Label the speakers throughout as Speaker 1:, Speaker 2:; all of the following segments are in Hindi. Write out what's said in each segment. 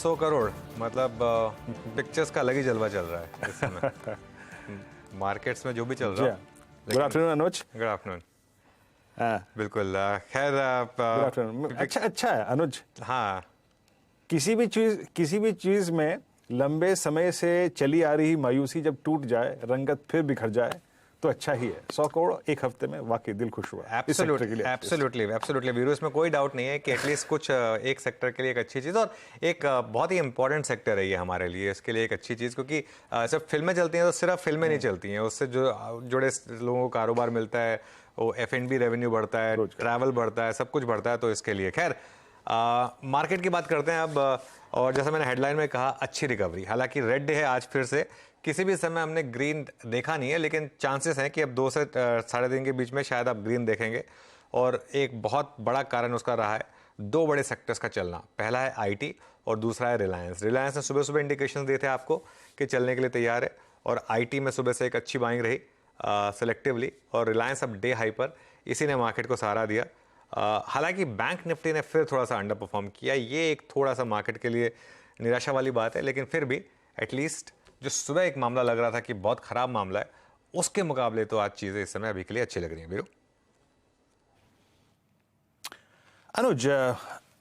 Speaker 1: 100 करोड़ मतलब पिक्चर्स का अलग ही जलवा चल रहा है इस समय मार्केट्स में जो भी चल रहा है।
Speaker 2: Good afternoon Anuj.
Speaker 1: Good afternoon. बिल्कुल खैर
Speaker 2: गुड आफ्टरनून। अच्छा है अनुज।
Speaker 1: हाँ,
Speaker 2: किसी भी चीज में लंबे समय से चली आ रही मायूसी जब टूट जाए, रंगत फिर बिखर जाए तो अच्छा ही है। 100 करोड़ एक हफ्ते में वाकई दिल खुश हुआ।
Speaker 1: एब्सोल्युटली वीरू, इसमें कोई डाउट नहीं है कि एटलीस्ट कुछ एक सेक्टर के लिए एक अच्छी चीज़, और एक बहुत ही इंपॉर्टेंट सेक्टर है ये हमारे लिए, इसके लिए एक अच्छी चीज़, क्योंकि जब फिल्में चलती हैं तो सिर्फ फिल्में नहीं चलती हैं, उससे जो जुड़े लोगों को कारोबार मिलता है, वो F&B रेवेन्यू बढ़ता है, ट्रैवल बढ़ता है, सब कुछ बढ़ता है। तो इसके लिए खैर मार्केट की बात करते हैं अब। और जैसा मैंने हेडलाइन में कहा, अच्छी रिकवरी, हालांकि रेड डे है आज फिर से। किसी भी समय हमने ग्रीन देखा नहीं है, लेकिन चांसेस हैं कि अब 2 से 3.5 के बीच में शायद आप ग्रीन देखेंगे। और एक बहुत बड़ा कारण उसका रहा है 2 बड़े सेक्टर्स का चलना। पहला है IT और दूसरा है रिलायंस। रिलायंस ने सुबह सुबह इंडिकेशन दिए थे आपको कि चलने के लिए तैयार है, और IT में सुबह से एक अच्छी बाइंग रही सेलेक्टिवली, और रिलायंस अब डे हाई पर, इसी ने मार्केट को सहारा दिया। हालांकि बैंक निफ्टी ने फिर थोड़ा सा अंडर परफॉर्म किया, ये एक थोड़ा सा मार्केट के लिए निराशा वाली बात है, लेकिन फिर भी एटलीस्ट जो सुबह एक मामला लग रहा था कि बहुत खराब मामला है, उसके मुकाबले तो आज चीजें इस समय अभी के लिए अच्छी लग रही हैं। वीरू
Speaker 2: अनुज,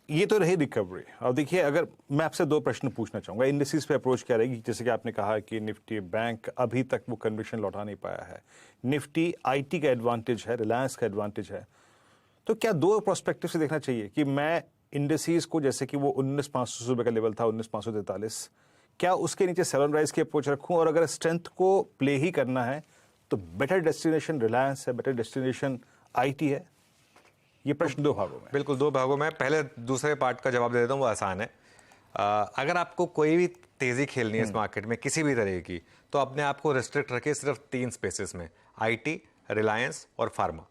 Speaker 2: ये तो रही रिकवरी। और देखिए, अगर मैं आपसे 2 प्रश्न पूछना चाहूंगा, इंडिसेस पे अप्रोच क्या रहेगी। जैसे कि आपने कहा कि निफ्टी बैंक अभी तक वो कन्विक्शन लौटा नहीं पाया है, निफ्टी IT का एडवांटेज है, रिलायंस का एडवांटेज है, तो क्या 2 प्रोस्पेक्टिव से देखना चाहिए कि मैं इंडिसेस को, जैसे कि वो 19,500 रुपए का लेवल था, 19,543, क्या उसके नीचे सेल ऑन राइज की अप्रोच रखूं, और अगर स्ट्रेंथ को प्ले ही करना है तो बेटर डेस्टिनेशन रिलायंस है, बेटर डेस्टिनेशन IT है? ये प्रश्न 2 भागों में।
Speaker 1: बिल्कुल 2 भागों में। पहले दूसरे पार्ट का जवाब दे देता हूँ, वो आसान है। अगर आपको कोई भी तेजी खेलनी है इस मार्केट में किसी भी तरह की, तो अपने आप को रिस्ट्रिक्ट रखिए सिर्फ 3 स्पेसेस में, IT, रिलायंस और फार्मा।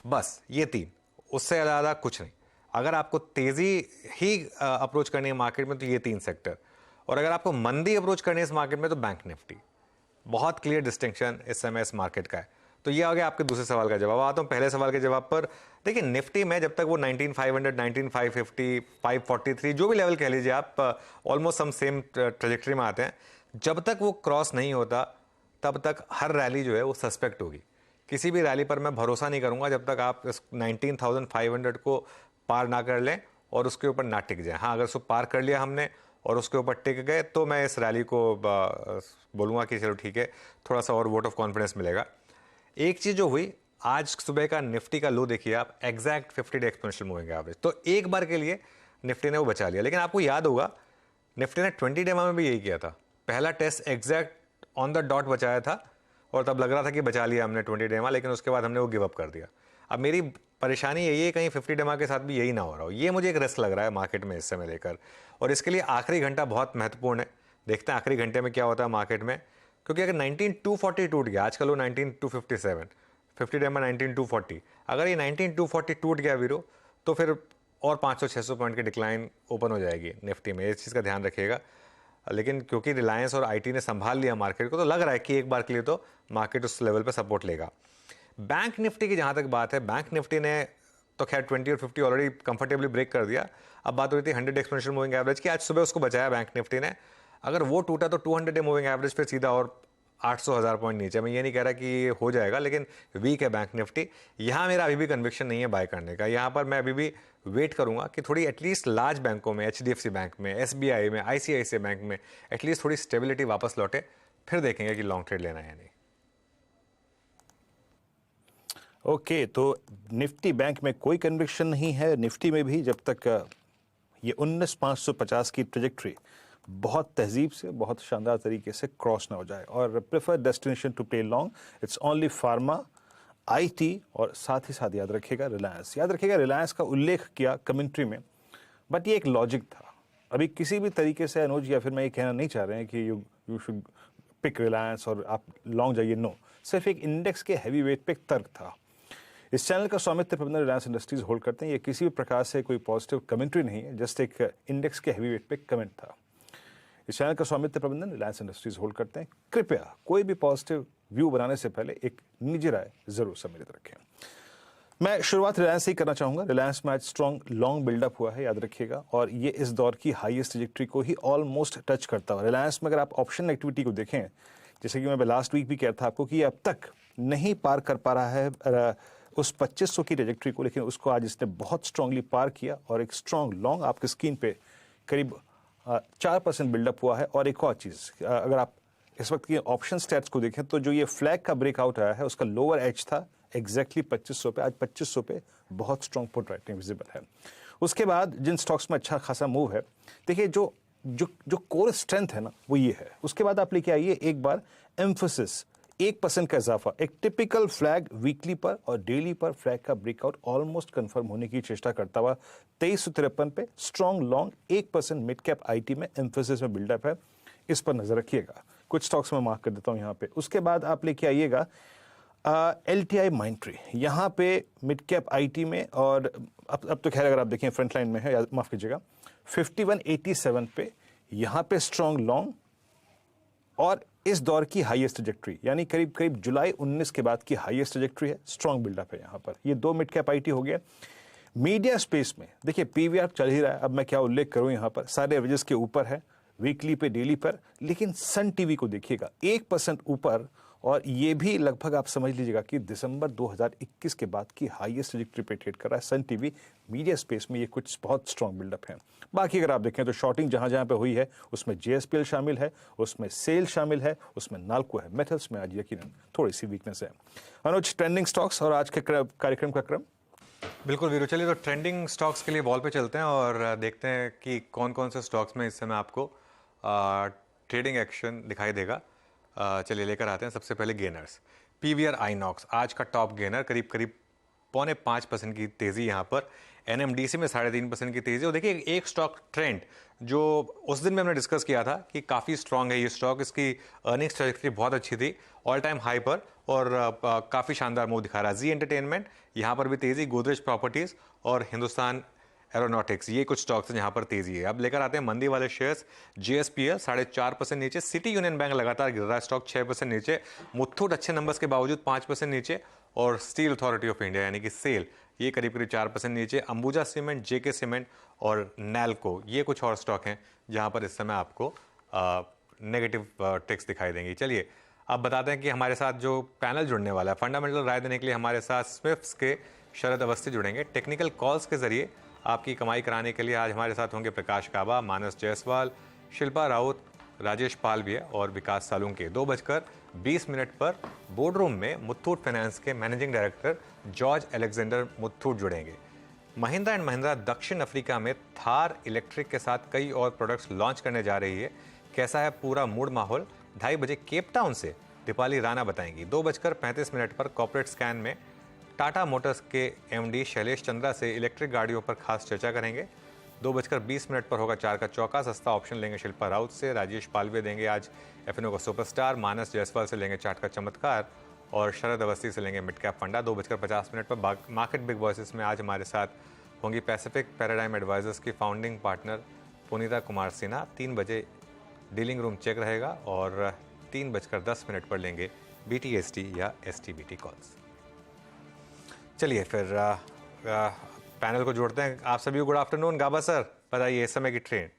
Speaker 1: बस ये 3, उससे ज़्यादा कुछ नहीं। अगर आपको तेजी ही अप्रोच करनी है मार्केट में तो ये 3 सेक्टर, और अगर आपको मंदी अप्रोच करनी है इस मार्केट में तो बैंक निफ्टी। बहुत क्लियर डिस्टिंक्शन इस समय इस मार्केट का है। तो ये आ गया आपके दूसरे सवाल का जवाब। आता हूँ पहले सवाल के जवाब पर। देखिए, निफ्टी में जब तक वो 19,500, 19,550, 543 जो भी लेवल कह लीजिए आप, ऑलमोस्ट हम सेम ट्रेजेक्टरी में आते हैं, जब तक वो क्रॉस नहीं होता तब तक हर रैली जो है वो सस्पेक्ट होगी। किसी भी रैली पर मैं भरोसा नहीं करूंगा जब तक आप इस 19,500 को पार ना कर लें और उसके ऊपर ना टिक जाए। हाँ, अगर उसको पार कर लिया हमने और उसके ऊपर टिक गए तो मैं इस रैली को बोलूँगा कि चलो ठीक है, थोड़ा सा और वोट ऑफ कॉन्फिडेंस मिलेगा। एक चीज़ जो हुई, आज सुबह का निफ्टी का लो देखिए आप, exact 50 day exponential moving average, तो एक बार के लिए निफ्टी ने वो बचा लिया। लेकिन आपको याद होगा निफ्टी ने 20 डे में भी यही किया था, पहला test exact on the dot बचाया था, और तब लग रहा था कि बचा लिया हमने 20 डे में, लेकिन उसके बाद हमने वो गिव अप कर दिया। अब मेरी परेशानी यही है कहीं 50 डेमा के साथ भी यही ना हो रहा हो, ये मुझे एक रिस्क लग रहा है मार्केट में इस समय लेकर, और इसके लिए आखिरी घंटा बहुत महत्वपूर्ण है। देखते हैं आखिरी घंटे में क्या होता है मार्केट में, क्योंकि अगर 19,240 टूट गया, आजकल वो 19,257, 50 डेमा 19,240, अगर ये 19,240 टूट गया वीरो, तो फिर और 500-600 पॉइंट की डिक्लाइन ओपन हो जाएगी निफ्टी में, इस चीज़ का ध्यान रखिएगा। लेकिन क्योंकि रिलायंस और IT ने संभाल लिया मार्केट को, तो लग रहा है कि एक बार के लिए तो मार्केट उस लेवल पर सपोर्ट लेगा। बैंक निफ्टी की जहां तक बात है, बैंक निफ्टी ने तो खैर 20 और 50 ऑलरेडी कंफर्टेबली ब्रेक कर दिया। अब बात हो रही थी 100 एक्सपोनेंशियल मूविंग एवरेज की, आज सुबह उसको बचाया बैंक निफ्टी ने। अगर वो टूटा तो 200 डे मूविंग एवरेज फिर सीधा और 800,000 पॉइंट नीचे। मैं ये नहीं कह रहा कि ये हो जाएगा, लेकिन वीक है बैंक निफ्टी। यहाँ मेरा अभी भी कन्विक्शन नहीं है बाय करने का। यहाँ पर मैं अभी भी वेट करूंगा कि थोड़ी एटलीस्ट लार्ज बैंकों में, HDFC बैंक में, SBI में, ICICI बैंक में एटलीस्ट थोड़ी स्टेबिलिटी वापस लौटे, फिर देखेंगे कि लॉन्ग ट्रेड लेना है या नहीं।
Speaker 2: ओके, तो निफ्टी बैंक में कोई कन्विक्शन नहीं है, निफ्टी में भी, जब तक ये 19,550 की ट्रेजेक्ट्री बहुत तहजीब से, बहुत शानदार तरीके से क्रॉस ना हो जाए। और prefer destination to play long, it's only pharma, IT, और साथ ही साथ याद रखिएगा रिलायंस। याद रखिएगा, रिलायंस का उल्लेख किया कमेंट्री में, बट ये एक लॉजिक था। अभी किसी भी तरीके से अनुज, या फिर मैं ये कहना नहीं चाह रहे हैं कि यू शुड पिक रिलायंस और आप लॉन्ग जाइए, नो, सिर्फ एक इंडेक्स के हैवी वेट पे एक तर्क था। इस चैनल का स्वामित्व प्रबंधन रिलायंस इंडस्ट्रीज होल्ड करते हैं। ये किसी भी प्रकार से कोई पॉजिटिव कमेंट्री नहीं है, जस्ट एक इंडेक्स के हैवी वेट पे कमेंट था। इस चैनल का स्वामित्व प्रबंधन रिलायंस इंडस्ट्रीज होल्ड करते हैं। कृपया कोई भी पॉजिटिव व्यू बनाने से पहले एक निजी राय जरूर सम्मिलित रखें। मैं शुरुआत रिलायंस से ही करना चाहूंगा। रिलायंस में आज स्ट्रॉन्ग लॉन्ग बिल्डअप हुआ है, याद रखिएगा, और ये इस दौर की हाईएस्ट ट्रैजेक्टरी को ही ऑलमोस्ट टच करता हुआ। रिलायंस में अगर आप ऑप्शन एक्टिविटी को देखें, जैसे कि मैं लास्ट वीक भी कह रहा था आपको कि ये अब तक नहीं पार कर पा रहा है उस 2500 की ट्रैजेक्टरी को, लेकिन उसको आज इसने बहुत स्ट्रांगली पार किया और एक स्ट्रॉन्ग लॉन्ग आपकी स्क्रीन पे करीब 4% बिल्डअप हुआ है। और एक और चीज़, अगर आप इस वक्त के ऑप्शन स्टैट्स को देखें तो जो ये फ्लैग का ब्रेकआउट आया है उसका लोअर एज था एग्जैक्टली 2500 पे, आज 2500 पे बहुत स्ट्रॉन्ग पुट राइटिंग विजिबल है। उसके बाद जिन स्टॉक्स में अच्छा खासा मूव है, देखिए जो जो जो कोर स्ट्रेंथ है ना वो ये है। उसके बाद आप लेके आइए एक बार एम्फोसिस 1% का इजाफा, एक टिपिकल फ्लैग वीकली पर और डेली पर फ्लैग का ब्रेकआउट ऑलमोस्ट कंफर्म होने की चेष्टा करता हुआ 2353 पे strong long 1% mid cap IT में एम्फोसिस में बिल्डअप है, इस पर नजर रखिएगा। कुछ स्टॉक्स में मार्क कर देता हूं यहाँ पे। उसके बाद आप लेके आइएगा LTI माइंट्री, यहाँ पे मिड कैप आईटी में, और अब तो खैर अगर आप देखें फ्रंट लाइन में है, माफ कीजिएगा, 5187 पे यहाँ पे स्ट्रॉन्ग लॉन्ग और इस दौर की हाईएस्ट ट्रैजेक्टरी, यानी करीब करीब जुलाई 19 के बाद की हाईएस्ट ट्रैजेक्टरी है, स्ट्रॉन्ग बिल्डअप है यहाँ पर। ये 2 मिड कैप आईटी हो गया। मीडिया स्पेस में देखिए पीवीआर चल ही रहा है, अब मैं क्या उल्लेख करूं, यहाँ पर सारे एवरेजेस के ऊपर है वीकली पे डेली पर, लेकिन सन टीवी को देखिएगा 1% ऊपर, और ये भी लगभग आप समझ लीजिएगा कि दिसंबर 2021 के बाद की हाईएस्ट ट्रैजेक्टरी पे ट्रेड कर रहा है सन टीवी। मीडिया स्पेस में ये कुछ बहुत स्ट्रॉन्ग बिल्डअप है। बाकी अगर आप देखें तो शॉर्टिंग जहां जहां पे हुई है उसमें JSPL शामिल है, उसमें सेल शामिल है, उसमें नाल्को है। मेटल्स में आज यकीनन थोड़ी सी वीकनेस है। अनुज, ट्रेंडिंग स्टॉक्स और आज के कार्यक्रम का क्रम।
Speaker 1: बिल्कुल वीरू, चलिए तो ट्रेंडिंग स्टॉक्स के लिए बॉल पे चलते हैं और देखते हैं कि कौन कौन से स्टॉक्स में इस समय आपको ट्रेडिंग एक्शन दिखाई देगा। चलिए लेकर आते हैं सबसे पहले गेनर्स। PVR आइनॉक्स आज का टॉप गेनर, करीब करीब 4.5% की तेज़ी यहाँ पर। NMDC में 3.5% की तेज़ी। और देखिए एक स्टॉक ट्रेंड जो उस दिन में हमने डिस्कस किया था कि काफ़ी स्ट्रांग है ये स्टॉक, इसकी अर्निंग्स ट्रैजेक्टरी बहुत अच्छी थी, ऑल टाइम हाई पर, और काफ़ी शानदार मूव दिखा रहा है। जी एंटरटेनमेंट यहाँ पर भी तेज़ी, गोदरेज प्रॉपर्टीज़ और हिंदुस्तान एरोनॉटिक्स, ये कुछ स्टॉक्स हैं जहां पर तेजी है। अब लेकर आते हैं मंदी वाले शेयर्स। JSPL 4.5% नीचे, सिटी यूनियन बैंक लगातार गिर रहा है, स्टॉक 6% नीचे, मुथूट अच्छे नंबर्स के बावजूद 5% नीचे, और स्टील अथॉरिटी ऑफ इंडिया यानी कि सेल ये करीब करीब 4% नीचे। अंबुजा सीमेंट, JK सीमेंट और नैल्को, ये कुछ और स्टॉक हैं जहां पर इस समय आपको नेगेटिव टेक्स दिखाई देंगी। चलिए अब बताते हैं कि हमारे साथ जो पैनल जुड़ने वाला है फंडामेंटल राय देने के लिए, हमारे साथ स्मिफ्स के शरद अवस्थी जुड़ेंगे। टेक्निकल कॉल्स के जरिए आपकी कमाई कराने के लिए आज हमारे साथ होंगे प्रकाश काबा, मानस जायसवाल, शिल्पा राउत, राजेश पालविया और विकास सालुंके। 2:20 पर बोर्ड रूम में मुथूट फाइनेंस के managing director George Alexander Muthoot जुड़ेंगे। महिंद्रा एंड महिंद्रा दक्षिण अफ्रीका में थार इलेक्ट्रिक के साथ कई और प्रोडक्ट्स लॉन्च करने जा रही है। कैसा है पूरा मूड माहौल, 2:30 बजे केप टाउन से दीपाली राणा बताएंगी। 2:35 पर कॉर्पोरेट स्कैन में टाटा मोटर्स के MD शैलेश चंद्रा से इलेक्ट्रिक गाड़ियों पर खास चर्चा करेंगे। 2:20 पर होगा चार का चौका, सस्ता ऑप्शन लेंगे शिल्पा राउत से। राजेश पालवे देंगे आज FNO का सुपरस्टार, मानस जायसवाल से लेंगे चार्ट का चमत्कार और शरद अवस्थी से लेंगे मिड कैप फंडा। 2:50 पर मार्केट बिग वॉइसेस में आज हमारे साथ होंगी पैसिफिक पैराडाइम एडवाइजर्स की फाउंडिंग पार्टनर पुनीता कुमार सिन्हा। 3 बजे डीलिंग रूम चेक रहेगा और 3:10 पर लेंगे BTST या STBT कॉल्स। चलिए फिर पैनल को जोड़ते हैं। आप सभी को गुड आफ्टरनून। गाबा सर बताइए इस समय की trend.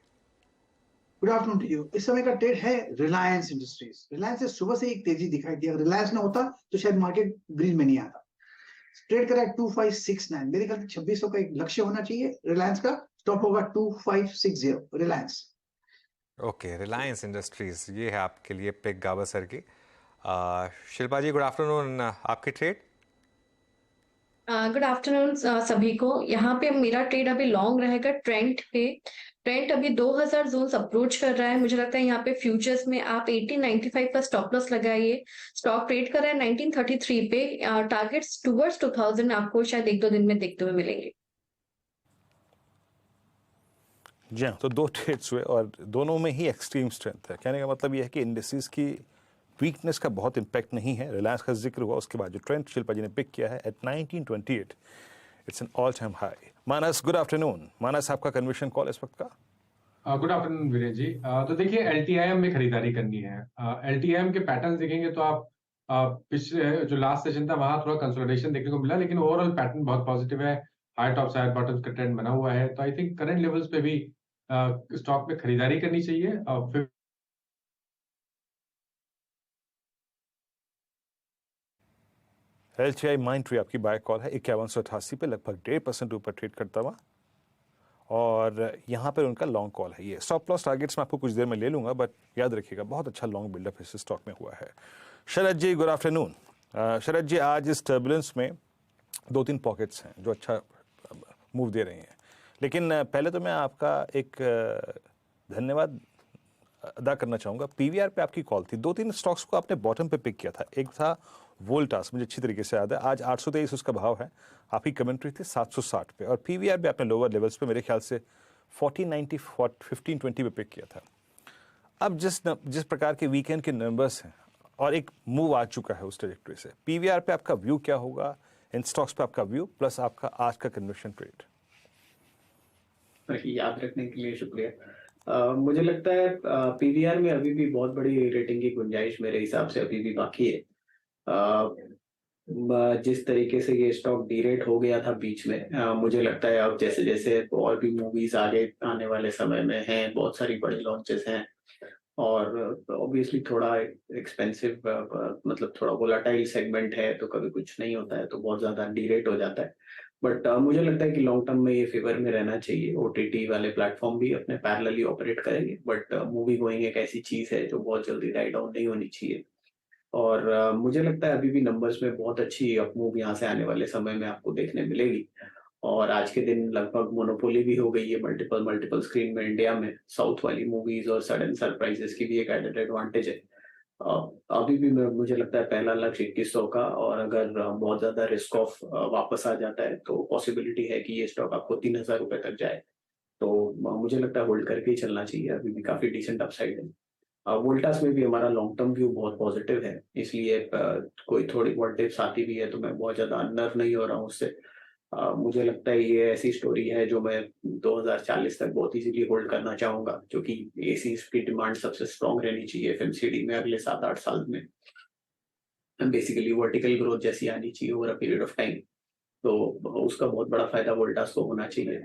Speaker 3: Good afternoon to you. इस समय का ट्रेड है रिलायंस इंडस्ट्रीज। रिलायंस से सुबह से एक तेजी दिखाई दी, अगर रिलायंस ना होता तो शायद मार्केट ग्रीन में नहीं आता। ट्रेड करा 2569, मेरे ख्याल से 2600 का एक लक्ष्य होना चाहिए। रिलायंस का स्टॉप होगा 2560 रिलायंस।
Speaker 1: ओके, रिलायंस इंडस्ट्रीज ये है आपके लिए पिक गाबा सर की। शिल्पा जी गुड आफ्टरनून, आपकी ट्रेड।
Speaker 4: गुड आफ्टरनून सभी को। यहाँ पे मेरा ट्रेड अभी लॉन्ग रहेगा ट्रेंड पे। ट्रेंड अभी 2000 जोन्स अप्रोच कर रहा है। मुझे लगता है यहाँ पे फ्यूचर्स में आप 1895 का स्टॉप लॉस लगाइए। स्टॉक ट्रेड कर रहा है 1933 पे। टारगेट्स टुवर्ड्स 2000 आपको शायद 1-2 दिन में देखते हुए मिलेंगे।
Speaker 2: जी हाँ, तो 2 ट्रेड्स हुए और दोनों में ही एक्सट्रीम स्ट्रेंथ है। कहने का मतलब यह है कि इंडिसेस की वीकनेस का बहुत इंपैक्ट नहीं है। रिलायंस का जिक्र हुआ, उसके बाद जो ट्रेंड शिल्पा जी ने पिक किया है at 1928, it's an all time high. Manas good afternoon. Manas आपका कन्विक्शन कॉल इस वक्त का।
Speaker 5: Good afternoon Viren ji. तो देखिए LTIM में खरीदारी करनी है। LTIM के पैटर्न देखेंगे तो आप पिछले जो लास्ट सेशन था वहां थोड़ा कंसोलिडेशन देखने को मिला, लेकिन ओवरऑल पैटर्न बहुत पॉजिटिव है। हाई टॉप हाई बॉटम का ट्रेंड बना हुआ है, तो आई थिंक करंट लेवल्स पे भी स्टॉक में खरीदारी करनी चाहिए। फिर
Speaker 2: LTI Mindtree आपकी बाय कॉल है 5188 पे, लगभग 1.5% ऊपर ट्रेड करता हुआ, और यहाँ पर उनका लॉन्ग कॉल है। ये स्टॉप लॉस टारगेट्स मैं आपको कुछ देर में ले लूंगा, बट याद रखिएगा बहुत अच्छा लॉन्ग बिल्डअप इस स्टॉक में हुआ है। शरद जी, गुड आफ्टरनून। शरद जी, आज इस टर्बुलेंस में 2-3 पॉकेट्स हैं जो अच्छा मूव दे रही हैं, लेकिन पहले तो मैं आपका एक धन्यवाद अदा करना चाहूँगा। PVR पे आपकी कॉल थी, 2-3 स्टॉक्स को आपने बॉटम पे पिक किया था। एक था वोल्टास, मुझे अच्छी तरीके से याद है, आज 823 उसका भाव है। आपकी कमेंट्री थी 760 पे, और PVR भी आपने लोअर लेवल्स पे मेरे ख्याल से 4090 1520 पे पिक किया था। अब जिस प्रकार के वीकेंड के नंबर्स हैं और एक मूव आ चुका है उस ट्रेजेक्टरी से, PVR पे आपका व्यू क्या होगा, इन स्टॉक्स पे आपका व्यू, प्लस आपका आज का कन्वर्शन ट्रेड?
Speaker 6: याद रखने के लिए शुक्रिया। मुझे लगता है पीवीआर में अभी भी बहुत बड़ी रेटिंग की गुंजाइश मेरे हिसाब से अभी भी बाकी है। जिस तरीके से ये स्टॉक डीरेट हो गया था बीच में, मुझे लगता है अब जैसे जैसे और भी मूवीज आगे आने वाले समय में हैं, बहुत सारी बड़ी लॉन्चेस हैं, और ऑब्वियसली थोड़ा एक्सपेंसिव, मतलब थोड़ा वोलाटाइल सेगमेंट है, तो कभी कुछ नहीं होता है तो बहुत ज्यादा डीरेट हो जाता है। बट मुझे लगता है कि लॉन्ग टर्म में ये फेवर में रहना चाहिए। ओटीटी वाले प्लेटफॉर्म भी अपने पैरेलली ऑपरेट करेंगे, बट मूवी गोइंग एक ऐसी चीज है जो बहुत जल्दी राइट डाउन नहीं होनी चाहिए। और मुझे लगता है अभी भी नंबर्स में बहुत अच्छी अपमूव यहाँ से आने वाले समय में आपको देखने मिलेगी। और आज के दिन लगभग मोनोपोली भी हो गई है मल्टीपल स्क्रीन में इंडिया में। साउथ वाली मूवीज और सडन सरप्राइजेस की भी एक एडेड एडवांटेज है। अभी भी मुझे लगता है पहला लक्ष्य 2100 का, और अगर बहुत ज्यादा रिस्क ऑफ वापस आ जाता है तो पॉसिबिलिटी है कि ये स्टॉक आपको 3000 रुपए तक जाए। तो मुझे लगता है होल्ड करके ही चलना चाहिए, अभी भी काफी डिसेंट अपसाइड है। वोल्टास में भी हमारा लॉन्ग टर्म व्यू बहुत पॉजिटिव है, इसलिए कोई थोड़ी वोल्टेज आती भी है तो मैं बहुत ज्यादा अनर्व नहीं हो रहा हूँ उससे। मुझे लगता है ये ऐसी स्टोरी है जो मैं 2040 तक बहुत इजीली होल्ड करना चाहूंगा, क्योंकि एसी की डिमांड सबसे स्ट्रॉन्ग रहनी चाहिए FMCG में अगले 7-8 साल में। बेसिकली वर्टिकल ग्रोथ जैसी आनी चाहिए over a period of time, तो उसका बहुत बड़ा फायदा वोल्टास को होना चाहिए।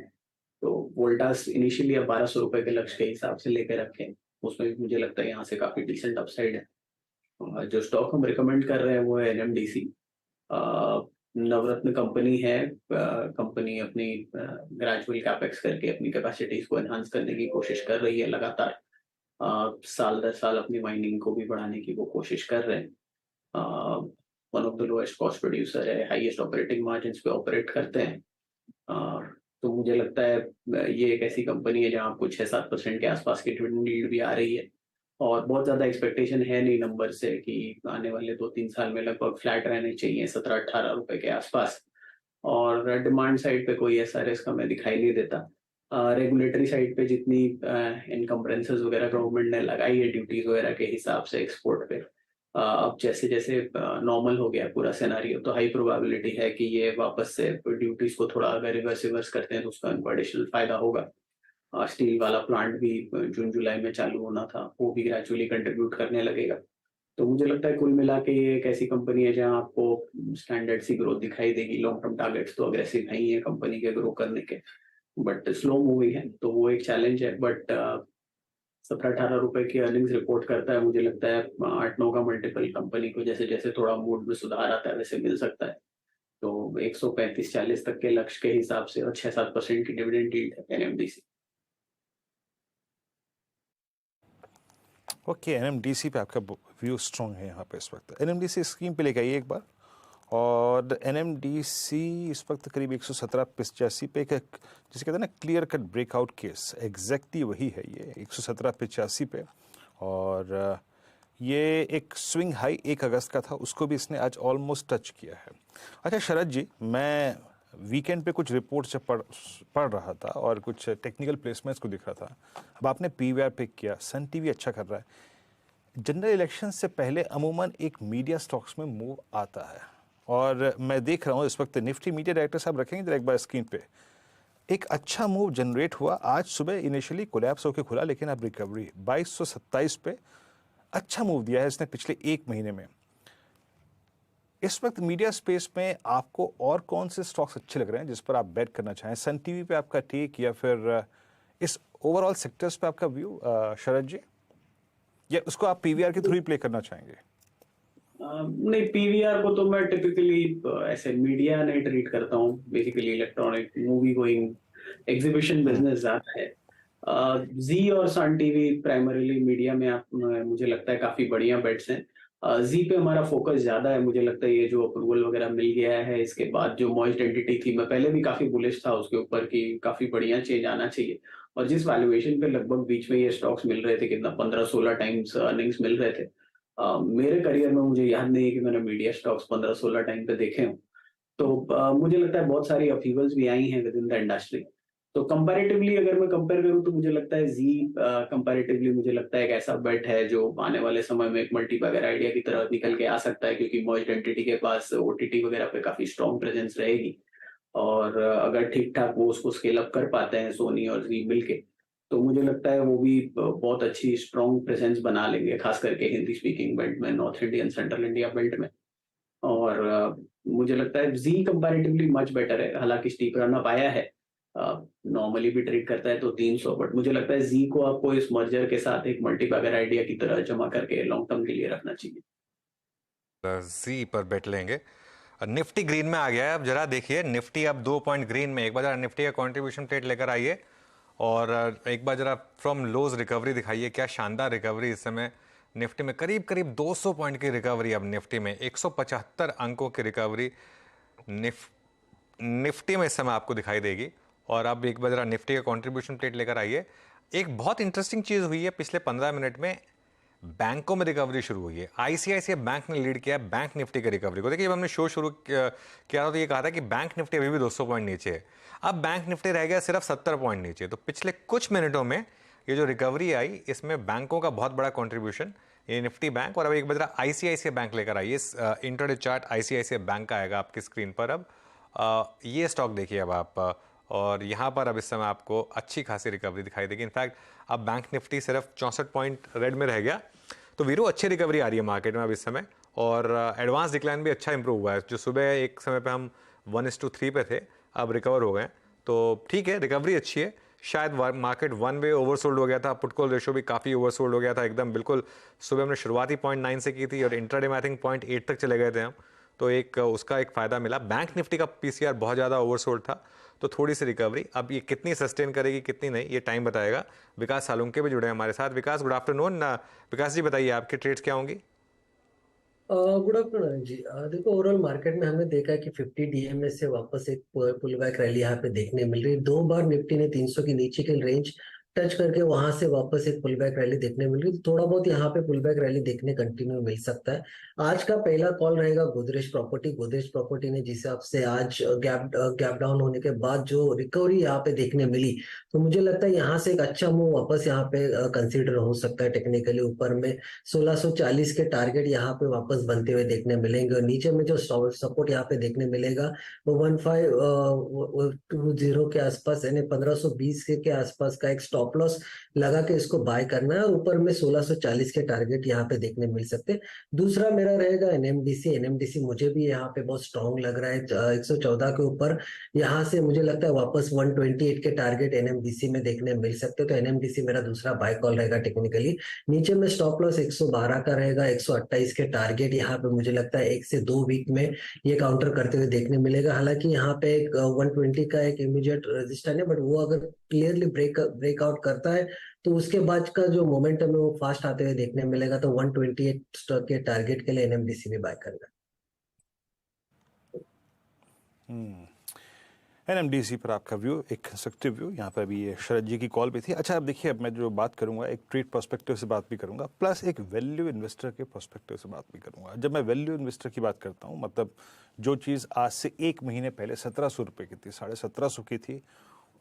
Speaker 6: तो वोल्टास इनिशियली अब 1200 रुपए के लक्ष्य के हिसाब से लेकर रखें, उसमें भी मुझे लगता है यहाँ से काफी डिसेंट अपसाइड है। जो स्टॉक हम रिकमेंड कर रहे हैं वो है NMDC। नवरत्न कंपनी है। कंपनी अपनी ग्रेजुअल कैपेक्स करके अपनी कैपेसिटीज को एनहांस करने की कोशिश कर रही है लगातार। साल दर साल अपनी माइनिंग को भी बढ़ाने की वो कोशिश कर रहे हैं। One of the lowest cost producer है, हाईएस्ट ऑपरेटिंग मार्जिन पे ऑपरेट करते हैं। तो मुझे लगता है ये एक ऐसी कंपनी है जहाँ आपको 6-7% के आसपास की डिविडेंड यील्ड भी आ रही है, और बहुत ज्यादा एक्सपेक्टेशन है नहीं नंबर से कि आने वाले 2-3 साल में लगभग फ्लैट रहने चाहिए 17-18 रुपए के आसपास। और डिमांड साइड पे कोई ऐसा रिस्क हमें दिखाई नहीं देता। रेगुलेटरी साइड पे जितनी इनकम्बरेंसेस वगैरह गवर्नमेंट ने लगाई है ड्यूटीज वगैरह के हिसाब से एक्सपोर्ट पे, अब जैसे जैसे नॉर्मल हो गया पूरा सिनेरियो, तो हाई प्रोबेबिलिटी है कि ये वापस से ड्यूटीज को थोड़ा अगर रिवर्स करते हैं तो उसका उनको एडिशनल फायदा होगा। स्टील वाला प्लांट भी जून जुलाई में चालू होना था, वो भी ग्रेजुअली कंट्रीब्यूट करने लगेगा। तो मुझे लगता है कुल मिला के ये एक ऐसी कंपनी है जहां आपको स्टैंडर्ड सी ग्रोथ दिखाई देगी। लॉन्ग टर्म टारगेट्स तो अग्रेसिव नहीं है कंपनी के ग्रो करने के, बट स्लो मूविंग है, तो वो एक चैलेंज है। बट 17-18 रुपए की अर्निंग्स रिपोर्ट करता है, मुझे लगता है 8-9 का मल्टीपल कंपनी को जैसे जैसे थोड़ा मूड में सुधार आता है वैसे मिल सकता है। तो 135-40 तक के लक्ष्य के हिसाब से, और 6-7% की डिविडेंड यील्ड है NMDC।
Speaker 2: ओके, NMDC पे आपका व्यू स्ट्रॉन्ग है यहाँ पे इस वक्त। NMDC स्क्रीन पे लेके आइए एक बार। और NMDC इस वक्त करीब 117-85 पे, एक जिसे कहते हैं ना clear cut breakout case, exactly वही है ये 117-85 पे। और ये एक स्विंग हाई 1 अगस्त का था, उसको भी इसने आज ऑलमोस्ट टच किया है। अच्छा शरद जी, मैं वीकेंड पे कुछ रिपोर्ट से पढ़ रहा था और कुछ टेक्निकल प्लेसमेंट्स को दिख रहा था। अब आपने PVR पिक किया, सन टीवी अच्छा कर रहा है। जनरल इलेक्शन से पहले अमूमन एक मीडिया स्टॉक्स में मूव आता है, और मैं देख रहा हूँ इस वक्त निफ्टी मीडिया डायरेक्टर साहब रखेंगे जरा एक बार स्क्रीन पे। एक अच्छा मूव जनरेट हुआ आज सुबह, इनिशियली कोलैप्स होकर खुला, लेकिन अब रिकवरी 2227 पे अच्छा मूव दिया है इसने पिछले 1 महीने में। इस वक्त मीडिया स्पेस में आपको और कौन से स्टॉक्स अच्छे लग रहे हैं जिस पर आप बेट करना चाहें? सन टीवी पे आपका टेक या फिर इस ओवरऑल सेक्टर्स पे आपका व्यू, शरद जी, या उसको आप पीवीआर के थ्रू ही प्ले करना चाहेंगे?
Speaker 6: नहीं, पीवीआर को तो मैं टिपिकली ऐसे मीडिया नहीं ट्रीट करता हूँ। Basically electronic movie going exhibition business ज्यादा है। जी और सन टीवी प्राइमरीली मीडिया में मुझे लगता है काफी बढ़िया बेट्स हैं। जी पे हमारा फोकस ज्यादा है। मुझे लगता है ये जो अप्रूवल वगैरह मिल गया है, इसके बाद जो मर्ज्ड एंटिटी थी, मैं पहले भी काफी बुलिश था उसके ऊपर कि काफी बढ़िया चेंज आना चाहिए। और जिस वैल्यूएशन पे लगभग बीच में ये स्टॉक्स मिल रहे थे, कितना 15-16 टाइम्स अर्निंग्स मिल रहे थे, मेरे करियर में मुझे याद नहीं है कि मैंने मीडिया स्टॉक्स 15-16 टाइम पे देखे हों। तो मुझे लगता है बहुत सारी अपहीवल्स भी आई हैं विद इन द इंडस्ट्री। तो कंपैरेटिवली अगर मैं कंपेयर करूं तो मुझे लगता है जी कंपैरेटिवली मुझे लगता है एक ऐसा बेट है जो आने वाले समय में एक मल्टीबैगर आइडिया की तरह निकल के आ सकता है, क्योंकि मर्ज्ड एंटिटी के पास ओटीटी वगैरह पे काफी स्ट्रॉन्ग प्रेजेंस रहेगी। और अगर ठीक ठाक वो उसको स्केल अप कर पाते हैं सोनी और जी मिलके, तो मुझे लगता है वो भी बहुत अच्छी स्ट्रॉन्ग प्रेजेंस बना लेंगे, खास करके हिंदी स्पीकिंग बेल्ट में, north Indian central India belt में। और मुझे लगता है जी कंपैरेटिवली मच बेटर है। हालांकि स्टीप रन अप आया है, नॉर्मली भी ट्रेड करता है तो 300, बट मुझे लगता है जी को आपको इस मर्जर के साथ एक मल्टीबैगर आइडिया की तरह जमा करके लॉन्ग टर्म के लिए रखना चाहिए।
Speaker 1: जी पर बेट लेंगे। निफ्टी ग्रीन में आ गया है। अब जरा देखिए, निफ्टी अब 2 पॉइंट ग्रीन में। एक बार जरा निफ्टी का कंट्रीब्यूशन प्लेट लेकर आइए और एक बार जरा फ्रॉम लोज रिकवरी दिखाइए। क्या शानदार रिकवरी इस समय निफ्टी में, करीब करीब 200 पॉइंट की रिकवरी अब निफ्टी में, 175 अंकों की रिकवरी निफ्टी में इस समय आपको दिखाई देगी। और अब एक बार जरा निफ्टी का कंट्रीब्यूशन प्लेट लेकर आइए। एक बहुत इंटरेस्टिंग चीज़ हुई है पिछले 15 मिनट में, बैंकों में रिकवरी शुरू हुई है। आईसीआईसीआई बैंक ने लीड किया बैंक निफ्टी की रिकवरी को। देखिए, जब हमने शो शुरू किया था तो ये कहा था कि बैंक निफ्टी अभी भी 200 पॉइंट नीचे है। अब बैंक निफ्टी रह गया सिर्फ 70 पॉइंट नीचे। तो पिछले कुछ मिनटों में ये जो रिकवरी आई, इसमें बैंकों का बहुत बड़ा कॉन्ट्रीब्यूशन, ये निफ्टी बैंक। और अब एक बार आईसीआईसीआई बैंक लेकर आइए। इंट्राडे चार्ट आईसीआईसीआई बैंक का आएगा आपकी स्क्रीन पर। अब ये स्टॉक देखिए अब आप, और यहाँ पर अब इस समय आपको अच्छी खासी रिकवरी दिखाई देगी। इनफैक्ट अब बैंक निफ्टी सिर्फ 64 पॉइंट रेड में रह गया। तो वीरू, अच्छी रिकवरी आ रही है मार्केट में अब इस समय, और एडवांस डिक्लाइन भी अच्छा इंप्रूव हुआ है। जो सुबह एक समय पे हम 1:3 पे थे, अब रिकवर हो गए। तो ठीक है, रिकवरी अच्छी है। शायद मार्केट वन वे ओवरसोल्ड हो गया था, पुट कॉल रेशो भी काफ़ी ओवरसोल्ड हो गया था एकदम बिल्कुल। सुबह हमने शुरुआती 0.9 से की थी और इंट्राडे में आई थिंक 0.8 तक चले गए थे हम। तो एक उसका एक फ़ायदा मिला। बैंक निफ्टी का पीसीआर बहुत ज़्यादा ओवरसोल्ड था, तो थोड़ी सी रिकवरी। अब ये कितनी सस्टेन करेगी कितनी नहीं, ये टाइम बताएगा। विकास सालुंके भी जुड़े हैं हमारे साथ। विकास, गुड आफ्टरनून। विकास जी, बताइए आपकी ट्रेड्स क्या होंगी?
Speaker 7: गुड आफ्टरनून जी। देखो, ओवरऑल मार्केट में हमने देखा है कि 50 डीएमए से वापस एक पुल बैक रैली यहाँ पे देखने मिल रही है। 2 बार निफ्टी ने 300 की नीचे की रेंज टच करके वहां से वापस एक पुल बैक रैली देखने मिल रही है। तो थोड़ा बहुत यहाँ पे पुल बैक रैली देखने कंटिन्यू मिल सकता है। आज का पहला कॉल रहेगा गोदरेज प्रॉपर्टी। गोदरेज प्रॉपर्टी ने जिस हिसाब से आज गैप डाउन होने के बाद जो रिकवरी यहाँ पे देखने मिली, तो मुझे लगता है यहाँ से एक अच्छा मूव वापस यहाँ पे कंसिडर हो सकता है। टेक्निकली ऊपर में 1640 के टारगेट यहाँ पे वापस बनते हुए देखने मिलेंगे, और नीचे में जो सपोर्ट यहाँ पे देखने मिलेगा वो 1520 के आसपास, यानी 1520 के आसपास का एक स्टॉप लॉस लगा के इसको बाय करना है। और ऊपर में 1640 के टारगेट यहाँ पे देखने मिल सकते हैं। दूसरा मेरा रहेगा एनएमडीसी। एनएमडीसी मुझे भी यहाँ पे बहुत स्ट्रॉन्ग लग रहा है। 114 के ऊपर यहाँ से मुझे लगता है वापस 128 के टारगेट एनएमडीसी में देखने मिल सकते हैं। तो एनएमडीसी मेरा दूसरा बाय कॉल रहेगा टेक्निकली। नीचे में स्टॉप लॉस 112 का रहेगा। 128 के टारगेट यहाँ पे मुझे लगता है 1 से 2 वीक में ये काउंटर करते हुए देखने मिलेगा। हालांकि यहाँ पे एक 120 का एक इमीडिएट रेजिस्टेंस है, बट वो अगर क्लियरली ब्रेकआउट करता है तो उसके बाद का जो मोमेंटम है वो फास्ट आते हुए देखने मिलेगा। तो 128 के टारगेट के लिए एनएमडीसी भी बाय करना।
Speaker 2: एनएमडीसी पर आपका व्यू, एक कंस्ट्रक्टिव व्यू। यहाँ पर अभी ये शरद जी की कॉल भी थी। अच्छा, अब देखिए, अब मैं जो बात करूंगा एक ट्रेड पर्सपेक्टिव से बात भी करूंगा, प्लस एक वैल्यू इन्वेस्टर के पर्सपेक्टिव से बात भी करूंगा। जब मैं वैल्यू इन्वेस्टर की बात करता हूँ, मतलब जो चीज़ आज से 1 महीने पहले 1700 रुपये की थी, 1750 की थी,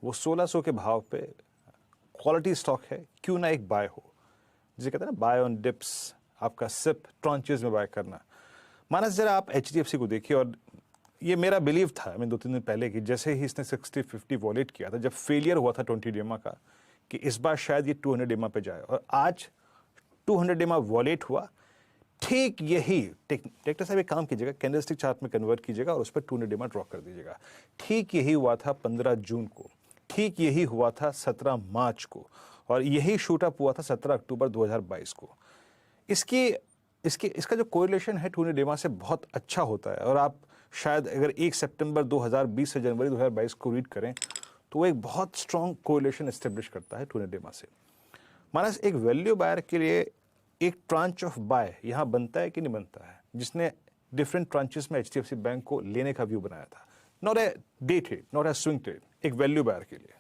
Speaker 2: वो 1600 के भाव पे क्वालिटी स्टॉक है, क्यों ना एक बाय हो। जिसे कहते हैं ना, बाय ऑन डिप्स, आपका सिप ट्रांचेस में बाय करना। मानस, जरा आप HDFC को देखिए, और ये मेरा बिलीव था मैं 2-3 दिन पहले कि जैसे ही इसने 60-50 वॉलेट किया था, जब फेलियर हुआ था 20 डेमा का, कि इस बार शायद ये 200 डेमा पे जाए, और आज 200 डेमा वॉलेट हुआ। ठीक यही टेक्टर साहब एक काम कीजिएगा, कैंडलस्टिक चार्ट में कन्वर्ट कीजिएगा और उस पर 200 डेमा ड्रॉ कर दीजिएगा। ठीक यही हुआ था 15 जून को, ठीक यही हुआ था 17 मार्च को, और यही शूट अप हुआ था 17 अक्टूबर 2022 को। इसका जो कोरिलेशन है 200 डेमा से बहुत अच्छा होता है, और आप शायद अगर 1 सितंबर 2020 से जनवरी 2022 को रीड करें तो वो एक बहुत स्ट्रॉन्ग कोरिलेशन एस्टेब्लिश करता है 200 डेमा से। मानस एक वैल्यू बायर के लिए एक ट्रांच ऑफ बाय यहाँ बनता है कि नहीं बनता है, जिसने डिफरेंट ट्रांचेस में HDFC बैंक को लेने का व्यू बनाया था, not a day trade, not a swing trade, एक वैल्यू बायर के लिए।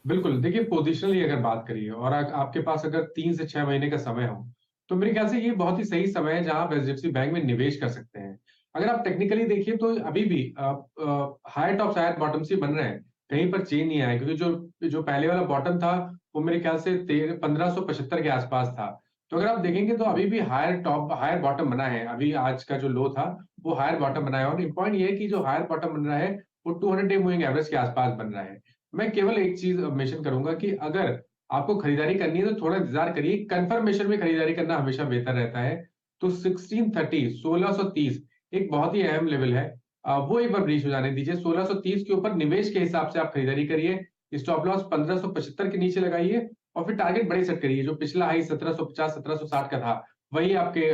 Speaker 5: बिल्कुल, देखिए पोजिशनली अगर बात करिए और आपके पास अगर 3 से 6 महीने का समय हो तो मेरे ख्याल से ये बहुत ही सही समय है जहां आप HDFC बैंक में निवेश कर सकते हैं। अगर आप टेक्निकली देखिए तो अभी भी हायर टॉप हायर बॉटम से बन रहे हैं, कहीं पर चेंज नहीं आया, क्योंकि जो पहले वाला बॉटम था वो मेरे ख्याल से 1575 के आसपास था। तो अगर आप देखेंगे तो अभी भी हायर टॉप हायर बॉटम बना है, अभी आज का जो लो था वो हायर बॉटम बना है, और पॉइंट ये है कि जो हायर बॉटम बन रहा है वो 200 डे मूविंग एवरेज के आसपास बन रहा है। मैं केवल एक चीज मेंशन करूंगा कि अगर आपको खरीदारी करनी है तो थोड़ा इंतजार करिए, कंफर्मेशन में खरीदारी करना हमेशा बेहतर रहता है। तो 1630 एक बहुत ही अहम लेवल है, वो एक बार ब्रीच हो जाने दीजिए। 1630 के ऊपर निवेश के हिसाब से आप खरीदारी करिए, स्टॉप लॉस 1575 के नीचे लगाइए, और फिर टारगेट बड़े सेट करिए। जो पिछला हाई 1750 1760 का था वही आपके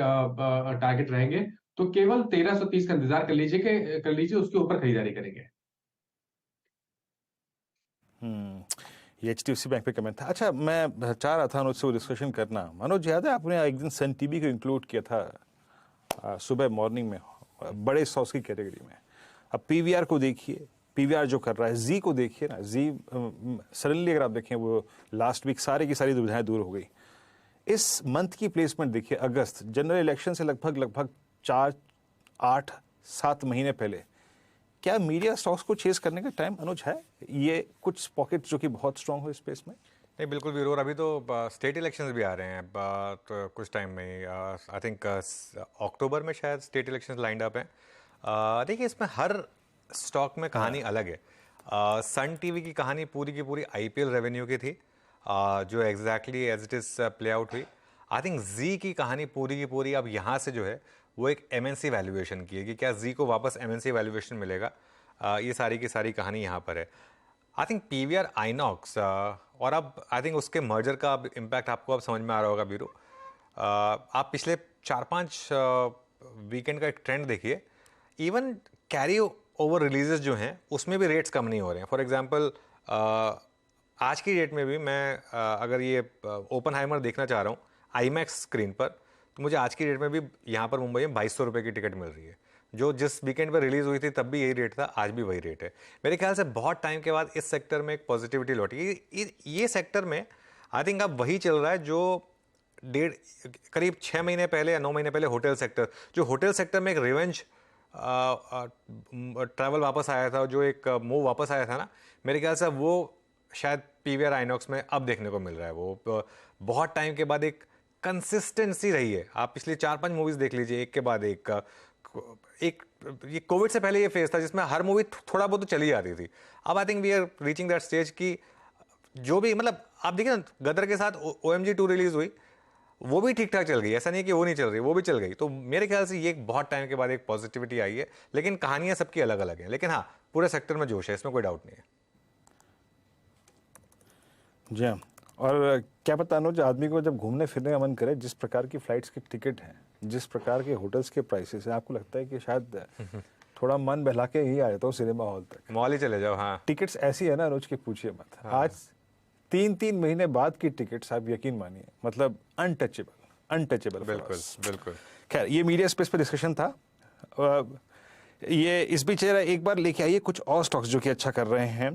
Speaker 5: टारगेट रहेंगे। तो केवल 1330 का इंतजार कर लीजिए, उसके ऊपर खरीदारी करेंगे।
Speaker 2: ये HDFC बैंक पे कमेंट था। अच्छा, मैं चाह रहा था अनुज से वो डिस्कशन करना। मनोज, याद है आपने एक दिन सन टीवी को इंक्लूड किया था सुबह मॉर्निंग में बड़े स्टॉक्स की कैटेगरी में। अब PVR को देखिए, PVR जो कर रहा है, जी को देखिए ना, जी सडनली अगर आप देखें वो लास्ट वीक सारी की सारी दुविधाएं दूर हो गई। इस मंथ की प्लेसमेंट देखिए, अगस्त जनरल इलेक्शन से लगभग 4, 8, 7 महीने पहले, क्या मीडिया स्टॉक्स को चेस करने का टाइम अनुज है? ये कुछ पॉकेट जो कि बहुत स्ट्रांग हो स्पेस में?
Speaker 1: नहीं, बिल्कुल भी। और अभी तो स्टेट इलेक्शंस भी आ रहे हैं तो कुछ टाइम में, आई थिंक अक्टूबर में शायद स्टेट इलेक्शंस लाइंड अप हैं। देखिए, इसमें हर स्टॉक में कहानी अलग है। सन टीवी की कहानी पूरी की पूरी IPL रेवेन्यू की थी, जो exactly as it is play out हुई। आई थिंक जी की कहानी पूरी की पूरी अब यहाँ से जो है वो एक MNC वैल्यूएशन की है कि क्या जी को वापस MNC वैल्यूएशन मिलेगा। ये सारी की सारी कहानी यहाँ पर है। आई थिंक PVR आइनॉक्स, और अब आई थिंक उसके मर्जर का अब इम्पैक्ट आपको अब समझ में आ रहा होगा बीरू। आप पिछले 4-5 वीकेंड का एक ट्रेंड देखिए, इवन कैरी ओवर रिलीजेस जो हैं उसमें भी रेट्स कम नहीं हो रहे हैं। फॉर एग्जांपल आज की डेट में भी मैं अगर ये ओपनहाइमर देखना चाह रहा हूँ IMAX स्क्रीन पर, तो मुझे आज की डेट में भी यहाँ पर मुंबई में 2200 रुपये की टिकट मिल रही है। जो जिस वीकेंड पर रिलीज हुई थी तब भी यही रेट था, आज भी वही रेट है। मेरे ख्याल से बहुत टाइम के बाद इस सेक्टर में एक पॉजिटिविटी लौटी। ये सेक्टर में आई थिंक अब वही चल रहा है जो करीब 6 महीने पहले या 9 महीने पहले होटल सेक्टर में एक रिवेंज ट्रैवल वापस आया था, जो एक मूव वापस आया था ना, मेरे ख्याल से वो शायद PVR आइनॉक्स में अब देखने को मिल रहा है। वो बहुत टाइम के बाद एक कंसिस्टेंसी रही है। आप पिछली 4-5 मूवीज देख लीजिए, एक के बाद एक ये कोविड से पहले ये फेज था जिसमें हर मूवी थोड़ा बहुत तो चली जाती थी। अब I think we are reaching that stage की जो भी, मतलब आप देखिए ना, गदर के साथ OMG 2 रिलीज हुई, वो भी ठीक ठाक चल गई, ऐसा नहीं है कि वो नहीं चल रही, वो भी चल गई। तो मेरे ख्याल से ये बहुत टाइम के बाद एक पॉजिटिविटी आई है, लेकिन कहानियां सबकी अलग अलग हैं। लेकिन हाँ, पूरे सेक्टर में जोश है, इसमें कोई डाउट नहीं है।
Speaker 2: जी हाँ, और क्या पता अनुज, आदमी को जब घूमने फिरने का मन करे, जिस प्रकार की फ्लाइट्स की टिकट हैं, जिस प्रकार के होटल्स के प्राइसेस हैं, आपको लगता है कि शायद थोड़ा मन बहला के ही आ जाता हूँ सिनेमा हॉल तक,
Speaker 1: मॉल ही चले जाओ। हाँ,
Speaker 2: टिकट्स ऐसी है ना अनुज की पूछिए मत। हाँ। आज 3-3 महीने बाद की टिकट्स, आप यकीन मानिए, मतलब अनटचेबल।
Speaker 1: बिल्कुल।
Speaker 2: खैर, ये मीडिया स्पेस पर डिस्कशन था। ये इस बीच एक बार लेके आइए कुछ और स्टॉक्स जो कि अच्छा कर रहे हैं।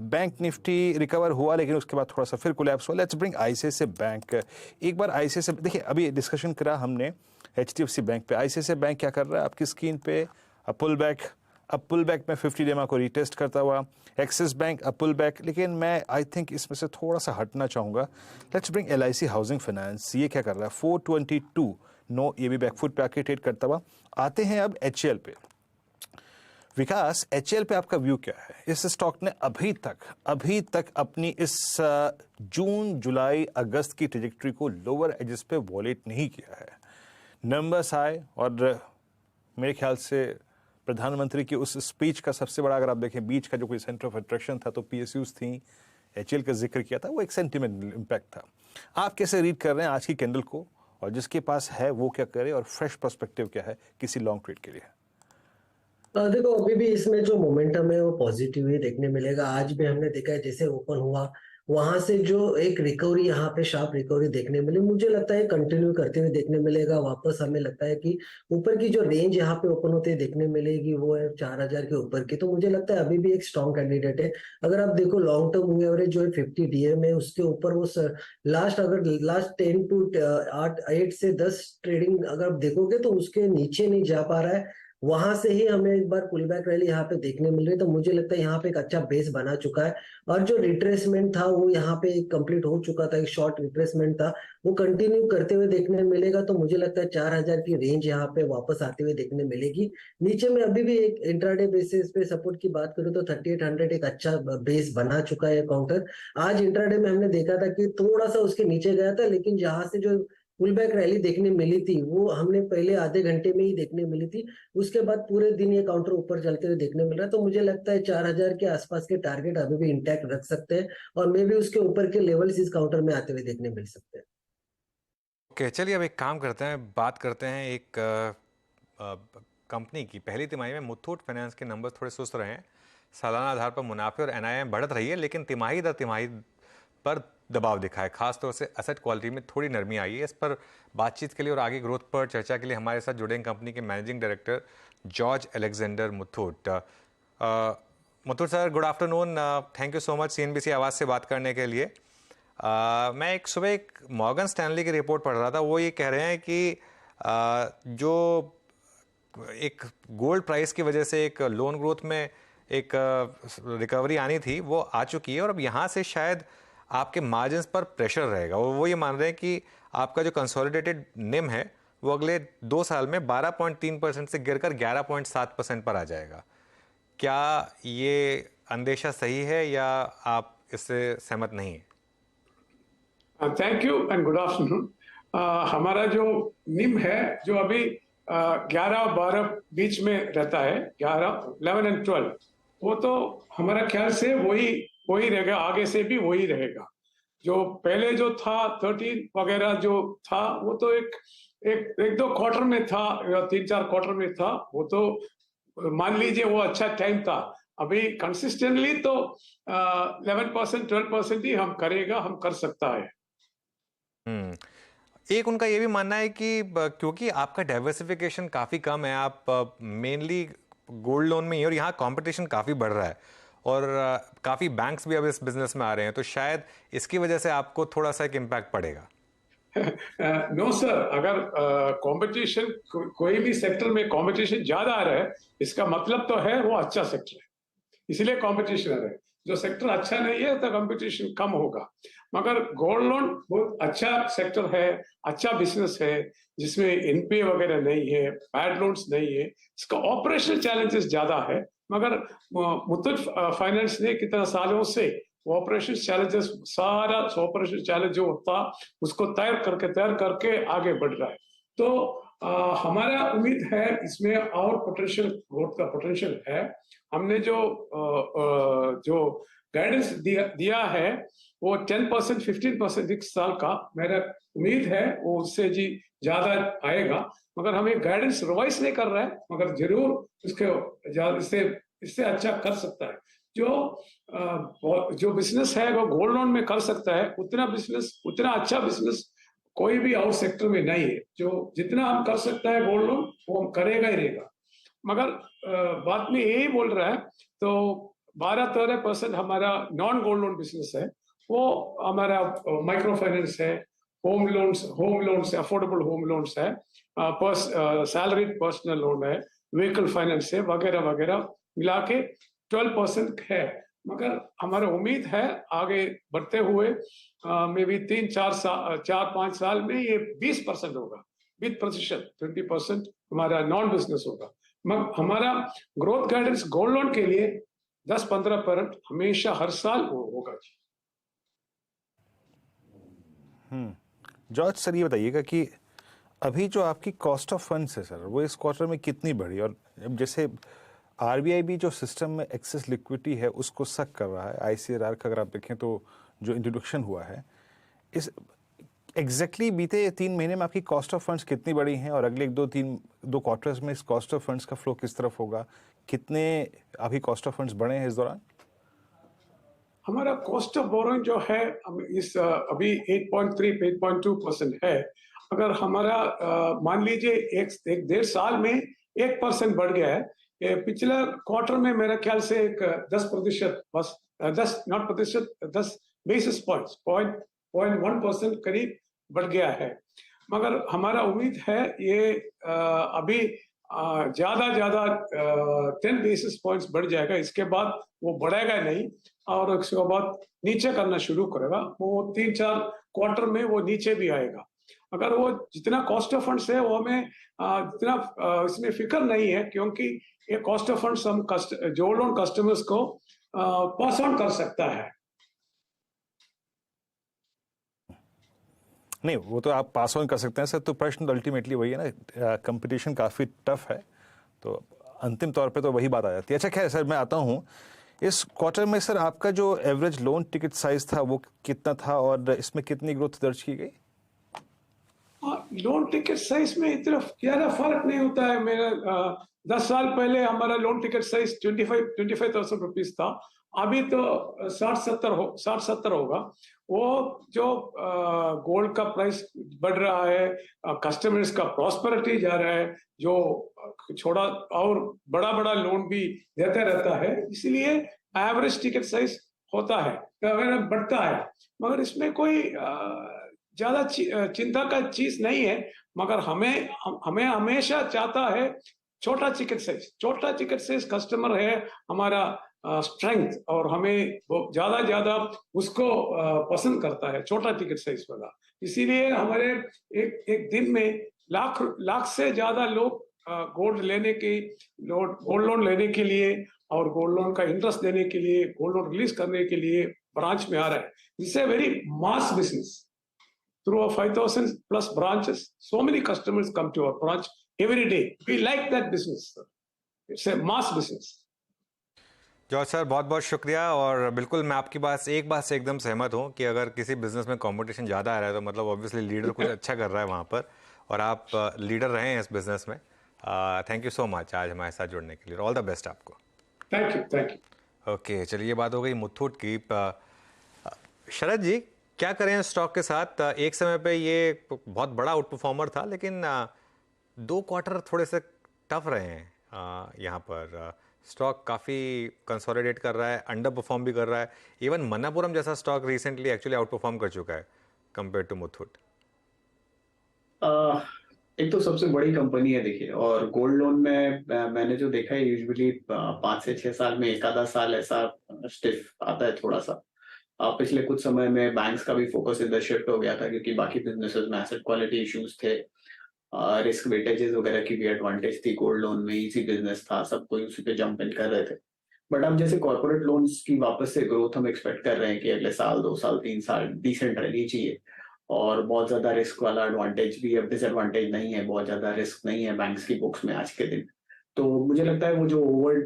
Speaker 2: बैंक निफ्टी रिकवर हुआ, लेकिन उसके बाद थोड़ा सा फिर कोलैप्स हुआ। Let's bring ICICI bank. एक बार ICICI, देखिए अभी डिस्कशन करा हमने HDFC बैंक पे, ICICI बैंक क्या कर रहा है आपकी स्क्रीन पे? पुल बैक में 50 डेमा को रीटेस्ट करता हुआ। एक्सिस बैंक पुल बैक, लेकिन मैं आई थिंक इसमें से थोड़ा सा हटना चाहूँगा। Let's bring LIC housing finance. ये क्या कर रहा है? 422 नो, ये भी बैकफुट पे आके ट्रेड करता हुआ। आते हैं अब HL पे। विकास, HL पे आपका व्यू क्या है? इस स्टॉक ने अभी तक अपनी इस जून, जुलाई, अगस्त की ट्रेजेक्टरी को लोअर एजेस पे वॉलेट नहीं किया है। नंबर्स आए और मेरे ख्याल से प्रधानमंत्री की उस स्पीच का सबसे बड़ा, अगर आप देखें बीच का जो कोई सेंटर ऑफ अट्रैक्शन था, तो पीएसयूज थी, एचएल का जिक्र किया था, वो एक सेंटिमेंटल इम्पैक्ट था। आप कैसे रीड कर रहे हैं आज की कैंडल को, और जिसके पास है वो क्या करे, और फ्रेश पर्सपेक्टिव क्या है किसी लॉन्ग ट्रेड के लिए?
Speaker 7: देखो अभी भी इसमें जो मोमेंटम है वो पॉजिटिव ही देखने मिलेगा। आज भी हमने देखा है जैसे ओपन हुआ वहां से जो एक रिकवरी, यहाँ पे शार्प रिकवरी देखने मिली, मुझे लगता है कंटिन्यू करते हुए देखने मिलेगा। वापस हमें लगता है कि ऊपर की जो रेंज यहाँ पे ओपन होते देखने मिलेगी वो है 4000 के ऊपर की। तो मुझे लगता है अभी भी एक स्ट्रॉन्ग कैंडिडेट है। अगर आप देखो लॉन्ग टर्म मूविंग एवरेज जो है 50 डीएम है, उसके ऊपर वो लास्ट 10 टू 8 से 10 ट्रेडिंग अगर आप देखोगे तो उसके नीचे नहीं जा पा रहा है। वहां से ही हमें एक बार पुल बैक रैली यहाँ पे देखने मिल रही है। तो मुझे लगता है यहाँ पे एक अच्छा बेस बना चुका है, और जो रिट्रेसमेंट था वो यहाँ पे कंप्लीट हो चुका था। एक शॉर्ट रिट्रेसमेंट था, वो कंटिन्यू करते हुए देखने मिलेगा। तो मुझे लगता है 4000 की रेंज यहाँ पे वापस आते हुए देखने मिलेगी। नीचे में अभी भी एक इंट्राडे बेसिस पे सपोर्ट की बात करूँ तो 3800 एक अच्छा बेस बना चुका है काउंटर। आज इंट्राडे में हमने देखा था कि थोड़ा सा उसके नीचे गया था, लेकिन जहां से जो पुल बैक रैली देखने मिली थी वो हमने पहले आधे घंटे में ही देखने मिली थी। उसके बाद पूरे दिन ये काउंटर ऊपर चलते हुए देखने मिल रहा है। तो मुझे लगता है 4000 के आसपास के टारगेट अभी भी इंटैक्ट रख सकते हैं, और मे भी उसके ऊपर के लेवल्स इस काउंटर में आते हुए देखने मिल सकते हैं।
Speaker 1: ओके, चलिए अब एक काम करते हैं, बात करते हैं एक कंपनी की। पहली तिमाही में मुथूट फाइनेंस के नंबर्स थोड़े सुस्त रहे हैं। सालाना आधार पर मुनाफे और एनआईएम बढ़त रही है, लेकिन तिमाही दर तिमाही पर दबाव दिखा है। खासतौर से एसेट क्वालिटी में थोड़ी नरमी आई है। इस पर बातचीत के लिए और आगे ग्रोथ पर चर्चा के लिए हमारे साथ जुड़े कंपनी के managing director George Alexander Muthoot. Muthoot sir, good afternoon. Thank you so much CNBC आवाज़ से बात करने के लिए। मैं सुबह एक मॉर्गन स्टैनली की रिपोर्ट पढ़ रहा था। वो ये कह रहे हैं कि जो एक गोल्ड प्राइस की वजह से एक लोन ग्रोथ में एक रिकवरी आनी थी, वो आ चुकी है, और अब यहाँ से शायद आपके मार्जिन्स पर प्रेशर रहेगा। वो ये मान रहे हैं कि आपका जो कंसोलिडेटेड निम है वो अगले 2 साल में 12.3% से गिरकर 11.7% पर आ जाएगा। क्या ये अंदेशा सही है या आप इससे सहमत नहीं हैं?
Speaker 8: Thank you and good afternoon. हमारा जो निम है जो अभी 11-12 बीच में रहता है, 11 एंड 12, वो तो हमारा ख्याल से वही रहेगा, आगे से भी वही रहेगा। जो पहले जो था 13 वगैरह जो था वो तो एक दो क्वार्टर में था या 3-4 क्वार्टर में था, वो तो मान लीजिए वो अच्छा टाइम था। अभी कंसिस्टेंटली तो 11% 12% ही हम कर सकता है।
Speaker 1: एक उनका ये भी मानना है कि क्योंकि आपका डाइवर्सिफिकेशन काफ़ी कम है, आप मेनली गोल्ड लोन में ही, और यहाँ कंपटीशन काफ़ी बढ़ रहा है, और काफ़ी बैंक्स भी अब इस बिजनेस में आ रहे हैं, तो शायद इसकी वजह से आपको थोड़ा सा एक इम्पैक्ट पड़ेगा।
Speaker 8: नो सर, अगर कंपटीशन कोई भी सेक्टर में कंपटीशन ज्यादा आ रहा है, इसका मतलब तो है वो अच्छा सेक्टर है, इसलिए कंपटीशन आ रहा है। जो सेक्टर अच्छा नहीं है तो कंपटीशन कम होगा। मगर गोल्ड लोन बहुत अच्छा सेक्टर है, अच्छा बिजनेस है, जिसमें एनपीए वगैरह नहीं है, बैड लोन्स नहीं है। इसका ऑपरेशनल चैलेंजेस ज्यादा है, मगर मुथूट फाइनेंस ने कितना सालों से ऑपरेशन चैलेंजेस, सारा ऑपरेशन चैलेंज जो होता उसको तैयार करके आगे बढ़ रहा है। तो हमारा उम्मीद है इसमें और पोटेंशियल, ग्रोथ का पोटेंशियल है। हमने जो गाइडेंस दिया है वो 10% 15% इस साल का, मेरा उम्मीद है वो उससे जी ज्यादा आएगा। मगर हमें गाइडेंस रिवाइज नहीं कर रहा है, मगर जरूर इससे अच्छा कर सकता है। जो बिजनेस है वो गोल्ड लोन में कर सकता है, उतना अच्छा बिजनेस कोई भी और सेक्टर में नहीं है। जो जितना हम कर सकता है गोल्ड लोन वो हम करेगा ही रहेगा। मगर बात में यही बोल रहा है, तो 12-13% हमारा नॉन गोल्ड लोन बिजनेस है, वो हमारा माइक्रो फाइनेंस है, home loans affordable home loans है, सैलरीड पर्सनल लोन है, व्हीकल फाइनेंस है, वगैरह वगैरह मिला के 12% है। मगर हमारा उम्मीद है आगे बढ़ते हुए मे बी 4-5 साल में ये 20% होगा, 20%, 20% हमारा नॉन बिजनेस होगा। मगर हमारा ग्रोथ गाइडेंस गोल्ड लोन के लिए 10-15% हमेशा हर साल होगा।
Speaker 2: जॉर्ज सर, ये बताइएगा कि अभी जो आपकी कॉस्ट ऑफ फंड्स है सर, वो इस क्वार्टर में कितनी बढ़ी? और अब जैसे आरबीआई भी जो सिस्टम में एक्सेस लिक्विडिटी है उसको सक कर रहा है, आईसीआरआर का अगर आप देखें तो जो इंट्रोडक्शन हुआ है, इस एग्जैक्टली बीते 3 महीने में आपकी कॉस्ट ऑफ फंड्स कितनी बढ़ी हैं, और अगले 2 क्वार्टर्स में इस कॉस्ट ऑफ फंड्स का फ्लो किस तरफ होगा? कितने अभी कॉस्ट ऑफ फंड्स बढ़े हैं इस दौरान?
Speaker 8: हमारा कॉस्ट ऑफ बोरोइंग जो है इस अभी 8.3 8.2% है। अगर हमारा मान लीजिए एक 1.5 साल में 1% बढ़ गया है। ये पिछला क्वार्टर में मेरा ख्याल से एक 10% बस 10 बेसिस पॉइंट्स 0.1% करीब बढ़ गया है। मगर हमारा उम्मीद है ये अभी ज्यादा 10 बेसिस पॉइंट्स बढ़ जाएगा। इसके बाद वो बढ़ेगा नहीं और उसके बाद नीचे करना शुरू करेगा। वो 3-4 क्वार्टर में वो नीचे भी आएगा। अगर वो जितना कॉस्ट ऑफ फंड्स है वो हमें जितना इसमें फिक्र नहीं है, क्योंकि ये कॉस्ट ऑफ फंड्स हम जो लोन कस्टमर्स को पास ऑन कर सकता है।
Speaker 2: नहीं, वो तो आप पास ऑन कर सकते हैं सर। तो प्रश्न अल्टीमेटली वही है ना, कंपटीशन काफ़ी टफ है, तो अंतिम तौर पे तो वही बात आ जाती है। अच्छा खैर सर, मैं आता हूँ इस क्वार्टर में सर, आपका जो एवरेज लोन टिकट साइज था वो कितना था और इसमें कितनी ग्रोथ दर्ज की गई?
Speaker 8: लोन टिकट साइज में इतना ज्यादा फर्क नहीं होता है। मेरा 10 साल पहले हमारा लोन टिकट साइज 25,000 रुपीज था। अभी तो 60-70 होगा। वो जो गोल्ड का प्राइस बढ़ रहा है, कस्टमर्स का प्रॉस्पेरिटी जा रहा है, जो छोटा और बड़ा लोन भी देता रहता है, इसलिए एवरेज टिकट साइज होता है, बढ़ता है। मगर इसमें कोई ज्यादा चिंता का चीज नहीं है। मगर हमें हमेशा चाहता है छोटा टिकट साइज कस्टमर है हमारा स्ट्रेंथ, और हमें ज्यादा उसको पसंद करता है छोटा टिकट साइज वाला। इसीलिए हमारे एक दिन में लाख से ज्यादा लोग गोल्ड लोन लेने के लिए और गोल्ड लोन का इंटरेस्ट देने के लिए, गोल्ड लोन रिलीज करने के लिए ब्रांच में आ रहा है। This is very mass business. Through our 5,000 plus branches, so many customers come to our branch every day. We like that business, sir. It's a mass business.
Speaker 1: George sir, बहुत बहुत शुक्रिया। और बिल्कुल मैं आपकी एक बात से एकदम सहमत हूँ कि अगर किसी बिजनेस में कंपटीशन ज़्यादा आ रहा है तो मतलब ऑब्वियसली लीडर कुछ अच्छा कर रहा है वहाँ पर, और आप लीडर रहे हैं इस बिजनेस में। थैंक यू सो मच आज हमारे साथ जुड़ने के लिए। ऑल द बेस्ट आपको।
Speaker 8: Thank you.
Speaker 1: ओके, चलिए, ये बात हो गई मुथूट की। शरद जी, क्या करें स्टॉक के साथ? एक समय पे ये बहुत बड़ा आउट परफॉर्मर था, लेकिन 2 क्वार्टर थोड़े से टफ रहे हैं। यहाँ पर स्टॉक काफ़ी कंसोलिडेट कर रहा है, अंडर परफॉर्म भी कर रहा है। इवन मन्नापुरम जैसा stock recently actually out perform कर चुका है कंपेयर टू मुथूट।
Speaker 6: एक तो सबसे बड़ी कंपनी है देखिए, और गोल्ड लोन में मैंने जो देखा है यूजुअली 5 से 6 साल में एक आधा साल ऐसा स्टिफ आता है थोड़ा सा। पिछले कुछ समय में बैंक्स का भी फोकस इधर शिफ्ट हो गया था, क्योंकि बाकी बिजनेसेस में एसेट क्वालिटी इश्यूज थे, रिस्क वेटेजेस वगैरह की भी एडवांटेज थी। गोल्ड लोन में इजी बिजनेस था, सब कोई उसी पे जंप इन कर रहे थे। बट अब जैसे कॉर्पोरेट लोन्स की वापस से ग्रोथ हम एक्सपेक्ट कर रहे हैं कि अगले साल 2 साल 3 साल डिसेंट रहनी चाहिए, और बहुत ज्यादा रिस्क वाला एडवांटेज भी, अब डिसएडवांटेज नहीं है, बहुत ज्यादा रिस्क नहीं है बैंक्स की बुक्स में आज के दिन। तो मुझे लगता है वो जो ओवर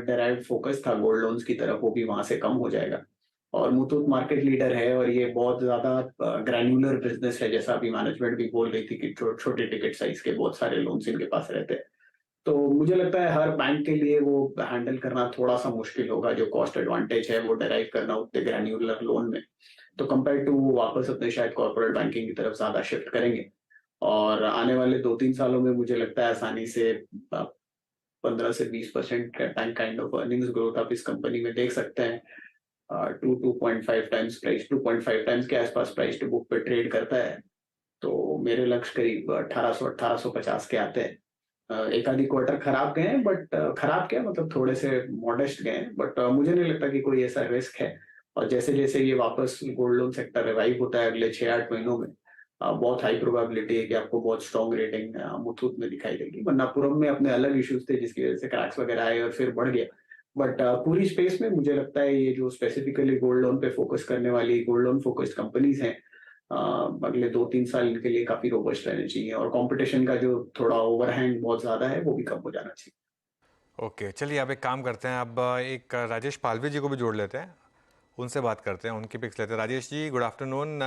Speaker 6: डेराइव्ड फोकस था गोल्ड लोन्स की तरफ, वो भी वहां से कम हो जाएगा। और मुथूट मार्केट लीडर है, और ये बहुत ज्यादा ग्रैन्युलर बिजनेस है, जैसा अभी मैनेजमेंट भी बोल रही थी कि छोटे टिकट साइज के बहुत सारे लोन्स इनके पास रहते हैं। तो मुझे लगता है हर बैंक के लिए वो हैंडल करना थोड़ा सा मुश्किल होगा, जो कॉस्ट एडवांटेज है वो डेराइव करना उतने ग्रैन्युलर लोन में। तो कंपेयर टू वापस अपने शायद कॉर्पोरेट बैंकिंग की तरफ ज्यादा शिफ्ट करेंगे, और आने वाले 2-3 सालों में मुझे लगता है आसानी से 15 से 20% काइंड ऑफ अर्निंग्स ग्रोथ आप इस कंपनी में देख सकते हैं। 2.5 टाइम्स प्राइस, 2.5 टाइम्स के आसपास प्राइस टू बुक पे ट्रेड करता है। तो मेरे लक्ष्य करीब 1850 के आते हैं। एक आधी क्वार्टर खराब गए हैं, बट खराब क्या मतलब थोड़े से मॉडेस्ट गए हैं, बट मुझे नहीं लगता कि कोई ऐसा रिस्क है। और जैसे जैसे ये वापस गोल्ड लोन सेक्टर रिवाइव होता है अगले 6-8 महीनों में, बहुत हाई प्रोबेबिलिटी है कि आपको बहुत स्ट्रॉन्ग रेटिंग मुथूट में दिखाई देगी। मन्नापुरम में अपने अलग इश्यूज थे जिसकी वजह से क्रैक्स वगैरह आए और फिर बढ़ गया, बट पूरी स्पेस में मुझे लगता है ये जो स्पेसिफिकली गोल्ड लोन पे फोकस करने वाली गोल्ड लोन फोकस्ड कंपनीज हैं, अगले 2-3 साल के लिए काफी रोबस्ट रहने चाहिए, और कंपटीशन का जो थोड़ा ओवरहैंग बहुत ज्यादा है वो भी कम हो जाना चाहिए।
Speaker 1: ओके, चलिए अब एक काम करते हैं, अब एक राजेश पालवी जी को भी जोड़ लेते हैं, उनसे बात करते हैं, उनकी पिक्स लेते हैं। Rajesh ji, good afternoon.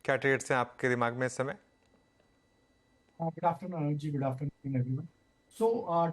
Speaker 1: क्या ट्रेड्स हैं आपके दिमाग में इस समय?
Speaker 9: Good afternoon Anuj ji, good afternoon everyone. So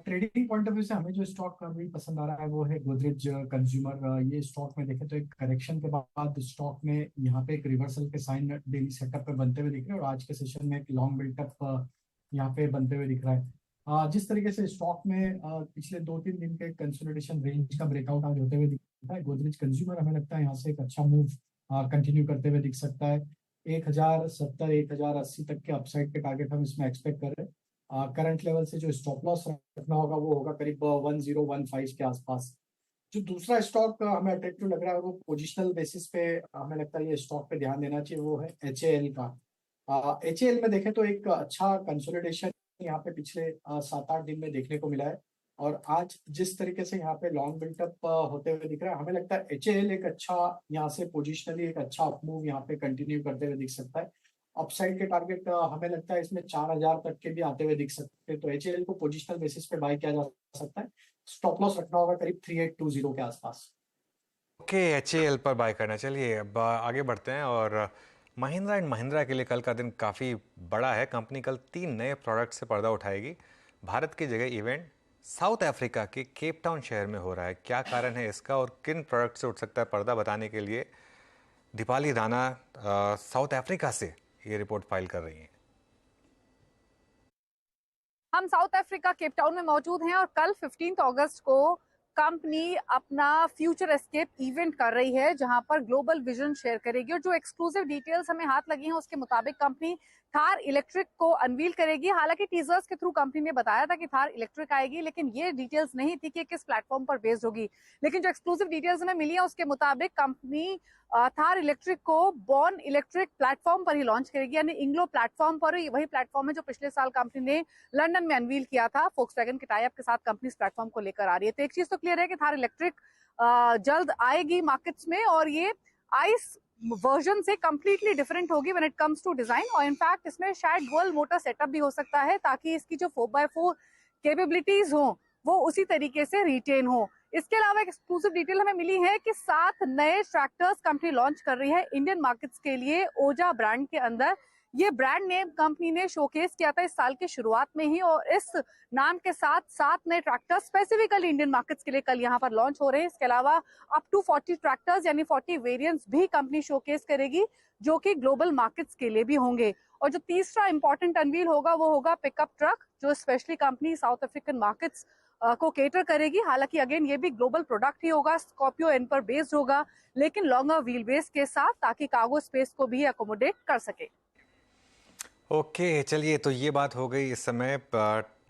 Speaker 9: trading point of view से हमें जो स्टॉक अभी पसंद आ रहा है वो है गोदरेज कंज्यूमर। ये स्टॉक में देखें तो एक करेक्शन के बाद स्टॉक में यहाँ पे एक रिवर्सल के साइन डेली सेटअप पे बनते हुए दिख रहे हैं, और आज के सेशन में एक लॉन्ग बिल्टअप यहाँ पे बनते हुए दिख रहा है। जिस तरीके से स्टॉक में पिछले 2-3 दिन के कंसोलिडेशन रेंज का ब्रेकआउट आज होते हुए दिखता है, गोदरेज कंज्यूमर हमें लगता है यहाँ से एक अच्छा मूव कंटिन्यू करते हुए दिख सकता है। 1070 1080 तक के अपसाइड के टारगेट हम इसमें एक्सपेक्ट कर रहे हैं। करंट लेवल से जो स्टॉप लॉस रखना होगा वो होगा करीब 1015 के आसपास। जो दूसरा स्टॉक हमें अट्रैक्टिव लग रहा है वो पोजिशनल बेसिस पे हमें लगता है ये स्टॉक पे ध्यान देना चाहिए, वो है HAL का। HAL में देखें तो एक अच्छा कंसोलिडेशन यहाँ पे पिछले 7-8 दिन में देखने को मिला है, और आज जिस तरीके से यहाँ पे लॉन्ग बिल्टअप होते हुए दिख रहा है, हमें लगता है HAL एक अच्छा यहाँ से पोजिशनली एक अच्छा अपमूव यहाँ पे कंटिन्यू करते हुए दिख सकता है। अपसाइड के टारगेट हमें लगता है इसमें 4000 तक के भी आते हुए दिख सकते हैं, तो HAL को पोजिशनल बेसिस पे बाय किया जा सकता है। स्टॉप लॉस रखना होगा करीब 3820 के आसपास।
Speaker 1: ओके, HAL पर बाय करना। चलिए अब आगे बढ़ते हैं, और महिंद्रा एंड महिंद्रा के लिए कल का दिन काफ़ी बड़ा है। कंपनी कल 3 नए प्रोडक्ट से पर्दा उठाएगी। भारत की जगह इवेंट साउथ अफ्रीका के केप टाउन शहर में हो रहा है। क्या कारण है इसका और किन प्रोडक्ट से उठ सकता है पर्दा, बताने के लिए दीपाली राणा साउथ अफ्रीका से ये रिपोर्ट फाइल कर रही हैं।
Speaker 10: हम साउथ अफ्रीका केप टाउन में मौजूद हैं, और कल 15 अगस्त को कंपनी अपना फ्यूचर एस्केप इवेंट कर रही है, जहां पर ग्लोबल विजन शेयर करेगी। और जो एक्सक्लूसिव डिटेल्स हमें हाथ लगी हैं उसके मुताबिक कंपनी थार इलेक्ट्रिक को अनवील करेगी। हालांकि टीजर्स के थ्रू कंपनी ने बताया था कि थार इलेक्ट्रिक आएगी, लेकिन ये डिटेल्स नहीं थी कि किस प्लेटफॉर्म पर बेस्ड होगी। लेकिन जो एक्सक्लूसिव डिटेल्स हमें मिली है उसके मुताबिक कंपनी थार इलेक्ट्रिक को बॉर्न इलेक्ट्रिक प्लेटफॉर्म पर ही लॉन्च करेगी, यानी इंग्लो प्लेटफॉर्म पर। वही प्लेटफॉर्म है जो पिछले साल कंपनी ने लंदन में अनवील किया था। फोक्सवैगन के टाई अप के साथ कंपनी इस प्लेटफॉर्म को लेकर आ रही है। तो एक चीज तो क्लियर है कि थार इलेक्ट्रिक जल्द आएगी मार्केट्स में, और ये आइस वर्जन से कंप्लीटली डिफरेंट होगी when it comes to design. और इनफैक्ट इसमें शायड डुअल मोटर सेटअप भी हो सकता है, ताकि इसकी जो 4x4 कैपेबिलिटीज हो वो उसी तरीके से रिटेन हो। इसके अलावा एक एक्सक्लूसिव डिटेल हमें मिली है कि 7 नए ट्रैक्टर्स कंपनी लॉन्च कर रही है इंडियन मार्केट्स के लिए ओजा ब्रांड के अंदर। ये ब्रांड नेम कंपनी ने शोकेस किया था इस साल की शुरुआत में ही, और इस नाम के साथ 7 नए ट्रैक्टर्स स्पेसिफिकली इंडियन मार्केट्स के लिए कल यहाँ पर लॉन्च हो रहे हैं। इसके अलावा अप टू 40 ट्रैक्टर्स यानी 40 वेरिएंट्स भी कंपनी शोकेस करेगी, जो कि ग्लोबल मार्केट्स के लिए भी होंगे। और जो तीसरा इंपॉर्टेंट अनवील होगा वो होगा पिकअप ट्रक, जो specially company south African markets को केटर करेगी। हालांकि अगेन ये भी ग्लोबल प्रोडक्ट ही होगा, स्कॉर्पियो एन पर बेस्ड होगा, लेकिन लॉन्गर व्हील बेस के साथ, ताकि कार्गो स्पेस को भी अकोमोडेट कर सके।
Speaker 1: ओके, चलिए तो ये बात हो गई इस समय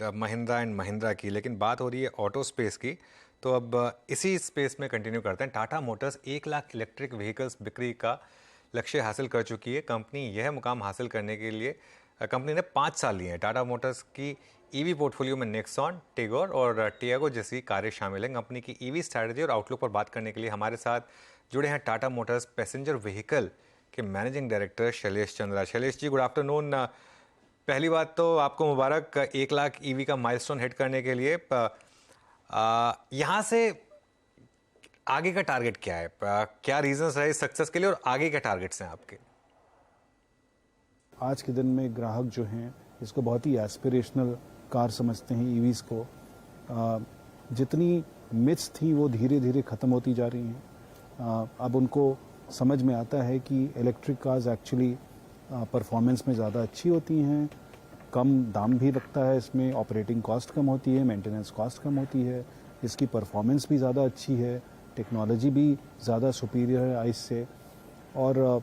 Speaker 1: महिंद्रा एंड महिंद्रा की, लेकिन बात हो रही है ऑटो स्पेस की। तो अब इसी स्पेस में कंटिन्यू करते हैं। Tata Motors 1 lakh electric vehicles बिक्री का लक्ष्य हासिल कर चुकी है। कंपनी यह मुकाम हासिल करने के लिए कंपनी ने 5 साल लिए हैं। टाटा मोटर्स की ईवी पोर्टफोलियो में नेक्सॉन, टिगोर और टियागो जैसी कारें शामिल हैं। कंपनी की ईवी स्ट्रैटेजी और आउटलुक पर बात करने के लिए हमारे साथ जुड़े हैं टाटा मोटर्स पैसेंजर व्हीकल के managing director Shailesh Chandra. Shailesh ji, good afternoon. पहली बात तो आपको मुबारक 1 लाख ईवी का माइलस्टोन हिट करने के लिए। यहाँ से आगे का टारगेट क्या है? क्या रीजंस रहे सक्सेस के लिए और आगे के टारगेट्स हैं आपके?
Speaker 11: आज के दिन में ग्राहक जो हैं इसको बहुत ही एस्पिरेशनल कार समझते हैं ईवीज़ को। जितनी मिथ्स थी वो धीरे धीरे ख़त्म होती जा रही हैं। अब उनको समझ में आता है कि इलेक्ट्रिक कार्स एक्चुअली परफॉर्मेंस में ज़्यादा अच्छी होती हैं, कम दाम भी लगता है, इसमें ऑपरेटिंग कॉस्ट कम होती है, मेंटेनेंस कॉस्ट कम होती है, इसकी परफॉर्मेंस भी ज़्यादा अच्छी है, टेक्नोलॉजी भी ज़्यादा सुपीरियर है आइस से। और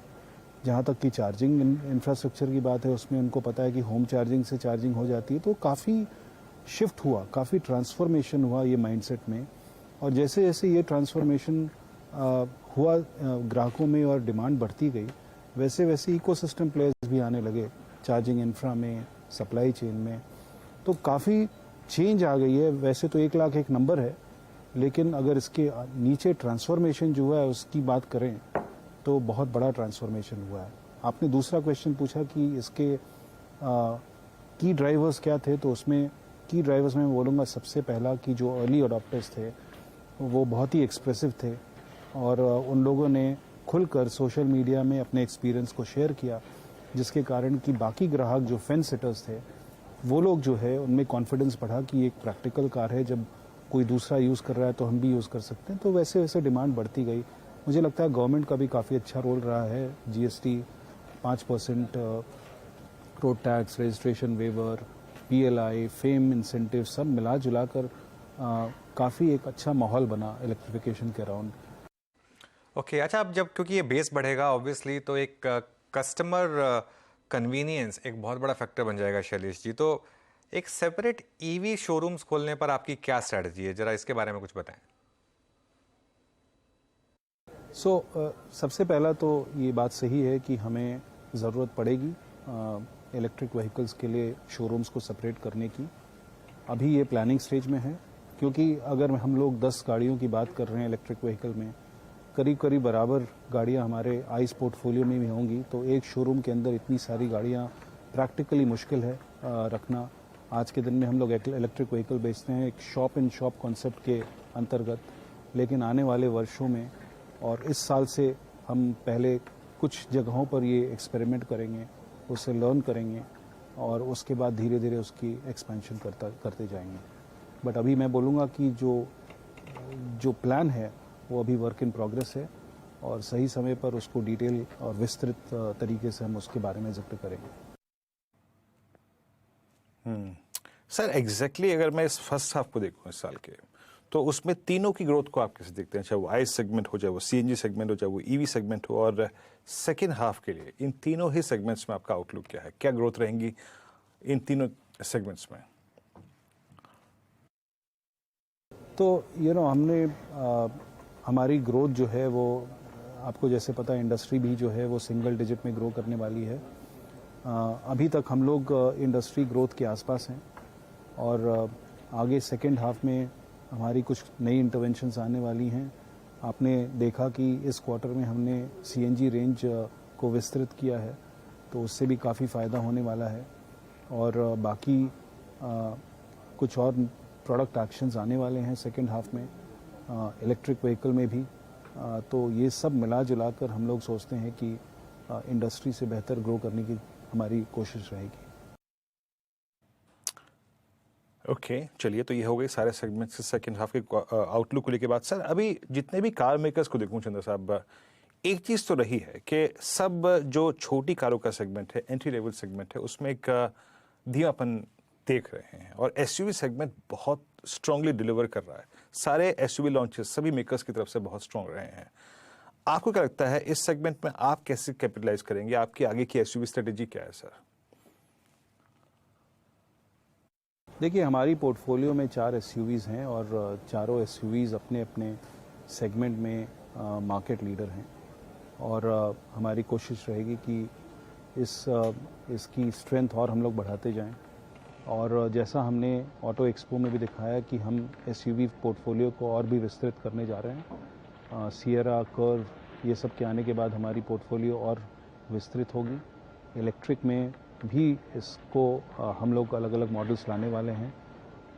Speaker 11: जहाँ तक कि चार्जिंग इंफ्रास्ट्रक्चर की बात है उसमें उनको पता है कि होम चार्जिंग से चार्जिंग हो जाती है। तो काफ़ी शिफ्ट हुआ, काफ़ी ट्रांसफॉर्मेशन हुआ ये माइंडसेट में। और जैसे जैसे ये ट्रांसफॉर्मेशन हुआ ग्राहकों में और डिमांड बढ़ती गई, वैसे वैसे इकोसिस्टम प्लेयर्स भी आने लगे चार्जिंग इंफ्रा में, सप्लाई चेन में। तो काफ़ी चेंज आ गई है। वैसे तो 1 लाख एक नंबर है, लेकिन अगर इसके नीचे ट्रांसफॉर्मेशन जो हुआ है उसकी बात करें तो बहुत बड़ा ट्रांसफॉर्मेशन हुआ है। आपने दूसरा क्वेश्चन पूछा कि इसके की ड्राइवर्स क्या थे, तो उसमें की ड्राइवर्स में मैं बोलूँगा सबसे पहला कि जो अर्ली अडॉप्टर्स थे वो बहुत ही एक्सप्रेसिव थे और उन लोगों ने खुलकर सोशल मीडिया में अपने एक्सपीरियंस को शेयर किया, जिसके कारण कि बाकी ग्राहक जो फेंस सिटर्स थे वो लोग जो है उनमें कॉन्फिडेंस बढ़ा कि एक प्रैक्टिकल कार है, जब कोई दूसरा यूज़ कर रहा है तो हम भी यूज़ कर सकते हैं। तो वैसे वैसे डिमांड बढ़ती गई। मुझे लगता है गवर्नमेंट का भी काफ़ी अच्छा रोल रहा है। GST 5%, road tax, registration waiver, PLI, fame incentive सब मिला जुला कर काफ़ी एक अच्छा माहौल बना इलेक्ट्रिफिकेशन के अराउंड।
Speaker 1: ओके, अच्छा, अब जब क्योंकि ये बेस बढ़ेगा ऑब्वियसली, तो एक कस्टमर कन्वीनियंस एक बहुत बड़ा फैक्टर बन जाएगा शैलेश जी। तो एक सेपरेट EV शोरूम्स खोलने पर आपकी क्या स्ट्रैटेजी है, जरा इसके बारे में कुछ बताएं।
Speaker 11: सबसे पहला तो ये बात सही है कि हमें ज़रूरत पड़ेगी इलेक्ट्रिक व्हीकल्स के लिए शोरूम्स को सेपरेट करने की। अभी ये प्लानिंग स्टेज में है, क्योंकि अगर हम लोग 10 गाड़ियों की बात कर रहे हैं इलेक्ट्रिक व्हीकल में, करीब करीब बराबर गाड़ियां हमारे आइस पोर्टफोलियो में भी होंगी, तो एक शोरूम के अंदर इतनी सारी गाड़ियां प्रैक्टिकली मुश्किल है रखना। आज के दिन में हम लोग इलेक्ट्रिक व्हीकल बेचते हैं एक शॉप इन शॉप कॉन्सेप्ट के अंतर्गत, लेकिन आने वाले वर्षों में और इस साल से हम पहले कुछ जगहों पर ये एक्सपेरिमेंट करेंगे, उससे लर्न करेंगे और उसके बाद धीरे धीरे उसकी एक्सपेंशन करते जाएंगे। बट अभी मैं बोलूँगा कि जो प्लान है वो अभी वर्क इन प्रोग्रेस है और सही समय पर उसको डिटेल और विस्तृत तरीके से हम उसके बारे में जिक्र करेंगे।
Speaker 2: सर एग्जैक्टली अगर मैं इस फर्स्ट हाफ को देखूं इस साल के, तो उसमें तीनों की ग्रोथ को आप कैसे देखते हैं, चाहे वो आइस सेगमेंट हो, चाहे वो CNG सेगमेंट हो, चाहे वो EV सेगमेंट हो, और सेकेंड हाफ के लिए इन तीनों ही सेगमेंट्स में आपका आउटलुक क्या है, क्या ग्रोथ रहेंगी इन तीनों सेगमेंट्स में?
Speaker 11: तो हमने हमारी ग्रोथ जो है वो आपको जैसे पता है, इंडस्ट्री भी जो है वो सिंगल डिजिट में ग्रो करने वाली है। अभी तक हम लोग इंडस्ट्री ग्रोथ के आसपास हैं और आगे सेकेंड हाफ में हमारी कुछ नई इंटरवेंशंस आने वाली हैं। आपने देखा कि इस क्वार्टर में हमने CNG रेंज को विस्तृत किया है, तो उससे भी काफ़ी फ़ायदा होने वाला है और बाकी कुछ और प्रोडक्ट एक्शंस आने वाले हैं सेकेंड हाफ में इलेक्ट्रिक व्हीकल में भी। तो ये सब मिला जुला कर हम लोग सोचते हैं कि इंडस्ट्री से बेहतर ग्रो करने की हमारी कोशिश रहेगी।
Speaker 2: ओके, चलिए, तो ये हो गई सारे सेगमेंट्स से सेकेंड हाफ के आउटलुक को लेके बात। सर अभी जितने भी कार मेकर्स को देखूं चंद्र साहब, एक चीज़ तो रही है कि सब जो छोटी कारों का सेगमेंट है, एंट्री लेवल सेगमेंट है, उसमें एक धीमापन देख रहे हैं और SUV सेगमेंट बहुत स्ट्रांगली डिलीवर कर रहा है। सारे SUV लॉन्चेस सभी मेकर्स की तरफ से बहुत स्ट्रांग रहे हैं। आपको क्या लगता है इस सेगमेंट में आप कैसे कैपिटलाइज करेंगे, आपकी आगे की SUV स्ट्रेटेजी क्या है सर?
Speaker 11: देखिए, हमारी पोर्टफोलियो में 4 SUVs हैं और चारों SUVs अपने अपने सेगमेंट में मार्केट लीडर हैं और हमारी कोशिश रहेगी कि इसकी स्ट्रेंथ और हम लोग बढ़ाते जाएं। और जैसा हमने ऑटो एक्सपो में भी दिखाया कि हम SUV पोर्टफोलियो को और भी विस्तृत करने जा रहे हैं। सियरा, कर्व ये सब के आने के बाद हमारी पोर्टफोलियो और विस्तृत होगी। इलेक्ट्रिक में भी इसको हम लोग अलग अलग मॉडल्स लाने वाले हैं।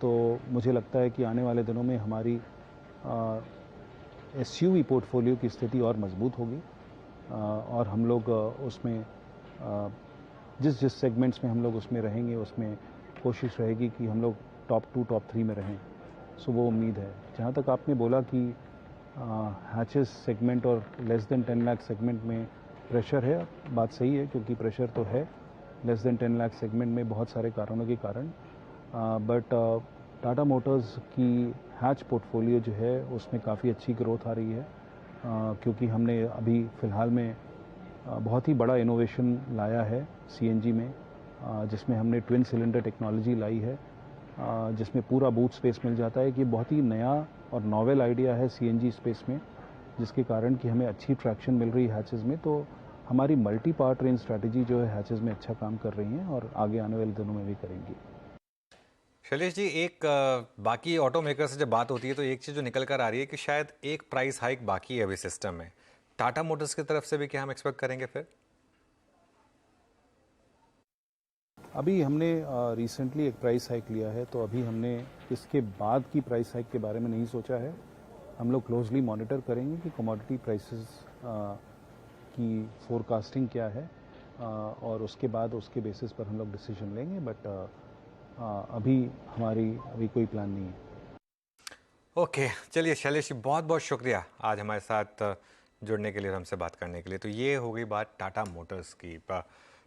Speaker 11: तो मुझे लगता है कि आने वाले दिनों में हमारी SUV पोर्टफोलियो की स्थिति और मजबूत होगी और हम लोग उसमें जिस सेगमेंट्स में हम लोग उसमें रहेंगे उसमें कोशिश रहेगी कि हम लोग टॉप 2 टॉप 3 में रहें। सो वो उम्मीद है। जहाँ तक आपने बोला कि हैचेस सेगमेंट और लेस देन 10 लाख सेगमेंट में प्रेशर है, बात सही है, क्योंकि प्रेशर तो है लेस देन 10 लाख सेगमेंट में बहुत सारे कारणों के कारण। बट टाटा मोटर्स की हैच पोर्टफोलियो जो है उसमें काफ़ी अच्छी ग्रोथ आ रही है क्योंकि हमने अभी फ़िलहाल में बहुत ही बड़ा इनोवेशन लाया है CNG में, जिसमें हमने ट्विन सिलेंडर टेक्नोलॉजी लाई है, जिसमें पूरा बूट स्पेस मिल जाता है। कि बहुत ही नया और नॉवेल आइडिया है CNG स्पेस में, जिसके कारण कि हमें अच्छी ट्रैक्शन मिल रही है हैचेस में। तो हमारी मल्टी पावर ट्रेन स्ट्रैटेजी जो है हैचेस में अच्छा काम कर रही है और आगे आने वाले दिनों में भी करेंगी।
Speaker 1: शैलेश जी, एक बाकी ऑटो मेकर से जब बात होती है तो एक चीज़ जो निकल कर आ रही है कि शायद एक प्राइस हाइक बाकी है अभी सिस्टम में। टाटा मोटर्स की तरफ से भी क्या हम एक्सपेक्ट करेंगे फिर?
Speaker 11: अभी हमने रिसेंटली एक प्राइस हाइक लिया है, तो अभी हमने इसके बाद की प्राइस हाइक के बारे में नहीं सोचा है। हम लोग क्लोजली मॉनिटर करेंगे कि कमोडिटी प्राइसेस की फोरकास्टिंग क्या है, और उसके बाद उसके बेसिस पर हम लोग डिसीजन लेंगे। बट अभी कोई प्लान नहीं है।
Speaker 1: ओके, चलिए शैलेश जी, बहुत बहुत शुक्रिया आज हमारे साथ जुड़ने के लिए और हमसे बात करने के लिए। तो ये हो गई बात टाटा मोटर्स की।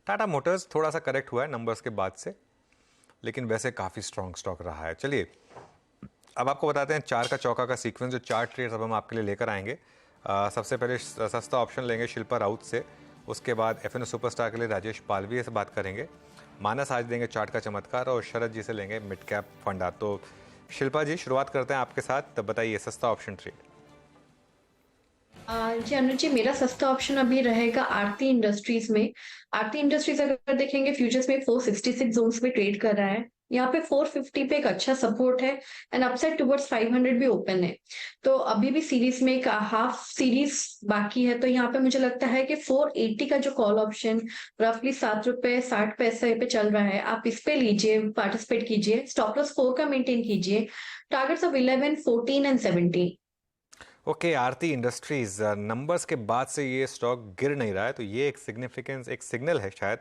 Speaker 1: टाटा मोटर्स थोड़ा सा करेक्ट हुआ है नंबर्स के बाद से, लेकिन वैसे काफ़ी स्ट्रॉन्ग स्टॉक रहा है। चलिए अब आपको बताते हैं चार का चौका का सीक्वेंस, जो चार ट्रेड्स अब हम आपके लिए लेकर आएंगे। सबसे पहले सस्ता ऑप्शन लेंगे शिल्पा राउत से, उसके बाद एफएनओ सुपरस्टार के लिए राजेश पालवी से बात करेंगे, मानस आज देंगे चार्ट का चमत्कार, और शरद जी से लेंगे मिड कैप फंडा। तो शिल्पा जी, शुरुआत करते हैं आपके साथ, तब बताइए सस्ता ऑप्शन ट्रेड।
Speaker 4: जी अनुज जी, मेरा सस्ता ऑप्शन अभी रहेगा आरती इंडस्ट्रीज में। आरती इंडस्ट्रीज अगर देखेंगे फ्यूचर्स में 466 जोन्स पे ट्रेड कर रहा है। यहाँ पे 450 पे एक अच्छा सपोर्ट है एंड अपसाइड टुवर्ड्स 500 भी ओपन है। तो अभी भी सीरीज में एक हाफ सीरीज बाकी है, तो यहाँ पे मुझे लगता है कि 480 का जो कॉल ऑप्शन रफली ₹7.60 पे चल रहा है, आप इस पे लीजिए, पार्टिसिपेट कीजिए। स्टॉप लॉस 4 का मेंटेन कीजिए। Targets of 11, 14 and 17।
Speaker 1: Okay, Aarti industries numbers के बाद से ये स्टॉक गिर नहीं रहा है, तो ये एक सिग्नल है शायद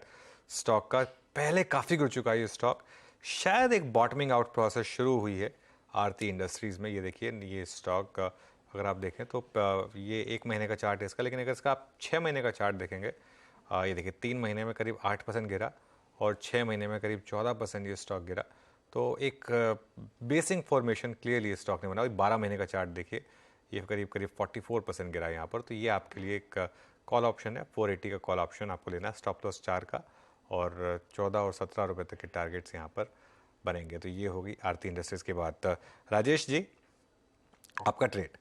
Speaker 1: स्टॉक का। पहले काफ़ी गिर चुका है ये स्टॉक, शायद एक बॉटमिंग आउट प्रोसेस शुरू हुई है आरती इंडस्ट्रीज में। ये देखिए, ये स्टॉक अगर आप देखें तो ये 1 महीने का चार्ट है इसका, लेकिन अगर इसका आप 6 महीने का चार्ट देखेंगे, ये देखिए 3 महीने में करीब 8% गिरा और 6 महीने में करीब 14% ये स्टॉक गिरा। तो एक बेसिक फॉर्मेशन क्लियरली ये स्टॉक ने बना। 12 महीने का चार्ट देखिए, ये करीब 44% गिरा यहाँ पर। तो ये आपके लिए एक कॉल ऑप्शन है, 480 का कॉल ऑप्शन आपको लेना है, स्टॉप लॉस 4 का, और 14 और 17 रुपये तक के टारगेट्स यहाँ पर बनेंगे। तो ये होगी आरती इंडस्ट्रीज के बाद। राजेश जी, आपका ट्रेड।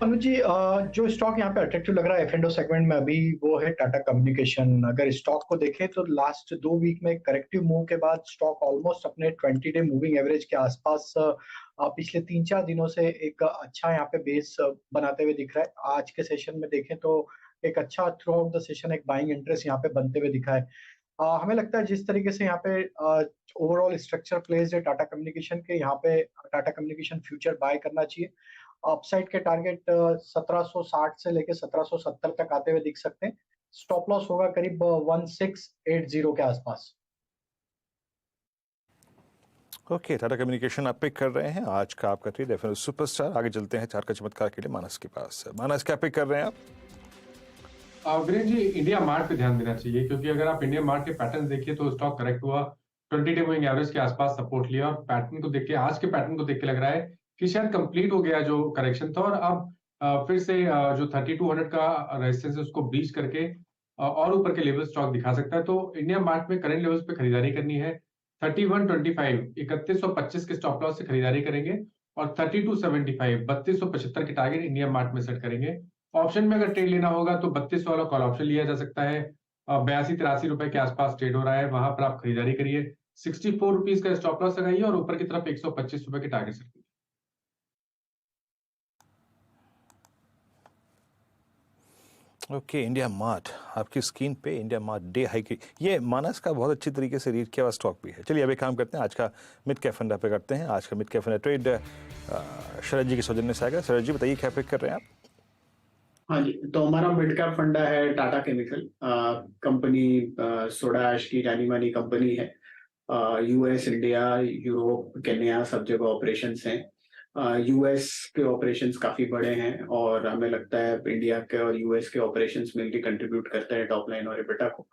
Speaker 9: अनुज जी, जो स्टॉक यहाँ पे अट्रैक्टिव लग रहा है एफ&ओ सेगमेंट में अभी, वो है टाटा कम्युनिकेशन। अगर स्टॉक को देखें तो लास्ट 2 वीक में करेक्टिव मूव के बाद स्टॉक ऑलमोस्ट अपने 20 डे मूविंग एवरेज के आसपास पिछले 3-4 दिनों से एक अच्छा यहाँ पे बेस बनाते हुए दिख रहा है। आज के सेशन में देखें तो एक अच्छा थ्रू आउट द सेशन एक बाइंग इंटरेस्ट यहाँ पे बनते हुए दिखा है। हमें लगता है जिस तरीके से यहाँ पे ओवरऑल स्ट्रक्चर प्लेस है टाटा कम्युनिकेशन के, यहाँ पे टाटा कम्युनिकेशन फ्यूचर बाय करना चाहिए। अपसाइड के टारगेट 1760 से लेके 1770 तक आते हुए दिख सकते हैं। स्टॉप लॉस होगा करीब 1680 के आसपास।
Speaker 2: ओके, टाटा कम्युनिकेशन आप पिक कर रहे हैं। आज का आपका ट्रेड एफएनओ सुपरस्टार। आगे चलते हैं चार का चमत्कार के लिए मानस के पास। मानस, क्या पिक कर रहे हैं आप?
Speaker 5: वीरेन जी, इंडिया मार्ट पे ध्यान देना चाहिए, क्योंकि अगर आप इंडिया मार्ट के पैटर्न देखिए तो स्टॉक करेक्ट हुआ, 20 डे मूविंग एवरेज के आसपास सपोर्ट लिया, और पैटर्न को देख के, आज के पैटर्न को देख के लग रहा है कि शायद कंप्लीट हो गया जो करेक्शन था, और अब फिर से जो 3200 का रेजिस्टेंस है उसको ब्रीच करके और ऊपर के लेवल स्टॉक दिखा सकता है। तो इंडिया मार्ट में करंट लेवल्स पे खरीदारी करनी है। 3125 3125 के स्टॉप लॉस से खरीदारी करेंगे, और 3275 3275 के टारगेट इंडिया मार्ट में सेट करेंगे। ऑप्शन में अगर ट्रेड लेना होगा तो 32 वाला कॉल ऑप्शन लिया जा सकता है। 82-83 रुपए के आसपास ट्रेड हो रहा है, वहां पर आप खरीदारी करिए। 64 रुपीज का स्टॉप लॉस लगाइए और ऊपर की तरफ 125 रुपए के टारगेट सेट करिए।
Speaker 2: ओके, इंडिया मार्ट आपकी स्क्रीन पे, इंडिया मार्ट डे हाई की, ये मानस का बहुत अच्छी तरीके से रीड किया हुआ स्टॉक भी है। चलिए अब एक काम करते हैं, आज का मिड कैप फंडा पे करते हैं। आज का मिड कैप फंडा ट्रेड शरद जी के सौजन्य से आएगा। शरद जी, बताइए क्या पिक कर रहे हैं आप?
Speaker 6: हाँ जी, तो हमारा मिड कैप फंडा है Tata chemical. Company soda ash की जानी मानी कंपनी है। यूएस, इंडिया, यूरोप, केन्या सब जगह ऑपरेशंस हैं। यूएस के ऑपरेशंस काफी बड़े हैं, और हमें लगता है इंडिया के और यूएस के ऑपरेशंस मिलकर कंट्रीब्यूट करते हैं टॉप लाइन और एबिटा को।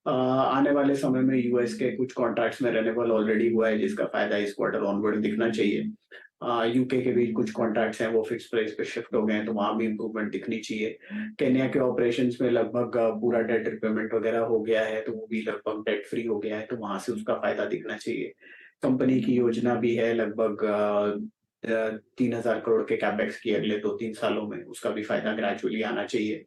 Speaker 6: आने वाले समय में यूएस के कुछ कॉन्ट्रैक्ट्स में रेन्यूअल ऑलरेडी हुआ है, जिसका फायदा इस क्वार्टर ऑनवर्ड दिखना चाहिए। यूके के भी कुछ कॉन्ट्रैक्ट्स हैं वो फिक्स प्राइस पे शिफ्ट हो गए हैं, तो वहां भी इंप्रूवमेंट दिखनी चाहिए। केन्या के ऑपरेशंस में लगभग पूरा डेट रिपेमेंट वगैरह हो गया है, तो वो भी लगभग डेट फ्री हो गया है, तो वहां से उसका फायदा दिखना चाहिए। कंपनी की योजना भी है लगभग 3000 करोड़ के कैपेक्स की अगले 2-3 सालों में, उसका भी फायदा ग्रेजुअली आना चाहिए।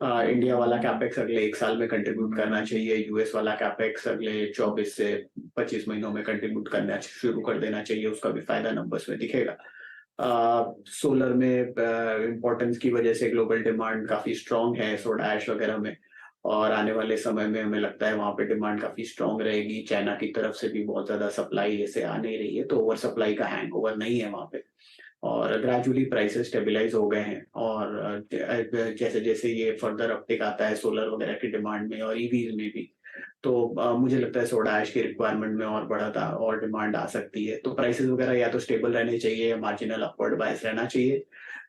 Speaker 6: इंडिया वाला कैपेक्स अगले 1 साल में कंट्रीब्यूट करना चाहिए। यूएस वाला कैपेक्स अगले 24 से 25 महीनों में कंट्रीब्यूट करना शुरू कर देना चाहिए, उसका भी फायदा नंबर्स में दिखेगा। सोलर में इंपॉर्टेंस की वजह से ग्लोबल डिमांड काफी स्ट्रांग है सोडा ऐश वगैरह में, और आने वाले समय में हमें लगता है वहां पे डिमांड काफी स्ट्रांग रहेगी। चाइना की तरफ से भी बहुत ज्यादा सप्लाई जैसे आ नहीं रही है, तो ओवर सप्लाई का हैंगओवर नहीं है वहां पे, और ग्रेजुअली प्राइसेस स्टेबलाइज हो गए हैं। और जैसे जैसे ये फर्दर अपटिक आता है सोलर वगैरह की डिमांड में और ईवीज में भी, तो मुझे लगता है सोडा ऐश की रिक्वायरमेंट में और बढ़ा और डिमांड आ सकती है। तो प्राइसेस वगैरह या तो स्टेबल रहने चाहिए या मार्जिनल अपवर्ड बायस रहना चाहिए।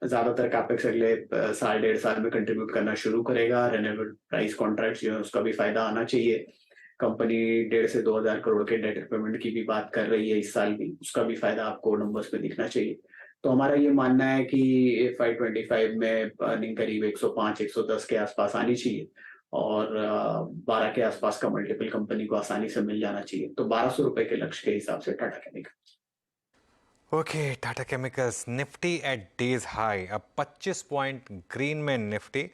Speaker 6: ज्यादातर कैपेक्स अगले साल 1.5 साल में कंट्रीब्यूट करना शुरू करेगा। रिन्यूएबल प्राइस कॉन्ट्रैक्ट्स जो है उसका भी फायदा आना चाहिए। कंपनी 1.5 से 2,000 करोड़ के डेट रिपेमेंट की भी बात कर रही है इस साल भी, उसका भी फायदा आपको नंबर्स में दिखना चाहिए। तो हमारा ये मानना है कि FY25 में अर्निंग करीब 105-110 के आसपास आनी चाहिए, और 12 के आसपास का मल्टीपल कंपनी को आसानी से मिल जाना चाहिए। तो 1200 रुपए के लक्ष्य के हिसाब से Tata chemicals.
Speaker 1: Okay, Tata chemicals Nifty at days high, अब 25 पॉइंट ग्रीन में निफ्टी,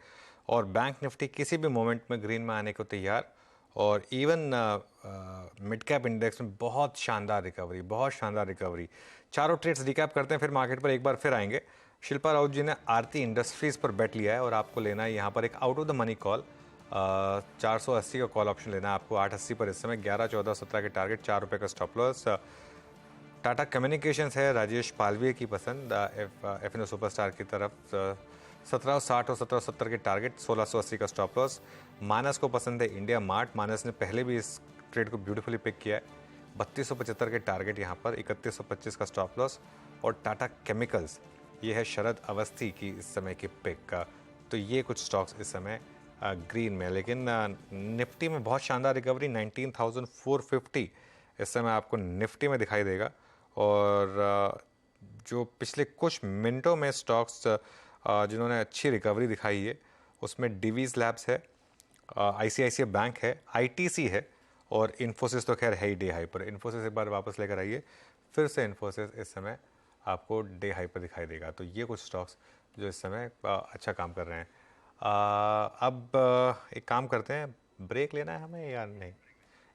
Speaker 1: और बैंक निफ्टी किसी भी मोमेंट में ग्रीन में आने को तैयार। और इवन मिड कैप इंडेक्स में बहुत शानदार रिकवरी। चारों ट्रेड्स रिकैप करते हैं, फिर मार्केट पर एक बार फिर आएंगे। शिल्पा राउत जी ने आरती इंडस्ट्रीज़ पर बेट लिया है, और आपको लेना है यहाँ पर एक out of the money call. 480 का कॉल ऑप्शन लेना है आपको 880 पर। इस समय 11, 14, 17 के टारगेट, 4 रुपये का स्टॉप लॉस। टाटा कम्युनिकेशंस है राजेश पालवी की पसंद, एफएनओ सुपरस्टार की तरफ 1760 और 1770 के टारगेट, 1680 का स्टॉप लॉस। मानस को पसंद है इंडिया मार्ट, मानस ने पहले भी इस ट्रेड को ब्यूटीफुली पिक किया है, 3275 के टारगेट यहाँ पर, 3125 का स्टॉप लॉस। और टाटा केमिकल्स, ये है शरद अवस्थी की इस समय की पिक का। तो ये कुछ स्टॉक्स इस समय ग्रीन में, लेकिन निफ्टी में बहुत शानदार रिकवरी, 19,450 इस समय आपको निफ्टी में दिखाई देगा। और जो पिछले कुछ मिनटों में स्टॉक्स जिन्होंने अच्छी रिकवरी दिखाई है, उसमें डिवीज लैब्स है, ICICI बैंक है, ITC है, और इन्फोसिस तो खैर है ही डे हाई पर। इन्फोसिस एक बार वापस लेकर आइए, फिर से इन्फोसिस इस समय आपको डे हाई पर दिखाई देगा। तो ये कुछ स्टॉक्स जो इस समय अच्छा काम कर रहे हैं। अब एक काम करते हैं, ब्रेक लेना है हमें या नहीं?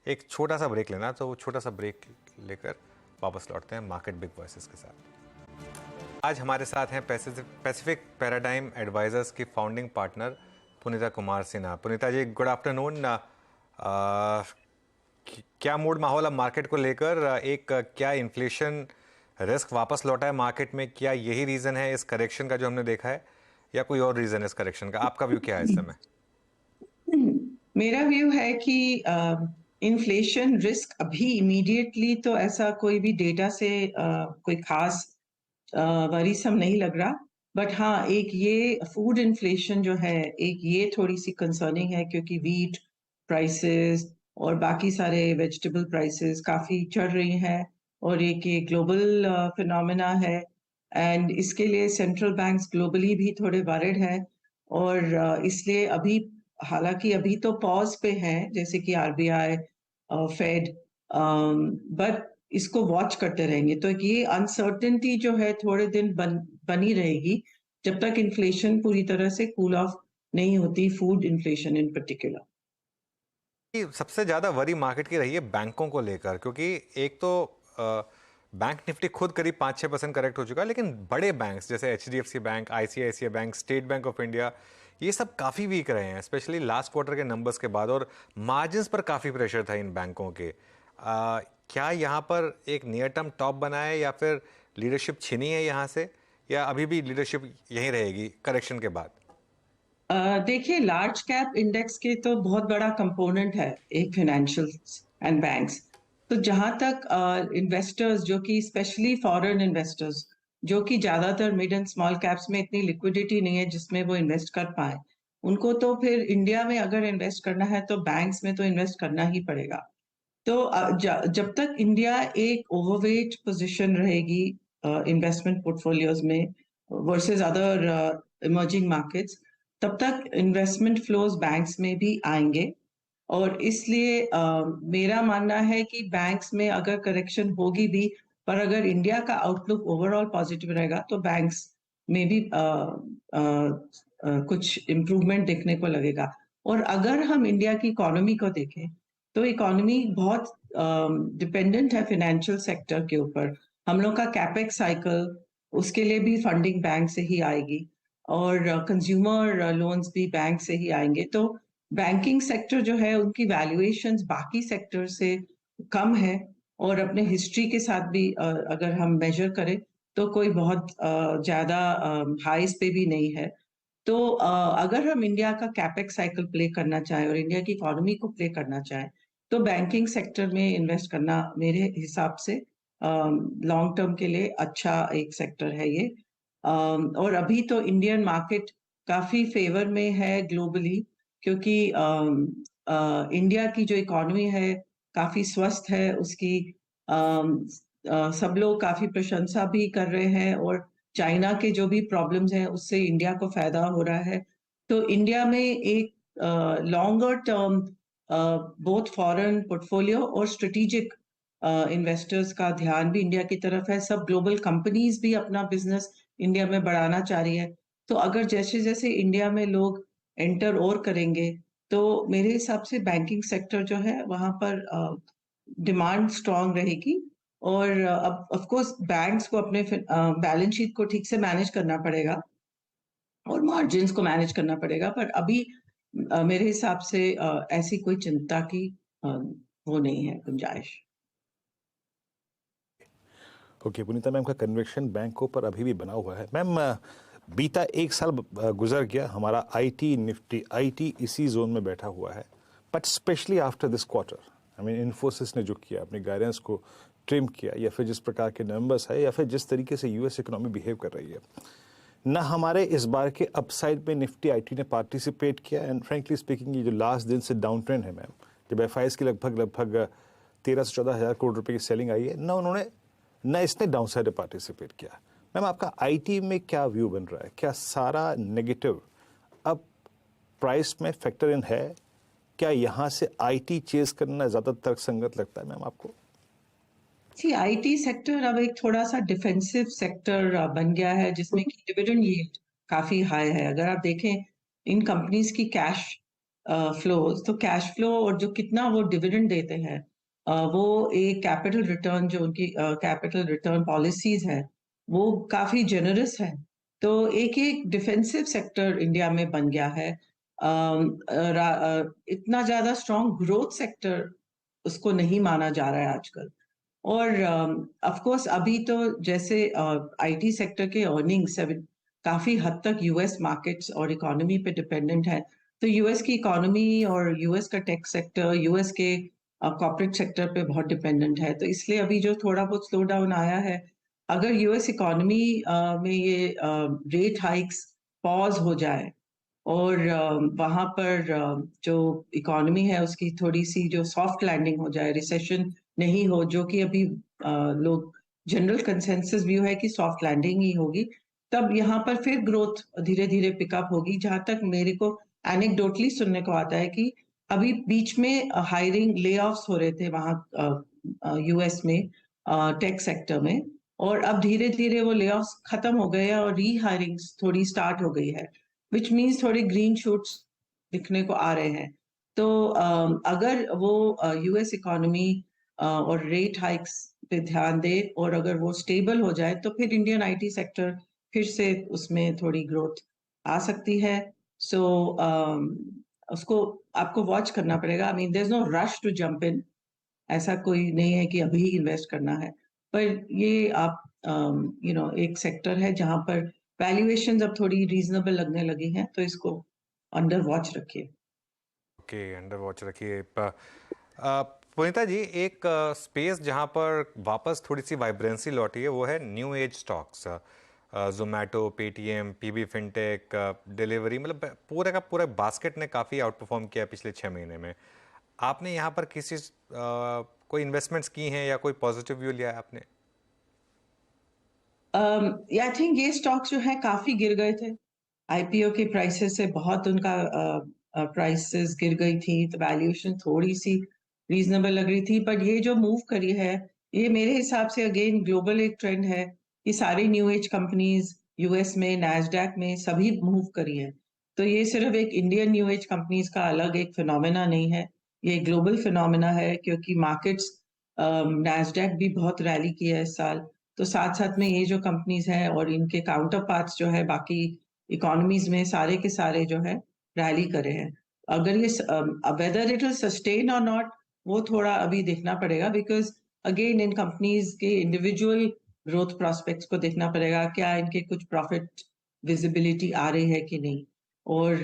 Speaker 1: एक छोटा सा ब्रेक लेना, तो वो छोटा सा ब्रेक लेकर वापस लौटते हैं मार्केट बिग वॉइसेस के साथ। आज हमारे साथ हैं पैसिफिक पैराडाइम एडवाइजर्स की फाउंडिंग पार्टनर पुनीता कुमार सिन्हा। पुनीता जी, गुड आफ्टरनून। क्या मूड माहौल अब मार्केट को लेकर? एक क्या इन्फ्लेशन रिस्क वापस लौटा है मार्केट में? क्या यही रीज़न है इस करेक्शन का जो हमने देखा है, या कोई और रीज़न है इस करेक्शन का? आपका व्यू क्या है इस समय?
Speaker 12: मेरा व्यू है कि इन्फ्लेशन रिस्क अभी इमीडिएटली तो ऐसा कोई भी डेटा से कोई खास वरीसम नहीं लग रहा। बट हाँ, एक ये फूड इन्फ्लेशन जो है, एक ये थोड़ी सी कंसर्निंग है, क्योंकि वीट प्राइसेस और बाकी सारे वेजिटेबल प्राइसेस काफ़ी चढ़ रही हैं, और एक ये ग्लोबल फिनोमेना है। एंड इसके लिए सेंट्रल बैंक्स ग्लोबली भी थोड़े वरिड हैं, और इसलिए अभी, हालांकि अभी तो पॉज पे हैं जैसे कि RBI, फेड, बट इसको वॉच करते रहेंगे। तो ये अनसर्टेनिटी जो है थोड़े दिन बनी रहेगी जब तक इन्फ्लेशन पूरी तरह से कूल ऑफ नहीं होती, फूड इन्फ्लेशन इन पर्टिकुलर।
Speaker 1: सबसे ज़्यादा वरी मार्केट की रही है बैंकों को लेकर, क्योंकि एक तो बैंक निफ्टी खुद करीब 5-6% करेक्ट हो चुका है, लेकिन बड़े बैंक्स जैसे HDFC bank, ICICI bank, state bank of India, ये सब काफ़ी वीक रहे हैं, स्पेशली लास्ट क्वार्टर के नंबर्स के बाद, और मार्जिन्स पर काफ़ी प्रेशर था इन बैंकों के। क्या यहाँ पर एक नियर टर्म टॉप बना है, या फिर लीडरशिप छिनी है यहाँ से, या अभी भी लीडरशिप यहीं रहेगी करेक्शन के बाद?
Speaker 12: देखिए, लार्ज कैप इंडेक्स के तो बहुत बड़ा कंपोनेंट है एक फाइनेंशियल्स एंड बैंक्स। तो जहां तक इन्वेस्टर्स जो कि स्पेशली फॉरेन इन्वेस्टर्स जो कि ज्यादातर मिड एंड स्मॉल कैप्स में इतनी लिक्विडिटी नहीं है जिसमें वो इन्वेस्ट कर पाए, उनको तो फिर इंडिया में अगर इन्वेस्ट करना है तो बैंक्स में तो इन्वेस्ट करना ही पड़ेगा। तो जब तक इंडिया एक ओवरवेट पोजीशन रहेगी इन्वेस्टमेंट पोर्टफोलियोज में वर्सेस अदर इमर्जिंग मार्केट्स, तब तक इन्वेस्टमेंट फ्लोज बैंक्स में भी आएंगे। और इसलिए मेरा मानना है कि बैंक्स में अगर करेक्शन होगी भी, पर अगर इंडिया का आउटलुक ओवरऑल पॉजिटिव रहेगा तो बैंक्स में भी कुछ इम्प्रूवमेंट देखने को लगेगा। और अगर हम इंडिया की इकोनॉमी को देखें तो इकोनॉमी बहुत डिपेंडेंट है फाइनेंशियल सेक्टर के ऊपर। हम लोग का कैपेक्स साइकिल, उसके लिए भी फंडिंग बैंक से ही आएगी, और कंज्यूमर लोन्स भी बैंक से ही आएंगे। तो बैंकिंग सेक्टर जो है उनकी वैल्यूएशंस बाकी सेक्टर से कम है और अपने हिस्ट्री के साथ भी अगर हम मेजर करें तो कोई बहुत ज्यादा हाईस पे भी नहीं है। तो अगर हम इंडिया का कैपेक्स साइकिल प्ले करना चाहें और इंडिया की इकोनॉमी को प्ले करना चाहें तो बैंकिंग सेक्टर में इन्वेस्ट करना मेरे हिसाब से लॉन्ग टर्म के लिए अच्छा एक सेक्टर है ये। और अभी तो इंडियन मार्केट काफी फेवर में है ग्लोबली, क्योंकि इंडिया की जो इकोनॉमी है काफी स्वस्थ है, उसकी सब लोग काफी प्रशंसा भी कर रहे हैं और चाइना के जो भी प्रॉब्लम्स हैं उससे इंडिया को फायदा हो रहा है। तो इंडिया में एक longer term both foreign portfolio और स्ट्रेटेजिक इन्वेस्टर्स का ध्यान भी इंडिया की तरफ है। सब ग्लोबल कंपनीज भी अपना बिजनेस इंडिया में बढ़ाना चाह रही है। तो अगर जैसे जैसे इंडिया में लोग एंटर और करेंगे तो मेरे हिसाब से बैंकिंग सेक्टर जो है वहां पर डिमांड स्ट्रांग रहेगी। और अब ऑफ कोर्स बैंक्स को अपने बैलेंस शीट को ठीक से मैनेज करना पड़ेगा और मार्जिन्स को मैनेज करना पड़ेगा, पर अभी मेरे हिसाब से ऐसी कोई चिंता की वो नहीं है गुंजाइश।
Speaker 2: ओके पुनीता मैम का कन्विक्शन बैंकों पर अभी भी बना हुआ है। मैम बीता एक साल गुजर गया, हमारा आईटी निफ्टी आईटी इसी जोन में बैठा हुआ है, but specially after this quarter I mean Infosys ने जो किया, अपने गाइडेंस को ट्रिम किया, या फिर जिस प्रकार के नंबर्स है, या फिर जिस तरीके से यूएस इकोनॉमी बिहेव कर रही है, ना हमारे इस बार के अपसाइड में निफ्टी आईटी ने पार्टिसिपेट किया। एंड फ्रेंकली स्पीकिंग ये जो लास्ट दिन से डाउन ट्रेंड है मैम, जब एफआईएस की लगभग 13 से 14 हज़ार करोड़ रुपए की सेलिंग आई है, ना इसने डाउन साइड में पार्टिसिपेट किया। मैम आपका आईटी में क्या व्यू बन रहा है? क्या सारा नेगेटिव अब प्राइस में फैक्टर इन है? क्या यहाँ से आईटी चेज करना ज्यादा तर्कसंगत लगता है मैम आपको?
Speaker 12: जी, आईटी सेक्टर अब एक थोड़ा सा डिफेंसिव सेक्टर बन गया है, जिसमें कि डिविडेंड यील्ड काफी हाई है। अगर आप देखें इन कंपनीज की कैश फ्लोज, तो कैश फ्लो और जो कितना वो डिविडेंड देते हैं, वो एक कैपिटल रिटर्न, जो उनकी कैपिटल रिटर्न पॉलिसीज है वो काफी जेनरस है। तो एक डिफेंसिव सेक्टर इंडिया में बन गया है। इतना ज्यादा स्ट्रॉन्ग ग्रोथ सेक्टर उसको नहीं माना जा रहा है आजकल। और ऑफ कोर्स अभी तो जैसे आईटी सेक्टर के अर्निंग्स काफी हद तक यूएस मार्केट्स और इकोनॉमी पे डिपेंडेंट है। तो यूएस की इकोनॉमी और यूएस का टेक सेक्टर, यूएस के कॉर्पोरेट सेक्टर पे बहुत डिपेंडेंट है। तो इसलिए अभी जो थोड़ा बहुत स्लो डाउन आया है, अगर यूएस इकोनॉमी में ये रेट हाइक्स पॉज हो जाए और वहां पर जो इकोनॉमी है उसकी थोड़ी सी जो सॉफ्ट लैंडिंग हो जाए, रिसेशन नहीं हो, जो कि अभी लोग जनरल कंसेंसस व्यू है कि सॉफ्ट लैंडिंग ही होगी, तब यहाँ पर फिर ग्रोथ धीरे धीरे पिकअप होगी। जहां तक मेरे को एनेक्डोटली सुनने को आता है कि अभी बीच में हायरिंग ले ऑफ्स हो रहे थे वहां यूएस में टेक सेक्टर में, और अब धीरे धीरे वो ले ऑफ्स खत्म हो गए और री हायरिंग थोड़ी स्टार्ट हो गई है, विच मीन्स थोड़े ग्रीन शूट्स दिखने को आ रहे हैं। तो अगर वो यूएस इकोनॉमी और रेट हाइक्स पे ध्यान दे और अगर वो स्टेबल हो जाए तो फिर इंडियन आईटी सेक्टर फिर से उसमें थोड़ी ग्रोथ आ सकती है। सो उसको आपको वॉच करना पड़ेगा। I mean there is no rush to jump in, ऐसा कोई नहीं है कि अभी ही इन्वेस्ट करना है, पर ये आप एक सेक्टर है जहां पर वैल्यूएशंस अब थोड़ी रीजनेबल लगने लगी हैं, तो इसको अंडर वॉच रखिए।
Speaker 1: ओके, अंडर वॉच रखिए। पुनीता जी, एक स्पेस जहां पर वापस थोड़ी सी वाइब्रेंसी लौटी है वो है new age stocks, Zomato, Paytm, PB fintech, Delhivery, मतलब पूरे का पूरा बास्केट ने काफ़ी आउट परफॉर्म किया पिछले 6 महीने में। आपने यहाँ पर किसी कोई इन्वेस्टमेंट्स की हैं या कोई पॉजिटिव व्यू लिया है आपने?
Speaker 12: आई थिंक ये स्टॉक्स जो है काफी गिर गए थे आईपीओ के प्राइसेस से, बहुत उनका प्राइसेस गिर गई थी, तो वैल्यूएशन थोड़ी सी रीजनेबल लग रही थी। पर ये जो मूव करी है, ये मेरे हिसाब से अगेन ग्लोबल एक ट्रेंड है कि सारी न्यू एज कंपनीज यूएस में, नैस्डैक में सभी मूव करी है। तो ये सिर्फ एक इंडियन न्यू एज कंपनीज का अलग एक फिनोमेना नहीं है, ये ग्लोबल फिनोमेना है, क्योंकि मार्केट्स नैस्डैक भी बहुत रैली किया है इस साल। तो साथ साथ में ये जो कंपनीज हैं और इनके काउंटर पार्ट्स जो है बाकी इकोनॉमीज में, सारे के सारे जो है रैली करे हैं। अगर ये वेदर इट विल सस्टेन और नॉट, वो थोड़ा अभी देखना पड़ेगा, बिकॉज अगेन इन कंपनीज के इंडिविजुअल ग्रोथ प्रॉस्पेक्ट्स को देखना पड़ेगा, क्या इनके कुछ प्रॉफिट विजिबिलिटी आ रही है कि नहीं। और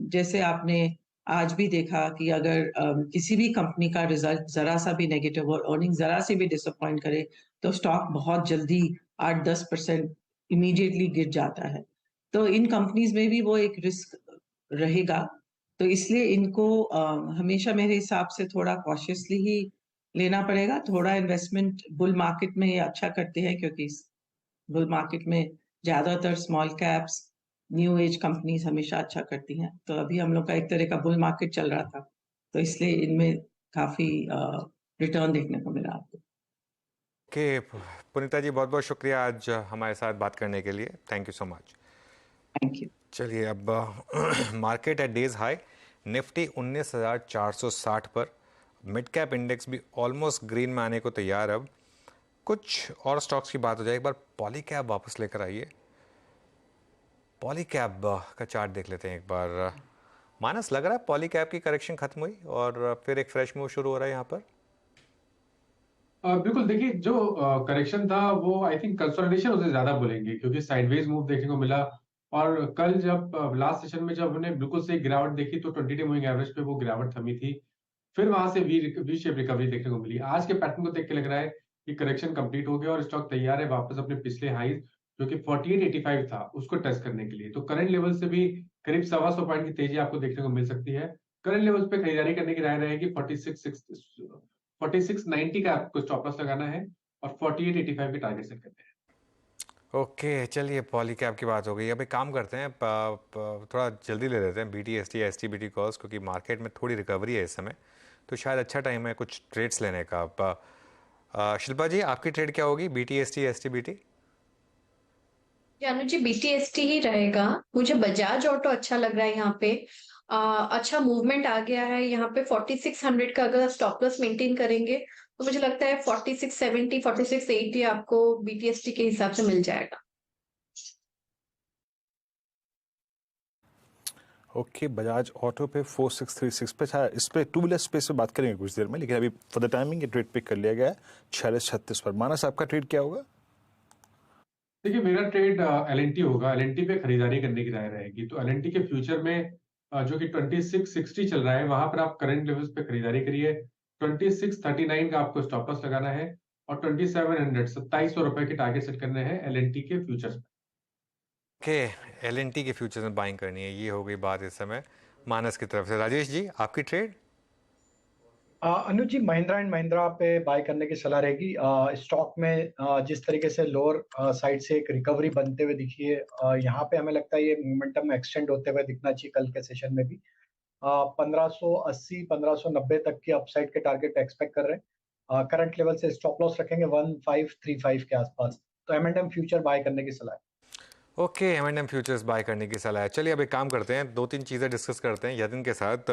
Speaker 12: जैसे आपने आज भी देखा कि अगर किसी भी कंपनी का रिजल्ट जरा सा भी नेगेटिव और अर्निंग जरा सी भी डिसअपॉइंट करे तो स्टॉक बहुत जल्दी 8-10% इमीडिएटली गिर जाता है। तो इन कंपनीज में भी वो एक रिस्क रहेगा, तो इसलिए इनको हमेशा मेरे हिसाब से थोड़ा कॉशियसली ही लेना पड़ेगा। थोड़ा इन्वेस्टमेंट बुल मार्केट में ये अच्छा करते हैं, क्योंकि बुल मार्केट में ज्यादातर small caps new age companies हमेशा अच्छा करती हैं। तो अभी हम लोग का एक तरह का बुल मार्केट चल रहा था, तो इसलिए इनमें काफी रिटर्न देखने को मिला आपको।
Speaker 1: ओके पुनीता जी, बहुत बहुत शुक्रिया आज हमारे साथ बात करने के लिए। Thank you so much.
Speaker 12: Thank you.
Speaker 1: चलिए अब market at days high, Nifty 19,460 पर, मिड कैप इंडेक्स भी ऑलमोस्ट ग्रीन में आने को तैयार। अब कुछ और स्टॉक्स की बात हो जाए। एक बार पॉली कैप वापस लेकर आइए। पॉली कैप का चार्ट देख लेते हैं एक बार। मानस, लग रहा है पॉली कैप की करेक्शन खत्म हुई और फिर एक फ्रेश मूव शुरू हो रहा है यहाँ पर।
Speaker 5: बिल्कुल, देखिए जो करेक्शन था वो आई थिंक कंसोलिडेशन उसे ज्यादा बोलेंगे, क्योंकि साइडवेज मूव देखने को मिला। और कल जब लास्ट सेशन में जब हमने बिल्कुल से गिरावट देखी तो 20 डे मूविंग एवरेज पे वो गिरावट थमी थी, फिर वहां से वी शेप रिकवरी देखने को मिली। आज के पैटर्न को देख के लग रहा है कि करेक्शन कंप्लीट हो गया और स्टॉक तैयार है वापस अपने पिछले हाईज जो कि 4885 था उसको टेस्ट करने के लिए। तो करंट लेवल से भी करीब 125 पॉइंट की तेजी आपको देखने को मिल सकती है। करंट लेवल्स पे खरीदारी करने की राय रहेगी। 4690 का आपको स्टॉप लॉस लगाना है और 4885 के टारगेट सेट करते हैं।
Speaker 1: ओके चलिए, पॉली कैप की बात हो गई। अब एक काम करते हैं, थोड़ा जल्दी ले लेते हैं BTST STBT कॉल्स, क्योंकि मार्केट में थोड़ी रिकवरी है इस समय, तो शायद अच्छा टाइम है कुछ ट्रेड्स लेने का। शिल्पा जी, आपकी ट्रेड क्या होगी BTST STBT?
Speaker 4: जानू जी, BTST ही रहेगा। मुझे बजाज ऑटो अच्छा लग रहा है यहाँ पे। अच्छा मूवमेंट आ गया है यहाँ पे। 4600 का अगर स्टॉप लॉस मेंटेन करेंगे तो मुझे लगता है 4670 4680 आपको BTST के हिसाब से मिल जाएगा।
Speaker 2: ओके बजाज ऑटो पे 4636 पे था। इस पे टू व्हीलर स्पेस पे बात करेंगे कुछ देर में, लेकिन अभी फॉर द टाइमिंग ये ट्रेड पिक कर लिया गया है 4636 पर। मानस, आपका ट्रेड क्या होगा?
Speaker 5: देखिए मेरा ट्रेड LNT होगा। LNT पे खरीदारी करने की राय रहेगी। तो LNT के फ्यूचर में जो कि 2660 चल रहा है, वहां पर आप करंट लेवल्स पे खरीदारी करिए। 2639 का आपको स्टॉप लॉस लगाना है और 2700 रुपए के टारगेट सेट करने हैं LNT के फ्यूचर्स में।
Speaker 1: ओके, LNT के फ्यूचर्स में बाइंग करनी है, ये हो गई बात इस समय मानस की तरफ से। राजेश जी, आपकी ट्रेड?
Speaker 9: अनुज जी, महिंद्रा एंड महिंद्रा पे बाय करने की सलाह रहेगी। स्टॉक में जिस तरीके से लोअर साइड से एक रिकवरी बनते हुए दिखी है, यहाँ पे हमें लगता है ये मोमेंटम में एक्सटेंड होते हुए दिखना चाहिए कल के सेशन में भी। 1580 1590 तक की अपसाइड के टारगेट एक्सपेक्ट कर रहे हैं। करंट लेवल से स्टॉप लॉस रखेंगे 1535 के आसपास। तो M&M फ्यूचर बाय करने की सलाह है।
Speaker 1: ओके, M&M फ्यूचर्स बाय करने की सलाह है। चलिए अब एक काम करते हैं, दो तीन चीज़ें डिस्कस करते हैं यतिन के साथ।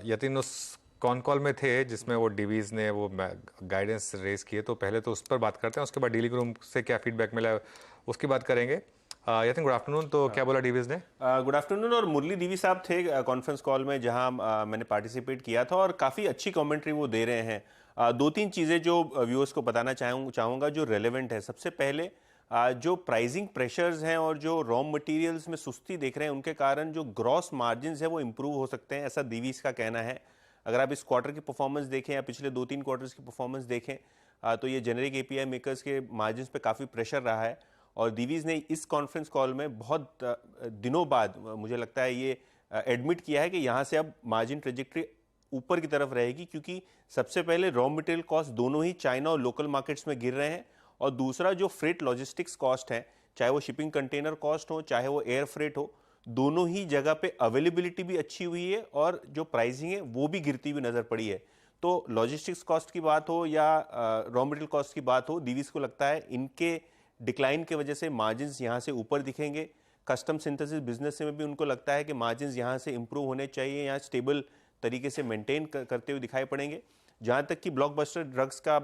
Speaker 1: यतिन उस कॉन कॉल में थे जिसमें वो डिवीज़ ने वो गाइडेंस रेज किए, तो पहले तो उस पर बात करते हैं, उसके बाद डीलिंग रूम से क्या फीडबैक मिला है उसकी बात करेंगे। Yatin, good afternoon. तो क्या बोला डिवीज़ ने?
Speaker 13: Good afternoon. और मुरली देवी साहब थे कॉन्फ्रेंस कॉल में जहां मैंने पार्टिसिपेट किया था और काफ़ी अच्छी कमेंट्री वो दे रहे हैं। दो तीन चीज़ें जो व्यूअर्स को बताना चाहूँगा जो रेलेवेंट है। सबसे पहले जो प्राइसिंग प्रेशर्स हैं और जो रॉ मटेरियल्स में सुस्ती देख रहे हैं, उनके कारण जो ग्रॉस मार्जिन्स है वो इम्प्रूव हो सकते हैं, ऐसा दिवीज़ का कहना है। अगर आप इस क्वार्टर की परफॉर्मेंस देखें या पिछले 2-3 क्वार्टर्स की परफॉर्मेंस देखें तो ये जेनेरिक API मेकर्स के मार्जिन्स पे काफ़ी प्रेशर रहा है। और दिवीज़ ने इस कॉन्फ्रेंस कॉल में बहुत दिनों बाद मुझे लगता है ये एडमिट किया है कि यहाँ से अब मार्जिन ट्रेजेक्ट्री ऊपर की तरफ रहेगी, क्योंकि सबसे पहले रॉ मटेरियल कॉस्ट दोनों ही चाइना और लोकल मार्केट्स में गिर रहे हैं, और दूसरा जो फ्रेट लॉजिस्टिक्स कॉस्ट है, चाहे वो शिपिंग कंटेनर कॉस्ट हो चाहे वो एयर फ्रेट हो, दोनों ही जगह पे अवेलेबिलिटी भी अच्छी हुई है और जो प्राइसिंग है वो भी गिरती हुई नजर पड़ी है। तो लॉजिस्टिक्स कॉस्ट की बात हो या रॉ मटेरियल कॉस्ट की बात हो, दिवीज़ को लगता है इनके डिक्लाइन की वजह से मार्जिन्स यहाँ से ऊपर दिखेंगे। कस्टम सिंथेसिस बिजनेस में भी उनको लगता है कि मार्जिन्स यहाँ से इंप्रूव होने चाहिए, यहाँ स्टेबल तरीके से मेंटेन करते हुए दिखाई पड़ेंगे। जहाँ तक कि ब्लॉकबस्टर ड्रग्स का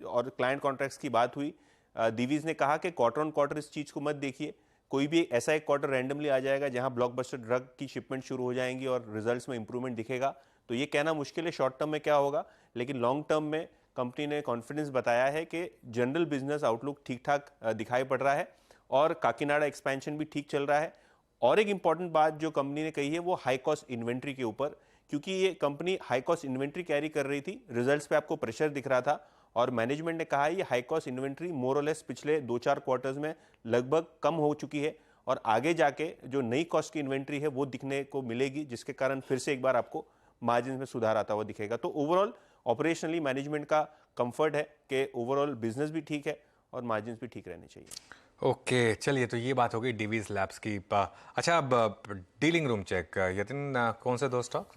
Speaker 13: और क्लाइंट कॉन्ट्रैक्ट्स की बात हुई, दिवीज़ ने कहा कि क्वार्टर ऑन क्वार्टर इस चीज़ को मत देखिए, कोई भी ऐसा एक क्वार्टर रैंडमली आ जाएगा जहां ब्लॉकबस्टर ड्रग की शिपमेंट शुरू हो जाएंगी और रिजल्ट्स में इंप्रूवमेंट दिखेगा, तो ये कहना मुश्किल है शॉर्ट टर्म में क्या होगा, लेकिन लॉन्ग टर्म में कंपनी ने कॉन्फिडेंस बताया है कि जनरल बिजनेस आउटलुक ठीक ठाक दिखाई पड़ रहा है और काकीनाडा एक्सपेंशन भी ठीक चल रहा है। और एक इंपॉर्टेंट बात जो कंपनी ने कही है वो हाई कॉस्ट इन्वेंट्री के ऊपर, क्योंकि ये company high cost inventory carry कर रही थी, रिजल्ट्स पे आपको प्रेशर दिख रहा था और मैनेजमेंट ने कहा है ये हाई कॉस्ट इन्वेंट्री मोर और लेस पिछले 2-4 क्वार्टर्स में लगभग कम हो चुकी है और आगे जाके जो नई कॉस्ट की इन्वेंट्री है वो दिखने को मिलेगी, जिसके कारण फिर से एक बार आपको मार्जिन में सुधार आता हुआ दिखेगा। तो ओवरऑल ऑपरेशनली मैनेजमेंट का कंफर्ट है कि ओवरऑल बिजनेस भी ठीक है और मार्जिन भी ठीक रहने चाहिए।
Speaker 1: ओके, चलिए, तो ये बात हो गई डीवीज लैब्स की। अच्छा, अब डीलिंग रूम चेक, यतिन कौन से दो स्टॉक?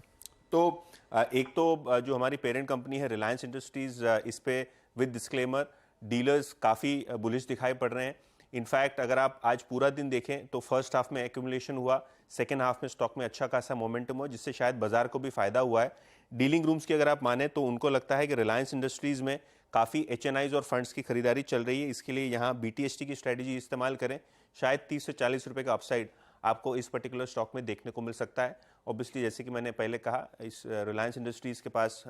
Speaker 13: तो एक तो जो हमारी पेरेंट कंपनी है रिलायंस इंडस्ट्रीज, इस पे विद डिस्क्लेमर डीलर्स काफ़ी बुलिश दिखाई पड़ रहे हैं। इनफैक्ट अगर आप आज पूरा दिन देखें तो फर्स्ट हाफ में एक्यूमुलेशन हुआ, सेकेंड हाफ में स्टॉक में अच्छा खासा मोमेंटम हुआ, जिससे शायद बाजार को भी फायदा हुआ है। डीलिंग रूम्स की अगर आप माने तो उनको लगता है कि रिलायंस इंडस्ट्रीज़ में काफ़ी HNIs और फंड्स की खरीदारी चल रही है, इसके लिए यहाँ BTST की स्ट्रेटजी इस्तेमाल करें, शायद 30 से 40 रुपये का अपसाइड आपको इस पर्टिकुलर स्टॉक में देखने को मिल सकता है। ऑब्वियसली जैसे कि मैंने पहले कहा, इस रिलायंस इंडस्ट्रीज़ के पास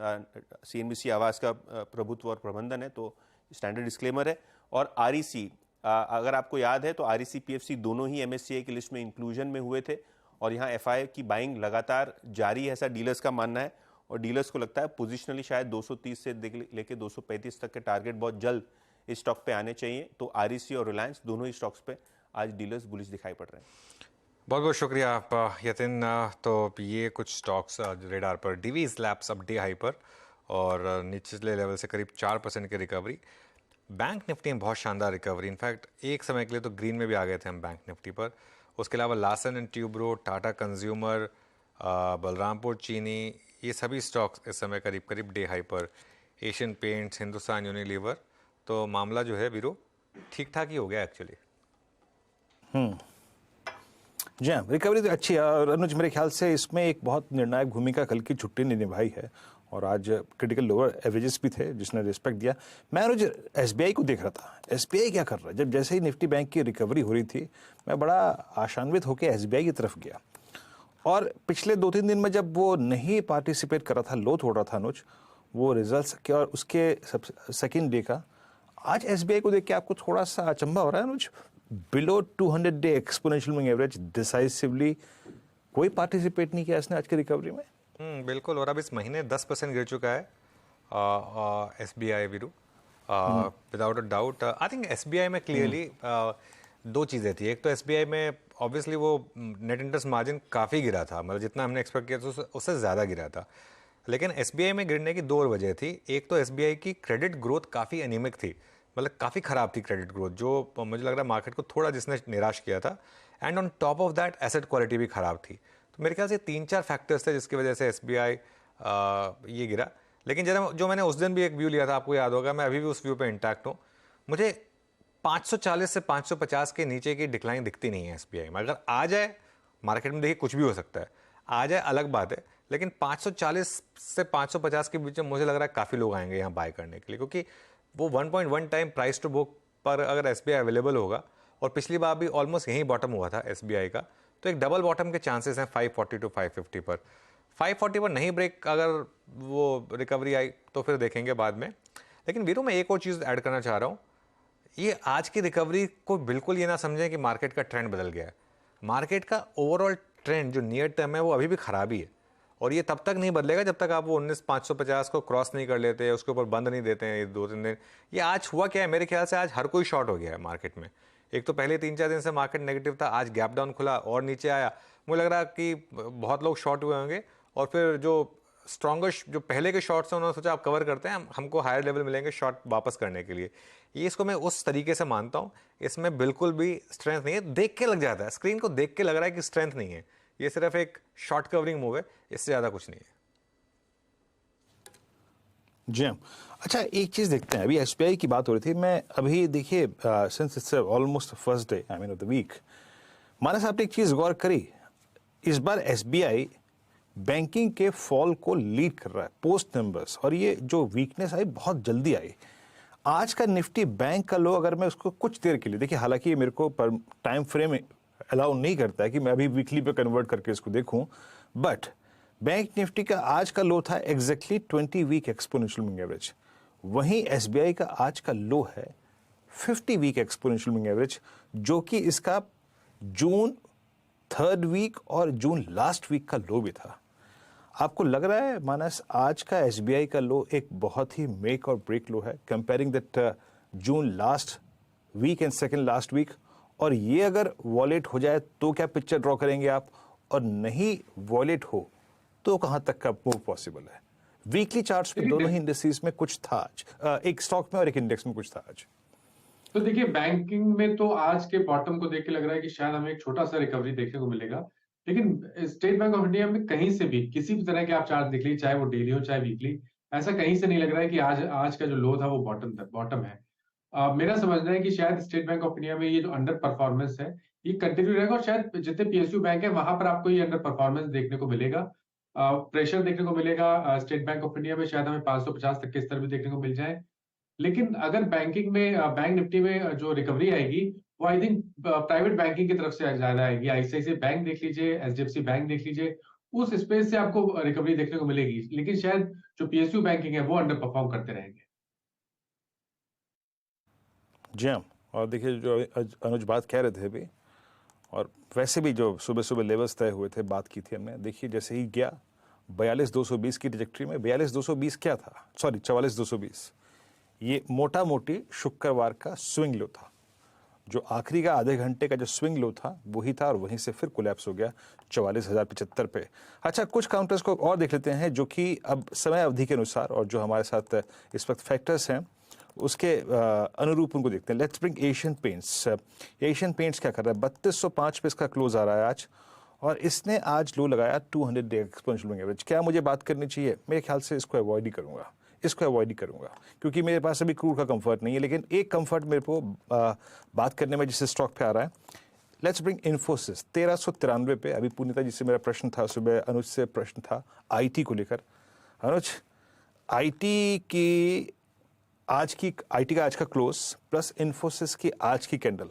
Speaker 13: CNBC आवास का प्रभुत्व और प्रबंधन है, तो स्टैंडर्ड डिस्क्लेमर है। और REC, अगर आपको याद है तो REC PFC दोनों ही MSCI की लिस्ट में इंक्लूजन में हुए थे और यहाँ FI की बाइंग लगातार जारी है, ऐसा डीलर्स का मानना है और डीलर्स को लगता है पोजिशनली शायद 230 से लेके 235 तक के टारगेट बहुत जल्द इस स्टॉक पे आने चाहिए। तो REC और रिलायंस दोनों ही स्टॉक्स पे आज डीलर्स बुलिश दिखाई पड़ रहे हैं।
Speaker 1: बहुत बहुत शुक्रिया आप यतिन। तो ये कुछ स्टॉक्स रेडार पर, डीवीज लैब्स अब डे हाई पर और निचले लेवल से करीब 4% की रिकवरी। बैंक निफ्टी में बहुत शानदार रिकवरी, इनफैक्ट एक समय के लिए तो ग्रीन में भी आ गए थे हम बैंक निफ्टी पर। उसके अलावा Larsen and Toubro, Tata consumer, Balrampur चीनी, ये सभी स्टॉक्स इस समय करीब करीब डे हाई पर। एशियन पेंट्स, हिंदुस्तान यूनिलीवर, तो मामला जो है वीरो ठीक ठाक ही हो गया एक्चुअली।
Speaker 2: जी हाँ, रिकवरी तो अच्छी है और अनुज मेरे ख्याल से इसमें एक बहुत निर्णायक भूमिका कल की छुट्टी ने निभाई है और आज क्रिटिकल लोअर एवरेजेस भी थे जिसने रिस्पेक्ट दिया। मैं अनुज SBI को देख रहा था, SBI क्या कर रहा है। जब जैसे ही निफ्टी बैंक की रिकवरी हो रही थी मैं बड़ा आशान्वित होकर SBI की तरफ गया और पिछले 2-3 दिन में जब वो नहीं पार्टिसिपेट कर रहा था, लो तोड़ रहा था अनुज, वो रिजल्ट्स के और उसके सेकेंड डे का, आज SBI को देख के आपको थोड़ा सा अचंभा हो रहा है Anuj. Below 200 day exponential moving average, decisively कोई पार्टिसिपेट नहीं किया इसने आज की रिकवरी में।
Speaker 1: बिल्कुल, और अब इस महीने 10% गिर चुका है SBI Veeru, without a doubt. I think SBI में क्लियरली दो चीज़ें थी। एक तो SBI में ऑब्वियसली वो नेट इंटरेस्ट मार्जिन काफ़ी गिरा था, मतलब जितना हमने एक्सपेक्ट किया था उससे ज़्यादा गिरा था। लेकिन SBI में गिरने की 2 और वजह थी। एक तो SBI की क्रेडिट ग्रोथ काफ़ी एनीमिक थी, मतलब काफ़ी ख़राब थी क्रेडिट ग्रोथ, जो मुझे लग रहा है मार्केट को थोड़ा जिसने निराश किया था। And on top of that asset quality भी ख़राब थी। तो मेरे ख्याल से 3-4 फैक्टर्स थे जिसकी वजह से SBI ये गिरा। लेकिन जरा जो मैंने उस दिन भी एक व्यू लिया था, आपको याद होगा, मैं अभी भी उस व्यू पे इंटैक्ट हूँ। मुझे 540 से 550 के नीचे की डिक्लाइन दिखती नहीं है SBI में। अगर आ जाए, मार्केट में देखिए कुछ भी हो सकता है, आ जाए अलग बात है, लेकिन 540 से 550 के बीच में मुझे लग रहा है काफ़ी लोग आएंगे यहाँ बाय करने के लिए, क्योंकि वो 1.1 टाइम प्राइस टू बुक पर अगर SBI अवेलेबल होगा, और पिछली बार भी ऑलमोस्ट यहीं बॉटम हुआ था SBI का, तो एक डबल बॉटम के चांसेस हैं 540 टू 550 पर। 540 पर नहीं ब्रेक अगर वो रिकवरी आई तो फिर देखेंगे बाद में। लेकिन वीरू, मैं एक और चीज़ ऐड करना चाह रहा हूँ, ये आज की रिकवरी को बिल्कुल ये ना समझें कि मार्केट का ट्रेंड बदल गया है। मार्केट का ओवरऑल ट्रेंड जो नियर टर्म है वो अभी भी खराब ही है, और ये तब तक नहीं बदलेगा जब तक आप वो 19,550 को क्रॉस नहीं कर लेते, उसके ऊपर बंद नहीं देते हैं ये 2-3 दिन। ये आज हुआ क्या है, मेरे ख्याल से आज हर कोई शॉर्ट हो गया है मार्केट में। एक तो पहले 3-4 दिन से मार्केट नेगेटिव था, आज गैप डाउन खुला और नीचे आया। मुझे लग रहा है कि बहुत लोग शॉर्ट हुए होंगे, और फिर जो स्ट्रॉन्गर जो पहले के शॉर्ट्स हैं उन्होंने सोचा आप कवर करते हैं, हमको हायर लेवल मिलेंगे शॉर्ट वापस करने के लिए। ये इसको मैं उस तरीके से मानता हूँ, इसमें बिल्कुल भी स्ट्रेंथ नहीं है। देख के लग जाता है, स्क्रीन को देख के लग रहा है कि स्ट्रेंथ नहीं है, ये सिर्फ एक शॉर्ट कवरिंग मूव है, इससे ज़्यादा कुछ नहीं है।
Speaker 2: जी अच्छा, एक चीज़ देखते हैं, अभी SBI की बात हो रही थी, मैं अभी देखिए since it's almost first day I mean of the week, Manas आपने एक चीज़ गौर करी, इस बार SBI बैंकिंग के फॉल को लीड कर रहा है पोस्ट नंबर्स, और ये जो वीकनेस आई बहुत जल्दी आई। आज का निफ्टी बैंक का लो अगर मैं उसको कुछ देर के लिए, देखिए हालांकि मेरे को टाइम फ्रेम अलाउ नहीं करता है कि मैं अभी वीकली पे कन्वर्ट करके इसको देखूं, बट बैंक निफ्टी का आज का लो था exactly 20 week exponential moving average. वहीं एसबीआई का आज का लो है 50 वीक एक्सपोनेंशियल मूविंग एवरेज, जो कि इसका जून 3rd वीक और जून लास्ट वीक का लो भी था। आपको लग रहा है मानस आज का एसबीआई का लो एक बहुत ही मेक और ब्रेक लो है, comparing that June last week and second last week? और ये अगर वॉलेट हो जाए तो क्या पिक्चर ड्रॉ करेंगे आप, और नहीं वॉलेट हो तो कहां तक का मूव पॉसिबल है? वीकली चार्ट्स पे दोनों ही इंडेक्सेस में कुछ था आज, एक स्टॉक में और एक इंडेक्स में कुछ था आज।
Speaker 5: तो देखिए बैंकिंग में तो आज के बॉटम को देख के लग रहा है कि शायद हमें एक छोटा सा रिकवरी देखने को मिलेगा, लेकिन स्टेट बैंक ऑफ इंडिया में कहीं से भी किसी भी तरह के आप चार्ट देख लीजिए, चाहे वो डेली हो चाहे वीकली, ऐसा कहीं से नहीं लग रहा है कि आज का जो लो था वो बॉटम है। मेरा समझना है कि शायद स्टेट बैंक ऑफ इंडिया में ये जो अंडर परफॉर्मेंस है ये कंटिन्यू रहेगा, और शायद जितने पीएसयू बैंक है वहां पर आपको ये अंडर परफॉर्मेंस देखने को मिलेगा, प्रेशर देखने को मिलेगा स्टेट बैंक ऑफ इंडिया में, शायद हमें 550 तक के स्तर भी देखने को मिल जाए। लेकिन अगर बैंकिंग में बैंक निफ्टी में जो रिकवरी आएगी वो आई थिंक प्राइवेट बैंकिंग की तरफ से ज्यादा आएगी। आईसीआईसीआई बैंक देख लीजिए, एचडीएफसी बैंक देख लीजिए, उस स्पेस से आपको रिकवरी देखने को मिलेगी, लेकिन शायद जो पीएसयू बैंकिंग है वो अंडर परफॉर्म करते रहेंगे।
Speaker 2: जी हाँ, और देखिए जो अनुज बात कह रहे थे अभी, और वैसे भी जो सुबह सुबह लेवल्स तय हुए थे, बात की थी हमने, देखिए जैसे ही गया 42,220 की ट्रैजेक्टरी में, 42,220 क्या था, सॉरी 44,220, ये मोटा मोटी शुक्रवार का स्विंग लो था। जो आखिरी का आधे घंटे का जो स्विंग लो था वही था, और वहीं से फिर कोलैप्स हो गया 44,075 पे। अच्छा, कुछ काउंटर्स को और देख लेते हैं जो कि अब समय अवधि के अनुसार और जो हमारे साथ इस वक्त फैक्टर्स हैं उसके अनुरूप उनको देखते हैं। Let's bring Asian paints. Asian paints क्या कर रहा है, 3205 पे इसका क्लोज आ रहा है आज, और इसने आज लो लगाया 200 डे एक्सपोनेंशियल मूविंग एवरेज। क्या मुझे बात करनी चाहिए? मेरे ख्याल से इसको अवॉइड ही करूंगा, क्योंकि मेरे पास अभी क्रूड का कंफर्ट नहीं है। लेकिन एक कंफर्ट मेरे को बात करने में जिस स्टॉक पे आ रहा है, लेट्स ब्रिंग इन्फोसिस 1393 पे। अभी पुनीता जी से मेरा प्रश्न था, सुबह अनुज से प्रश्न था आईटी को लेकर। अनुज, आईटी का आज का क्लोज प्लस इन्फोसिस की आज की कैंडल,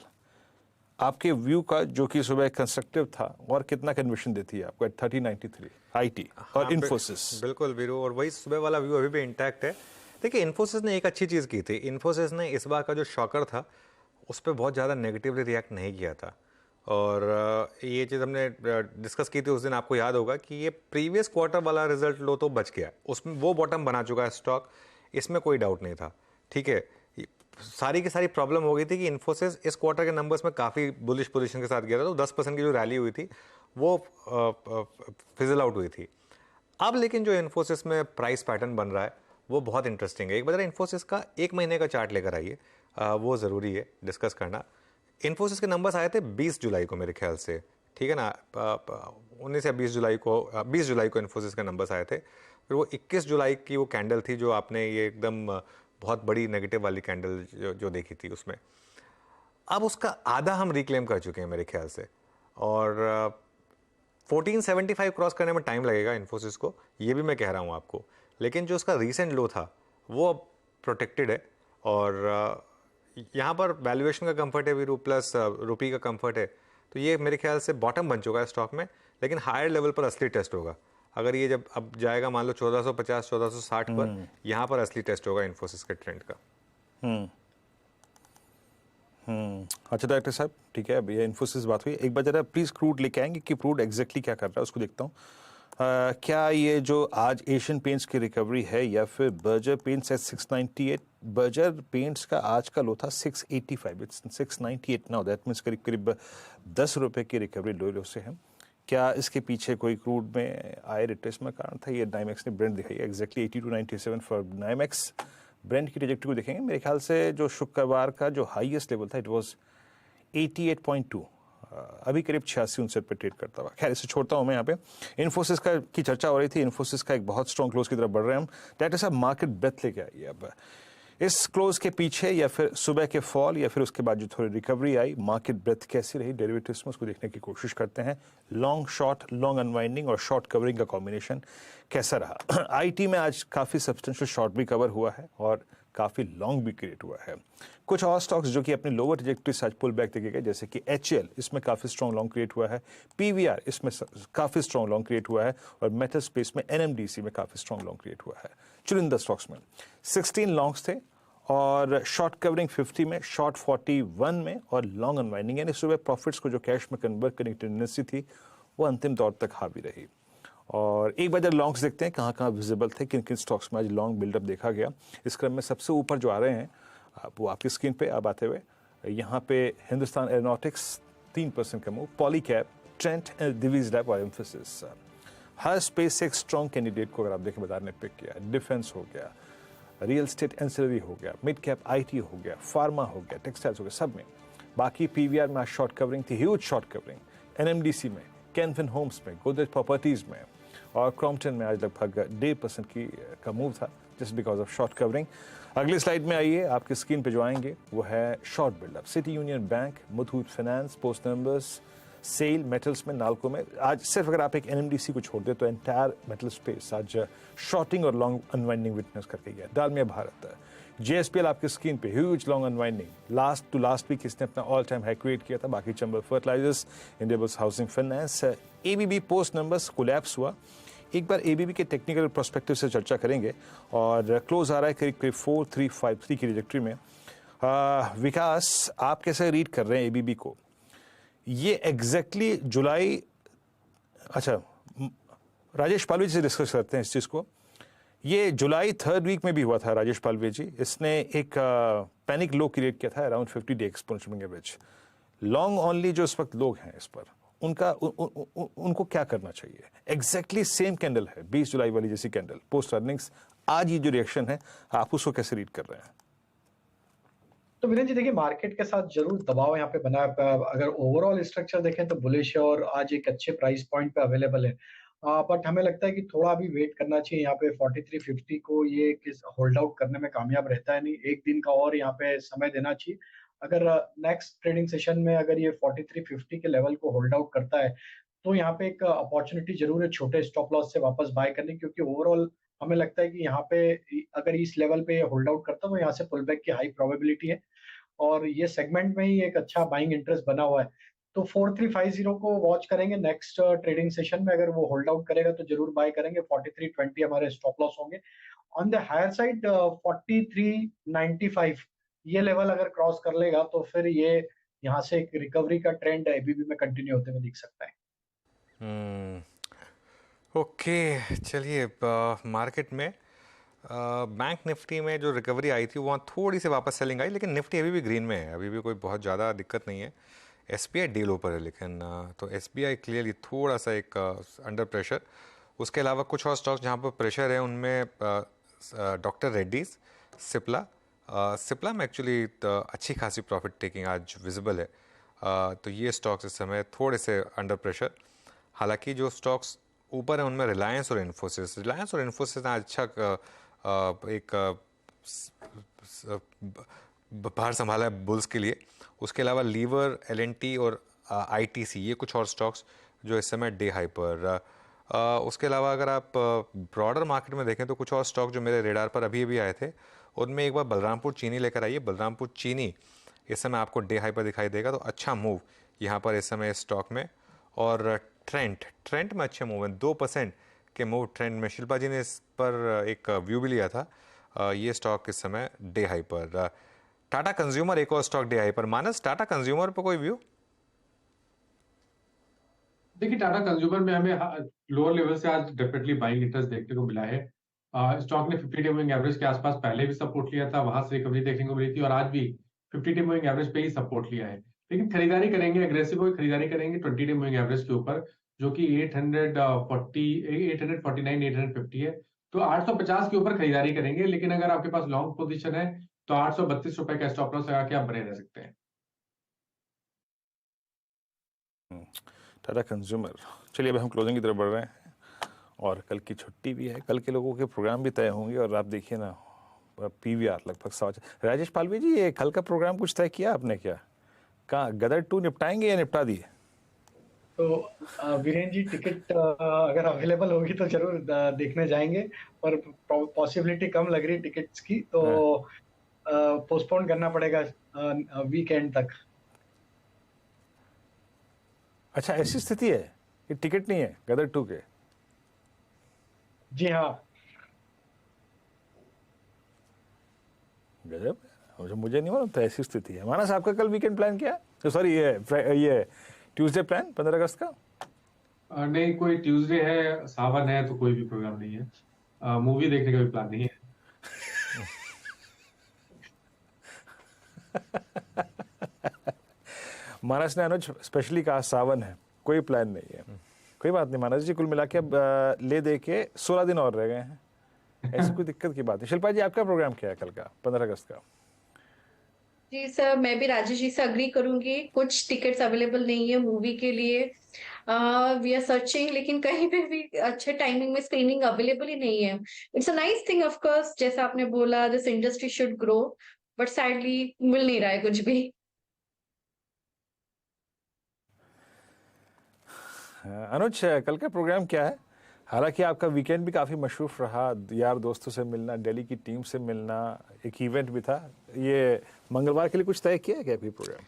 Speaker 2: आपके व्यू का जो कि सुबह कंस्ट्रक्टिव था, और कितना कन्विक्शन देती है आपको 3093 आईटी और इन्फोसिस?
Speaker 1: बिल्कुल वीरू, और वही सुबह वाला व्यू अभी भी इंटैक्ट है। देखिए इन्फोसिस ने एक अच्छी चीज़ की थी, इन्फोसिस ने इस बार का जो शॉकर था उस पर बहुत ज़्यादा नेगेटिवली रिएक्ट नहीं किया था, और ये चीज़ हमने डिस्कस की थी उस दिन, आपको याद होगा कि ये प्रीवियस क्वार्टर वाला रिजल्ट लो तो बच गया, उसमें वो बॉटम बना चुका है स्टॉक, इसमें कोई डाउट नहीं था। ठीक है, सारी की सारी प्रॉब्लम हो गई थी कि इन्फोसिस इस क्वार्टर के नंबर्स में काफ़ी बुलिश पोजीशन के साथ गया था, तो 10% की जो रैली हुई थी वो फिजल आउट हुई थी। अब लेकिन जो इन्फोसिस में प्राइस पैटर्न बन रहा है वो बहुत इंटरेस्टिंग है। एक बार इन्फोसिस का 1 महीने का चार्ट लेकर आइए, वो ज़रूरी है डिस्कस करना। इन्फोसिस के नंबर्स आए थे 20 जुलाई को मेरे ख्याल से, ठीक है ना, 19 या 20 जुलाई को इन्फोसिस के नंबर्स आए थे। फिर वो 21 जुलाई की वो कैंडल थी जो आपने ये एकदम बहुत बड़ी नेगेटिव वाली कैंडल जो देखी थी उसमें। अब उसका आधा हम रिक्लेम कर चुके हैं मेरे ख्याल से, और 1475 क्रॉस करने में टाइम लगेगा इन्फोसिस को, ये भी मैं कह रहा हूँ आपको। लेकिन जो उसका रीसेंट लो था वो प्रोटेक्टेड है, और यहाँ पर वैल्यूएशन का कंफर्ट है वीरू, प्लस रुपी का कंफर्ट है, तो ये मेरे ख्याल से बॉटम बन चुका है स्टॉक में। लेकिन हायर लेवल पर असली टेस्ट होगा अगर ये जब अब जाएगा मान लो 1450 1460 पर, यहाँ पर असली टेस्ट होगा इन्फोसिस के ट्रेंड का।
Speaker 2: अच्छा डायरेक्टर साहब, ठीक है, अब ये इन्फोसिस बात हुई, एक बार जरा प्लीज क्रूड लेके आएंगे कि क्रूड एग्जैक्टली क्या कर रहा है उसको देखता हूँ। क्या ये जो आज एशियन पेंट्स की रिकवरी है या फिर Berger paints at 698? Berger paints का आज का लो था 685, इट्स 698 नाउ, दैट मीन्स करीब करीब 10 रुपए की रिकवरी लो से है। क्या इसके पीछे कोई क्रूड में आए रिट्रेसमेंट कारण था? ये नाइमेक्स ने ब्रेंड दिखाई है एग्जैक्टली 8297 फॉर नाइमेक्स। ब्रेंड की ट्रैजेक्टरी को देखेंगे, मेरे ख्याल से जो शुक्रवार का जो हाईएस्ट लेवल था इट वाज 88.2, अभी करीब 86-69 पे ट्रेड करता हुआ। खैर इसे छोड़ता हूँ मैं। यहाँ पे इन्फोसिस का की चर्चा हो रही थी, इन्फोसिस का एक बहुत स्ट्रॉन्ग क्लोज की तरफ बढ़ रहे हैं हम। डायरेक्टर साहब, मार्केट ब्रेथ लेके आइए अब इस क्लोज के पीछे, या फिर सुबह के फॉल, या फिर उसके बाद जो थोड़ी रिकवरी आई, मार्केट ब्रेथ कैसी रही डेरिवेटिव्स में, उसको देखने की कोशिश करते हैं। लॉन्ग शॉर्ट, लॉन्ग अनवाइंडिंग और शॉर्ट कवरिंग का कॉम्बिनेशन कैसा रहा? आईटी में आज काफ़ी सब्सटेंशियल शॉर्ट भी कवर हुआ है, और काफ़ी लॉन्ग भी क्रिएट हुआ है। कुछ और स्टॉक्स जो कि अपने लोअर ट्रैजेक्टरी से आज पुल बैक देखे गए, जैसे कि HL, इसमें काफ़ी स्ट्रॉन्ग लॉन्ग क्रिएट हुआ है, PVR इसमें काफ़ी स्ट्रॉन्ग लॉन्ग क्रिएट हुआ है, और मेटल स्पेस में NMDC में काफ़ी स्ट्रॉन्ग लॉन्ग क्रिएट हुआ है। चुनिंदा स्टॉक्स में 16 लॉन्ग्स थे और शॉर्ट कवरिंग 50 में, शॉर्ट 41 में और लॉन्ग अनवाइंडिंग, यानी सुबह प्रॉफिट्स को जो कैश में कन्वर्ट करने की टेंडेंसी थी वो अंतिम दौर तक हावी रही। और एक बार जब लॉन्ग्स देखते हैं कहाँ कहाँ विजिबल थे, किन किन स्टॉक्स में आज लॉन्ग बिल्डअप देखा गया, इस क्रम में सबसे ऊपर जो आ रहे हैं वो आपकी स्क्रीन पे अब आते हुए, यहाँ पे हिंदुस्तान एरोनॉटिक्स 3% का move, Polycab, Trent and Divis lab और एम्फेसिस। हर स्पेस से एक स्ट्रॉन्ग कैंडिडेट को अगर आप देखें बाजार ने पिक किया, डिफेंस हो गया, रियल स्टेट एंसिलरी हो गया, मिड कैप IT हो गया, फार्मा हो गया, टेक्सटाइल्स हो गया, सब में। बाकी PVR में आज शॉर्ट कवरिंग थी, ह्यूज शॉर्ट कवरिंग, NMDC में, कैनफिन होम्स में, गोदरेज प्रॉपर्टीज में और क्रॉम्पटन में आज लगभग 1.5% का मूव था, just because of short covering. अगली स्लाइड में आइए, आपकी स्क्रीन पे जो आएंगे वो है short buildup, City Union Bank, Muthoot finance, post numbers, SAIL, metals में, नाल्को में। आज सिर्फ अगर आप एक NMDC को छोड़ दे तो एंटायर मेटल स्पेस आज शॉर्टिंग और लॉन्ग अनवाइंडिंग विटनेस करके गया। डालमिया भारत, JSPL आपकी स्क्रीन पे, huge long unwinding, last to last week इसने अपना ऑल टाइम हाई क्रिएट किया था। बाकी Chambal fertilisers, Indiabulls housing finance, ABB post numbers collapse हुआ। एक बार ABB के टेक्निकल पर्सपेक्टिव से चर्चा करेंगे और क्लोज आ रहा है करीब करीब 4353 की ट्रैजेक्टरी में। विकास, आप कैसे रीड कर रहे हैं ABB को? ये एग्जैक्टली जुलाई, अच्छा राजेश पालवी जी से डिस्कस करते हैं इस चीज़ को। ये जुलाई 3rd वीक में भी हुआ था राजेश पालवी जी, इसने एक पैनिक लो क्रिएट किया था around 50 day exponential average. Long only जो इस वक्त लोग हैं इस पर, उनको क्या करना चाहिए? एग्जैक्टली सेम कैंडल है 20 जुलाई वाली जैसी कैंडल पोस्ट अर्निंग्स, आज ये जो रिएक्शन है आप उसको कैसे रीड कर रहे हैं?
Speaker 9: तो वीरेंद्र जी देखिए, मार्केट के साथ जरूर दबाव यहाँ पे बना है। अगर ओवरऑल स्ट्रक्चर देखें तो बुलिश है और आज एक अच्छे प्राइस पॉइंट पे अवेलेबल है, बट हमें लगता है कि थोड़ा अभी वेट करना चाहिए। यहाँ पे 4350 को ये होल्ड आउट करने में कामयाब रहता है नहीं, एक दिन का और यहाँ पे समय देना चाहिए। अगर नेक्स्ट ट्रेडिंग सेशन में अगर ये 4350 के लेवल को होल्ड आउट करता है तो यहाँ पे एक अपॉर्चुनिटी जरूर है छोटे स्टॉप लॉस से वापस बाय करने, क्योंकि ओवरऑल हमें लगता है कि यहाँ पे अगर इस लेवल पे होल्ड आउट करता है तो यहाँ से पुल बैक की हाई प्रोबेबिलिटी है और ये सेगमेंट में ही एक अच्छा बाइंग इंटरेस्ट बना हुआ है। तो 4350 को वॉच करेंगे नेक्स्ट ट्रेडिंग सेशन में, अगर वो होल्ड आउट करेगा तो जरूर बाय करेंगे। 4320 हमारे स्टॉप लॉस होंगे। ऑन द हायर साइड 4395 ये लेवल अगर क्रॉस कर लेगा तो फिर ये यहाँ से एक रिकवरी का ट्रेंड ABB में कंटिन्यू होते हुए दिख सकता है।
Speaker 1: ओके, चलिए मार्केट में बैंक निफ्टी में जो रिकवरी आई थी वहाँ थोड़ी सी वापस सेलिंग आई, लेकिन निफ्टी अभी भी ग्रीन में है, अभी भी कोई बहुत ज़्यादा दिक्कत नहीं है। SBI डील ऊपर है लेकिन तो SBI क्लियरली थोड़ा सा एक अंडर प्रेशर। उसके अलावा कुछ और स्टॉक्स जहाँ पर प्रेशर है उनमें डॉक्टर रेड्डीज, सिप्ला में एक्चुअली अच्छी खासी प्रॉफिट टेकिंग आज विजिबल है, तो ये स्टॉक्स इस समय थोड़े से अंडर प्रेशर। हालांकि जो स्टॉक्स ऊपर है उनमें रिलायंस और इन्फोसिस ने अच्छा एक बाहर संभाला है बुल्स के लिए। उसके अलावा लीवर, L&T और ITC ये कुछ और स्टॉक्स जो इस समय डे हाई पर। उसके अलावा अगर आप ब्रॉडर मार्केट में देखें तो कुछ और स्टॉक जो मेरे रेडार पर अभी आए थे उनमें एक बार बलरामपुर चीनी लेकर आइए। बलरामपुर चीनी इस समय आपको डे हाई पर दिखाई देगा, तो अच्छा मूव यहाँ पर इस समय स्टॉक में। और ट्रेंट में अच्छे मूव हैं, 2% के मूव ट्रेंड में। शिल्पा जी ने इस पर एक व्यू भी लिया था। ये स्टॉक इस समय डे हाई पर। टाटा कंज्यूमर एक और स्टॉक डे हाई पर। मानस, टाटा कंज्यूमर पर कोई व्यू?
Speaker 5: देखिए, टाटा कंज्यूमर में हमें लोअर लेवल से आज डेफिनेटली बाइंग इंटरेस्ट देखने को मिला है। स्टॉक ने 50 डे मूविंग एवरेज के आसपास पहले भी सपोर्ट लिया था, वहां से रिकवरी देखने को मिली थी और आज भी 50 डे मूविंग एवरेज पे ही सपोर्ट लिया है। लेकिन खरीदारी करेंगे, एग्रेसिव होकर खरीदारी करेंगे 20 डे मूविंग एवरेज के ऊपर, जो कि 849 850 है। तो 850 के ऊपर खरीदारी करेंगे, लेकिन अगर आपके पास लॉन्ग पोजीशन है तो 832 रुपए का स्टॉप लॉस लगा के आप बने रह सकते हैं।
Speaker 2: टाटा कंज्यूमर। चलिए अब हम क्लोजिंग की तरफ बढ़ रहे हैं और कल की छुट्टी भी है, कल के लोगों के प्रोग्राम भी तय होंगे और आप देखिए ना PVR लगभग 100। राजेश पालवी जी, ये कल का प्रोग्राम कुछ तय किया आपने क्या? कहाँ गदर 2 निपटाएंगे या निपटा दिए?
Speaker 9: तो वीरेन जी, टिकट अगर अवेलेबल होगी तो जरूर देखने जाएंगे, पर पॉसिबिलिटी कम लग रही टिकट्स की, तो पोस्टपोन करना पड़ेगा वीकेंड तक।
Speaker 2: अच्छा, ऐसी स्थिति है कि टिकट नहीं है गदर 2 के?
Speaker 9: जी हाँ।
Speaker 2: गजब, मुझे नहीं मालूम था ऐसी स्थिति है। मानस, आपका कल वीकेंड प्लान किया? तो सॉरी, ये ट्यूसडे प्लान 15 अगस्त का?
Speaker 5: नहीं, कोई ट्यूसडे है, सावन है, तो कोई भी प्रोग्राम नहीं है। मूवी देखने का भी प्लान नहीं है।
Speaker 2: मानस ने अनुज स्पेशली कहा सावन है, कोई प्लान नहीं है। कोई बात नहीं मानस जी, कुल मिला के अब ले दे के 16 दिन और रह गए हैं, ऐसी कोई दिक्कत की बात नहीं। शिल्पा जी, आपका प्रोग्राम क्या है कल का 15 अगस्त का?
Speaker 4: जी सर, मैं भी राजेश जी से अग्री करूंगी, कुछ टिकट्स अवेलेबल नहीं है मूवी के लिए। वी आर सर्चिंग, लेकिन कहीं पे भी अच्छे टाइमिंग में स्क्रीनिंग अवेलेबल ही नहीं है। It's a nice thing of course, जैसा आपने बोला, this industry should grow, but sadly मिल नहीं रहा है कुछ भी।
Speaker 2: अनुज, कल का प्रोग्राम क्या है? हालांकि आपका वीकेंड भी काफ़ी मशरूफ रहा, यार दोस्तों से मिलना, दिल्ली की टीम से मिलना, एक इवेंट भी था। ये मंगलवार के लिए कुछ तय किया है क्या अभी प्रोग्राम?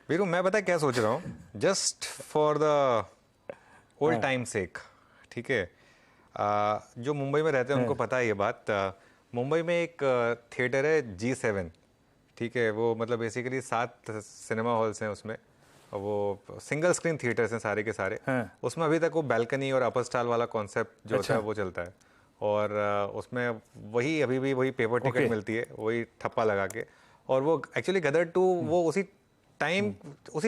Speaker 1: वीरू, मैं पता क्या सोच रहा हूँ, just for the old time sake, ठीक है, जो मुंबई में रहते हैं उनको पता है ये बात। मुंबई में एक थिएटर है G7, ठीक है, वो मतलब बेसिकली 7 सिनेमा हॉल्स हैं उसमें, वो सिंगल स्क्रीन थिएटर्स हैं सारे के सारे। उसमें अभी तक वो बैल्कनी और अपर स्टाल वाला कॉन्सेप्ट जो होता है वो चलता है, और उसमें वही अभी भी वही पेपर टिकट मिलती है, वही ठप्पा लगा के। और वो एक्चुअली गदर 2 वो उसी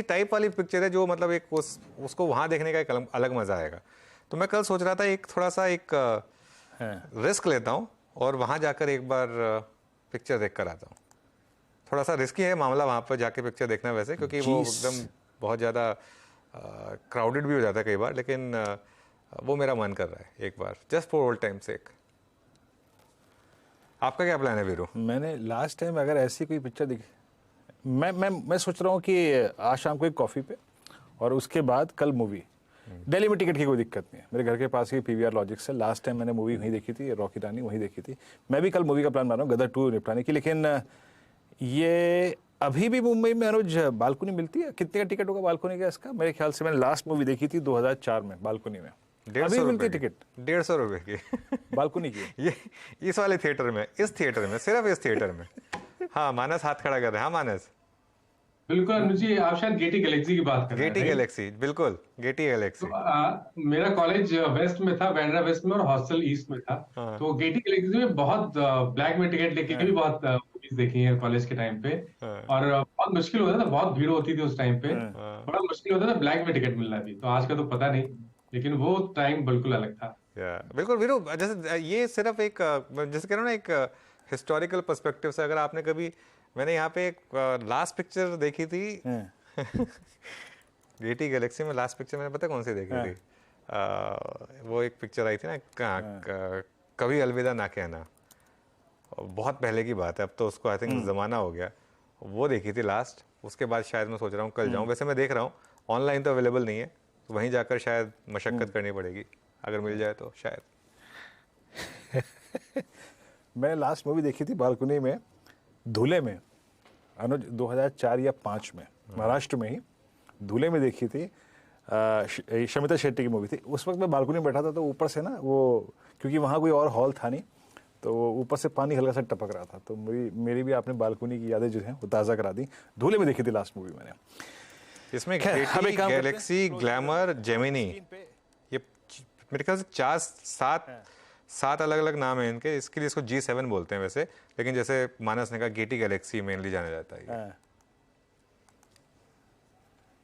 Speaker 1: टाइप वाली पिक्चर है जो मतलब एक उसको वहाँ देखने का एक अलग मजा आएगा। तो मैं कल सोच रहा था एक थोड़ा सा एक रिस्क लेता हूँ और वहाँ जाकर एक बार पिक्चर देख कर आता हूँ। थोड़ा सा रिस्की है मामला वहाँ पर जाके पिक्चर देखना वैसे, क्योंकि वो एकदम बहुत ज़्यादा क्राउडेड भी हो जाता है कई बार, लेकिन वो मेरा मन कर रहा है एक बार, जस्ट फॉर ओल्ड टाइम सेक। आपका क्या प्लान है वीरू?
Speaker 2: मैंने लास्ट टाइम अगर ऐसी कोई पिक्चर देखी, मैं सोच रहा हूँ कि आज शाम को एक कॉफ़ी पे और उसके बाद कल मूवी। दिल्ली में टिकट की कोई दिक्कत नहीं है, मेरे घर के पास ही PVR लॉजिक्स है। लास्ट टाइम मैंने मूवी वहीं देखी थी, रॉकी रानी वहीं देखी थी। मैं भी कल मूवी का प्लान बना रहा हूँ, गदर 2 निपटाने की। लेकिन ये अभी भी मुंबई में अनुज बालकनी मिलती है? कितने का टिकट होगा बालकनी का इसका? मेरे ख्याल से मैंने लास्ट मूवी देखी थी 2004 में बालकनी में।
Speaker 1: 150
Speaker 2: मिलती है टिकट?
Speaker 1: 150 रुपए की
Speaker 2: बालकनी की?
Speaker 1: ये इस वाले थिएटर में, इस थिएटर में, सिर्फ इस थिएटर में। हाँ, मानस हाथ खड़ा कर रहे हैं। हाँ मानस,
Speaker 5: बिल्कुल अनुज जी, आप शायद गेटी गैलेक्सी की बात कर रहे हैं।
Speaker 1: गेटी गैलेक्सी, बिल्कुल गेटी गैलेक्सी।
Speaker 5: तो, मेरा कॉलेज वेस्ट में था, बैंड्रा वेस्ट में, और हॉस्टल ईस्ट में था। तो गेटी गैलेक्सी में बहुत ब्लैक में टिकट लेके भी बहुत मूवीज देखी है कॉलेज के टाइम पे। और बहुत मुश्किल होता था, बहुत भीड़ होती थी उस टाइम पे, बड़ा मुश्किल होता था ब्लैक में टिकट मिलना भी। तो आज का तो पता नहीं, लेकिन वो टाइम बिल्कुल अलग था।
Speaker 1: बिल्कुल वीरू, जैसे ये सिर्फ एक जैसे कह रहा हूँ ना, एक हिस्टोरिकल पर्सपेक्टिव से, अगर आपने कभी, मैंने यहाँ पे एक लास्ट पिक्चर देखी थी गेटी गैलेक्सी में। लास्ट पिक्चर मैंने पता कौन सी देखी थी? वो एक पिक्चर आई थी ना, कभी अलविदा ना कहना, बहुत पहले की बात है, अब तो उसको आई थिंक ज़माना हो गया। वो देखी थी लास्ट। उसके बाद शायद मैं सोच रहा हूँ कल जाऊँ। वैसे मैं देख रहा हूँ ऑनलाइन तो अवेलेबल नहीं है, तो वहीं जाकर शायद मशक्क़त करनी पड़ेगी, अगर मिल जाए तो शायद।
Speaker 2: मैंने लास्ट मूवी देखी थी बालकनी में, धूले में, अनुज 2004 या 5 में, महाराष्ट्र में ही धूले में देखी थी। शमिता शेट्टी की मूवी थी। उस वक्त मैं बालकनी में बैठा था, तो ऊपर से ना वो, क्योंकि वहाँ कोई और हॉल था नहीं, तो ऊपर से पानी हल्का सा टपक रहा था। तो मेरी भी आपने बालकनी की यादें जो हैं वो ताज़ा करा दी। धूले में देखी थी लास्ट मूवी मैंने।
Speaker 1: इसमें गेटी गैलेक्सी, ग्लैमर, जेमिनी, ये मेरे ख्याल से 7 अलग अलग नाम है इनके। इसके लिए इसको G7 बोलते हैं वैसे, लेकिन जैसे मानस ने कहा गेटी गैलेक्सी मेनली जाना जाता है।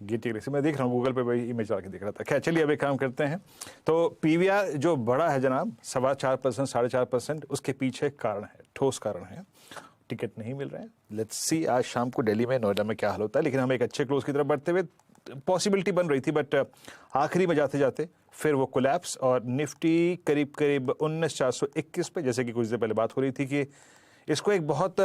Speaker 2: गेटी गैलेक्सी मैं देख रहा हूँ गूगल पे, वही इमेज डाल के देख रहा था। खैर चलिए अब एक काम करते हैं। तो PVR जो बड़ा है जनाब, 4.25%, 4.5%, उसके पीछे कारण है, ठोस कारण है, टिकट नहीं मिल रहे हैं। लेट्स सी आज शाम को दिल्ली में, नोएडा में क्या हाल होता है। लेकिन हम एक अच्छे क्लोज की तरफ बढ़ते हुए, पॉसिबिलिटी बन रही थी, बट आखिरी में जाते जाते फिर वो कोलैप्स, और निफ्टी करीब 19,421 पे, जैसे कि कुछ देर पहले बात हो रही थी कि इसको एक बहुत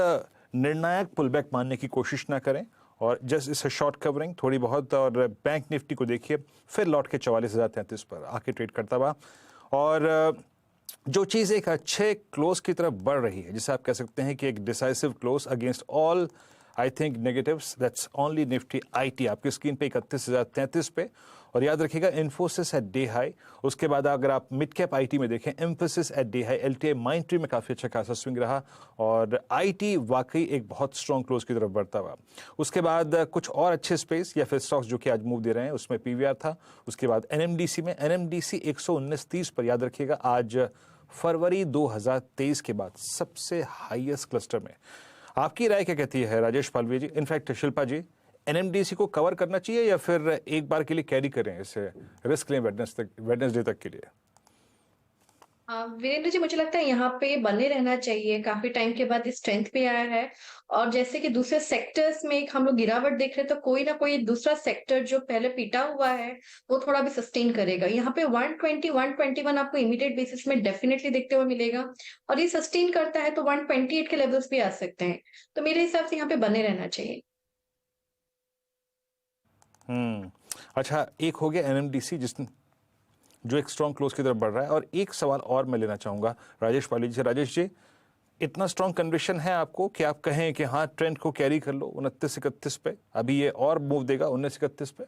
Speaker 2: निर्णायक पुलबैक मानने की कोशिश ना करें और जस्ट इस शॉर्ट कवरिंग थोड़ी बहुत, और बैंक निफ्टी को देखिए फिर लौट के 44,033 पर आके ट्रेड करता हुआ। और जो चीज़ एक अच्छे क्लोज की तरफ बढ़ रही है, जिसे आप कह सकते हैं कि एक decisive close against all I think negatives, that's only Nifty IT आपकी स्क्रीन पे 31,033 पे। और याद रखिएगा इन्फोसिस एट डे हाई, उसके बाद अगर आप मिड कैप आईटी में देखें Mphasis at day high, LTI Mindtree में काफ़ी अच्छा खासा स्विंग रहा और आईटी वाकई एक बहुत स्ट्रॉन्ग क्लोज की तरफ बढ़ता हुआ। उसके बाद कुछ और अच्छे स्पेस या फिर स्टॉक्स जो कि आज मूव दे रहे हैं, उसमें पीवीआर था। उसके बाद एनएमडीसी में, एनएमडीसी 119.30 पर, याद रखिएगा आज फरवरी 2023 के बाद सबसे हाईएस्ट क्लस्टर में। आपकी राय क्या कहती है राजेश पालवी जी, इनफैक्ट शिल्पा जी, एनएमडीसी को कवर करना चाहिए या फिर एक बार के लिए कैरी करें इसे, रिस्क लें वेडनेसडे तक के लिए?
Speaker 4: वीरेंद्र जी, मुझे लगता है यहाँ पे बने रहना चाहिए। काफी टाइम के बाद स्ट्रेंथ पे आया है और जैसे कि दूसरे सेक्टर्स में हम लोग गिरावट देख रहे हैं, तो कोई ना कोई दूसरा सेक्टर जो पहले पीटा हुआ है वो थोड़ा भी सस्टेन करेगा। यहाँ पे 120 121 आपको इमीडिएट बेसिस में डेफिनेटली देखते हुए मिलेगा और ये सस्टेन करता है तो 128 के लेवल्स भी आ सकते हैं। तो मेरे हिसाब से यहाँ पे बने रहना चाहिए।
Speaker 2: अच्छा, एक हो गया एनएमडीसी जो एक स्ट्रॉन्ग क्लोज की तरफ बढ़ रहा है, और एक सवाल और मैं लेना चाहूंगा राजेश पाली जी से। राजेश जी, इतना स्ट्रॉन्ग कन्विक्शन है आपको कि आप कहें कि हाँ ट्रेंड को कैरी कर लो 29-31 पे, अभी ये और मूव देगा 19-31 पे?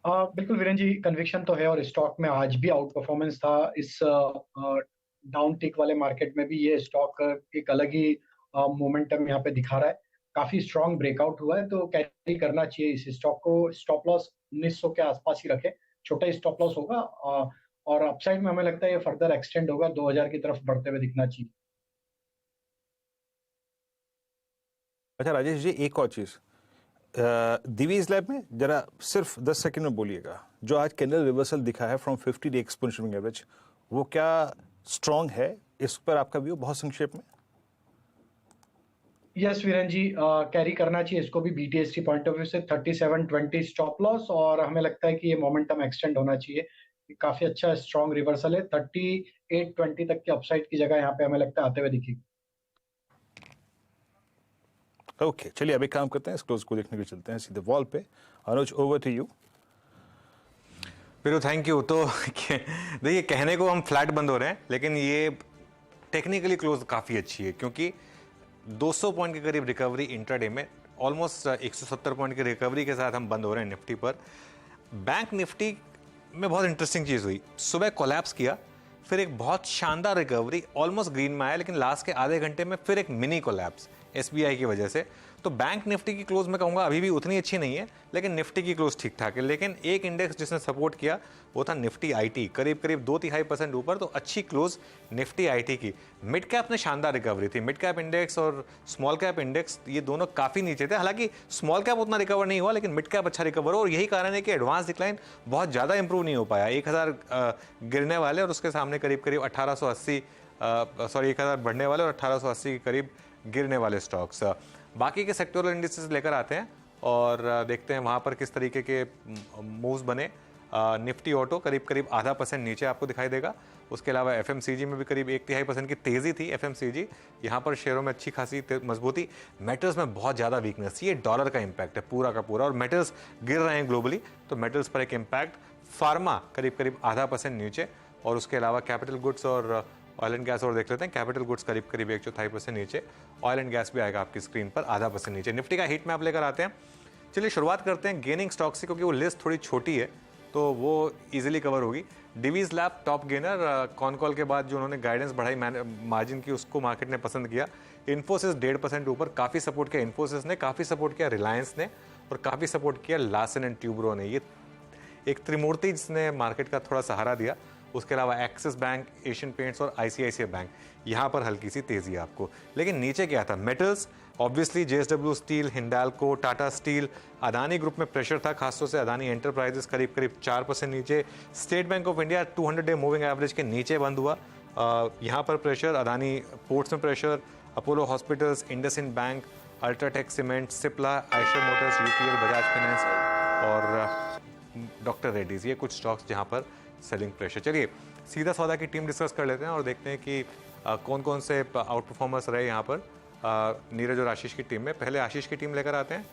Speaker 9: बिल्कुल वीरेंद्र जी, कन्विक्शन तो है और स्टॉक में आज भी आउट परफॉर्मेंस था। इस डाउन टिक वाले मार्केट में भी ये स्टॉक एक अलग ही मोमेंटम यहाँ पे दिखा रहा है। काफी स्ट्रॉन्ग ब्रेकआउट हुआ है तो कैरी करना चाहिए इस स्टॉक को। स्टॉप लॉस 1900 के आसपास ही रखें, छोटा ही स्टॉप लॉस होगा और अपसाइड में हमें लगता है ये फर्दर एक्सटेंड होगा, 2000 की तरफ बढ़ते हुए दिखना चाहिए।
Speaker 2: अच्छा राजेश जी, एक और चीज, दिवीज लैब में जरा सिर्फ 10 सेकंड में बोलिएगा, जो आज कैंडल रिवर्सल दिखा है फ्रॉम 50 डे एक्सपोनेंशियल एवरेज, वो क्या स्ट्रॉन्ग है? इस पर आपका व्यू बहुत संक्षेप में।
Speaker 9: यस वीरेंद्र जी, कैरी करना चाहिए इसको भी बीटीएसटी पॉइंट ऑफ व्यू से। 3720 स्टॉप लॉस और हमें लगता है कि ये मोमेंटम एक्सटेंड होना चाहिए। काफी अच्छा स्ट्रॉन्ग रिवर्सल है, 3820 तक की अपसाइड की जगह यहाँ पे हमें लगता है आते हुए दिखेगी।
Speaker 2: ओके, चलिए अभी काम करते हैं, इस क्लोज को देखने के चलते हैं सीधे वॉल पे। अनुज, ओवर टू यू।
Speaker 1: फिर थैंक यू। तो देखिए, कहने को हम फ्लैट बंद हो रहे हैं, लेकिन ये टेक्निकली क्लोज काफ़ी अच्छी है क्योंकि 200 पॉइंट के करीब रिकवरी इंट्राडे में, ऑलमोस्ट 170 पॉइंट की रिकवरी के साथ हम बंद हो रहे हैं निफ्टी पर। बैंक निफ्टी में बहुत इंटरेस्टिंग चीज़ हुई, सुबह कोलैप्स किया, फिर एक बहुत शानदार रिकवरी, ऑलमोस्ट ग्रीन में आया, लेकिन लास्ट के आधे घंटे में फिर एक मिनी कोलैप्स एसबीआई की वजह से। तो बैंक निफ्टी की क्लोज मैं कहूँगा अभी भी उतनी अच्छी नहीं है, लेकिन निफ्टी की क्लोज ठीक ठाक है। लेकिन एक इंडेक्स जिसने सपोर्ट किया वो था निफ्टी आईटी, करीब करीब 2-3% ऊपर, तो अच्छी क्लोज निफ्टी आईटी की। मिड कैप ने शानदार रिकवरी थी, मिड कैप इंडेक्स और स्मॉल कैप इंडेक्स ये दोनों काफ़ी नीचे थे। हालांकि स्मॉल कैप उतना रिकवर नहीं हुआ, लेकिन मिड कैप अच्छा रिकवर हो, और यही कारण है कि एडवांस डिक्लाइन बहुत ज़्यादा इंप्रूव नहीं हो पाया। 1000 गिरने वाले और उसके सामने करीब करीब 1000 बढ़ने वाले और 1880 के करीब गिरने वाले स्टॉक्स। बाकी के सेक्टोरल इंडिसेस लेकर आते हैं और देखते हैं वहाँ पर किस तरीके के मूव्स बने। निफ्टी ऑटो करीब करीब 0.5% नीचे आपको दिखाई देगा। उसके अलावा एफएमसीजी में भी करीब 1/3% की तेज़ी थी। एफएमसीजी यहाँ पर शेयरों में अच्छी खासी मजबूती। मेटल्स में बहुत ज़्यादा वीकनेस, ये डॉलर का इम्पैक्ट है पूरा का पूरा, और मेटल्स गिर रहे हैं ग्लोबली, तो मेटल्स पर एक इम्पैक्ट। फार्मा करीब करीब 0.5% नीचे, और उसके अलावा कैपिटल गुड्स और ऑयल एंड गैस और देख लेते हैं। कैपिटल गुड्स करीब करीब 1/4% नीचे, ऑयल एंड गैस भी आएगा आपकी स्क्रीन पर 0.5% नीचे। निफ्टी का हीट मैप लेकर आते हैं। चलिए शुरुआत करते हैं गेनिंग स्टॉक से, क्योंकि वो लिस्ट थोड़ी छोटी है तो वो इजीली कवर होगी। Divi's lab top gainer, con call के बाद जो उन्होंने गाइडेंस बढ़ाई मार्जिन की, उसको मार्केट ने पसंद किया। इन्फोसिस 1.5% ऊपर, काफ़ी सपोर्ट किया इन्फोसिस ने, काफ़ी सपोर्ट किया रिलायंस ने, और काफ़ी सपोर्ट किया लार्सन एंड ट्यूब्रो ने। ये एक त्रिमूर्ति जिसने मार्केट का थोड़ा सहारा दिया। उसके अलावा एक्सिस बैंक, एशियन पेंट्स और आईसीआईसीआई बैंक, यहाँ पर हल्की सी तेजी है आपको। लेकिन नीचे क्या था? Metals, obviously JSW steel, Hindalco, Tata steel, Adani group में प्रेशर था, खासतौर से अदानी एंटरप्राइजेस करीब करीब 4% नीचे। State bank of India 200 day moving average के नीचे बंद हुआ, यहाँ पर प्रेशर। अदानी पोर्ट्स में pressure, Apollo hospitals, IndusInd bank, UltraTech cement, Cipla, Eicher Motors, UPL, Bajaj finance और डॉक्टर रेड्डीज, ये कुछ स्टॉक्स जहाँ पर सेलिंग प्रेशर। चलिए सीधा सौदा की टीम डिस्कस कर लेते हैं और देखते हैं कि कौन कौन से आउट परफॉर्मर्स रहे यहाँ पर। नीरज और आशीष की टीम में। पहले आशीष की टीम लेकर आते हैं।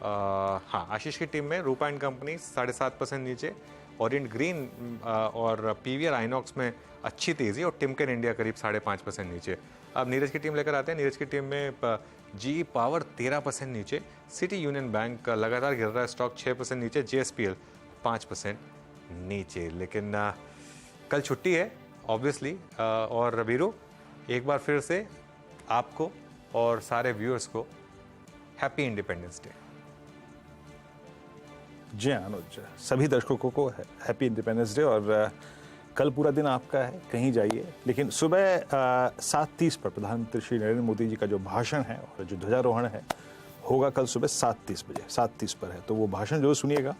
Speaker 1: हाँ, आशीष की टीम में रूपा एंड कंपनी 7.5% नीचे, ओरिएंट ग्रीन और पीवीआर आइनॉक्स में अच्छी तेजी और टिमकेन इंडिया करीब 5.5% नीचे। अब नीरज की टीम लेकर आते हैं। नीरज की टीम में जी पावर 13% नीचे, सिटी यूनियन बैंक लगातार गिर रहा है, स्टॉक 6% नीचे, जेएसपीएल 5% नीचे। लेकिन कल छुट्टी है ऑब्वियसली। और वीरू, एक बार फिर से आपको और सारे व्यूअर्स को हैप्पी इंडिपेंडेंस डे।
Speaker 2: जी अनुज, सभी दर्शकों को हैप्पी इंडिपेंडेंस डे। और कल पूरा दिन आपका है, कहीं जाइए, लेकिन सुबह 7:30 पर प्रधानमंत्री श्री नरेंद्र मोदी जी का जो भाषण है और जो ध्वजारोहण है होगा कल सुबह 7:30 बजे, 7:30 पर है। तो वो भाषण जरूर सुनिएगा।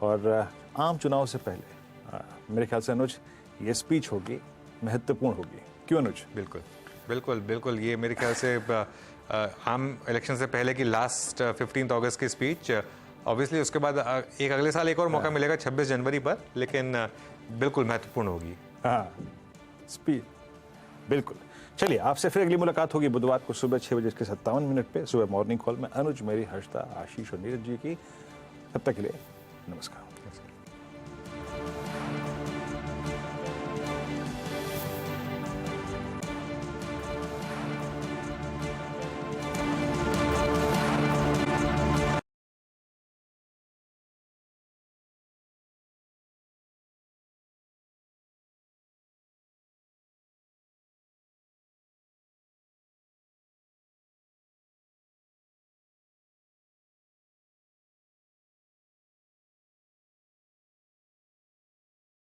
Speaker 2: और आम चुनाव से पहले मेरे ख्याल से अनुज ये स्पीच होगी, महत्वपूर्ण होगी। क्यों अनुज?
Speaker 1: बिल्कुल बिल्कुल बिल्कुल। ये मेरे ख्याल से आम इलेक्शन से पहले की लास्ट 15 अगस्त की स्पीच। ऑब्वियसली उसके बाद एक अगले साल एक और मौका मिलेगा 26 जनवरी पर, लेकिन बिल्कुल महत्वपूर्ण होगी।
Speaker 2: हाँ, स्पीच बिल्कुल। चलिए, आपसे फिर अगली मुलाकात होगी बुधवार को सुबह 6:57 पे सुबह मॉर्निंग कॉल में। अनुज, मेरी, हर्षदा, आशीष और नीरज जी की। तब तक के लिए नमस्कार।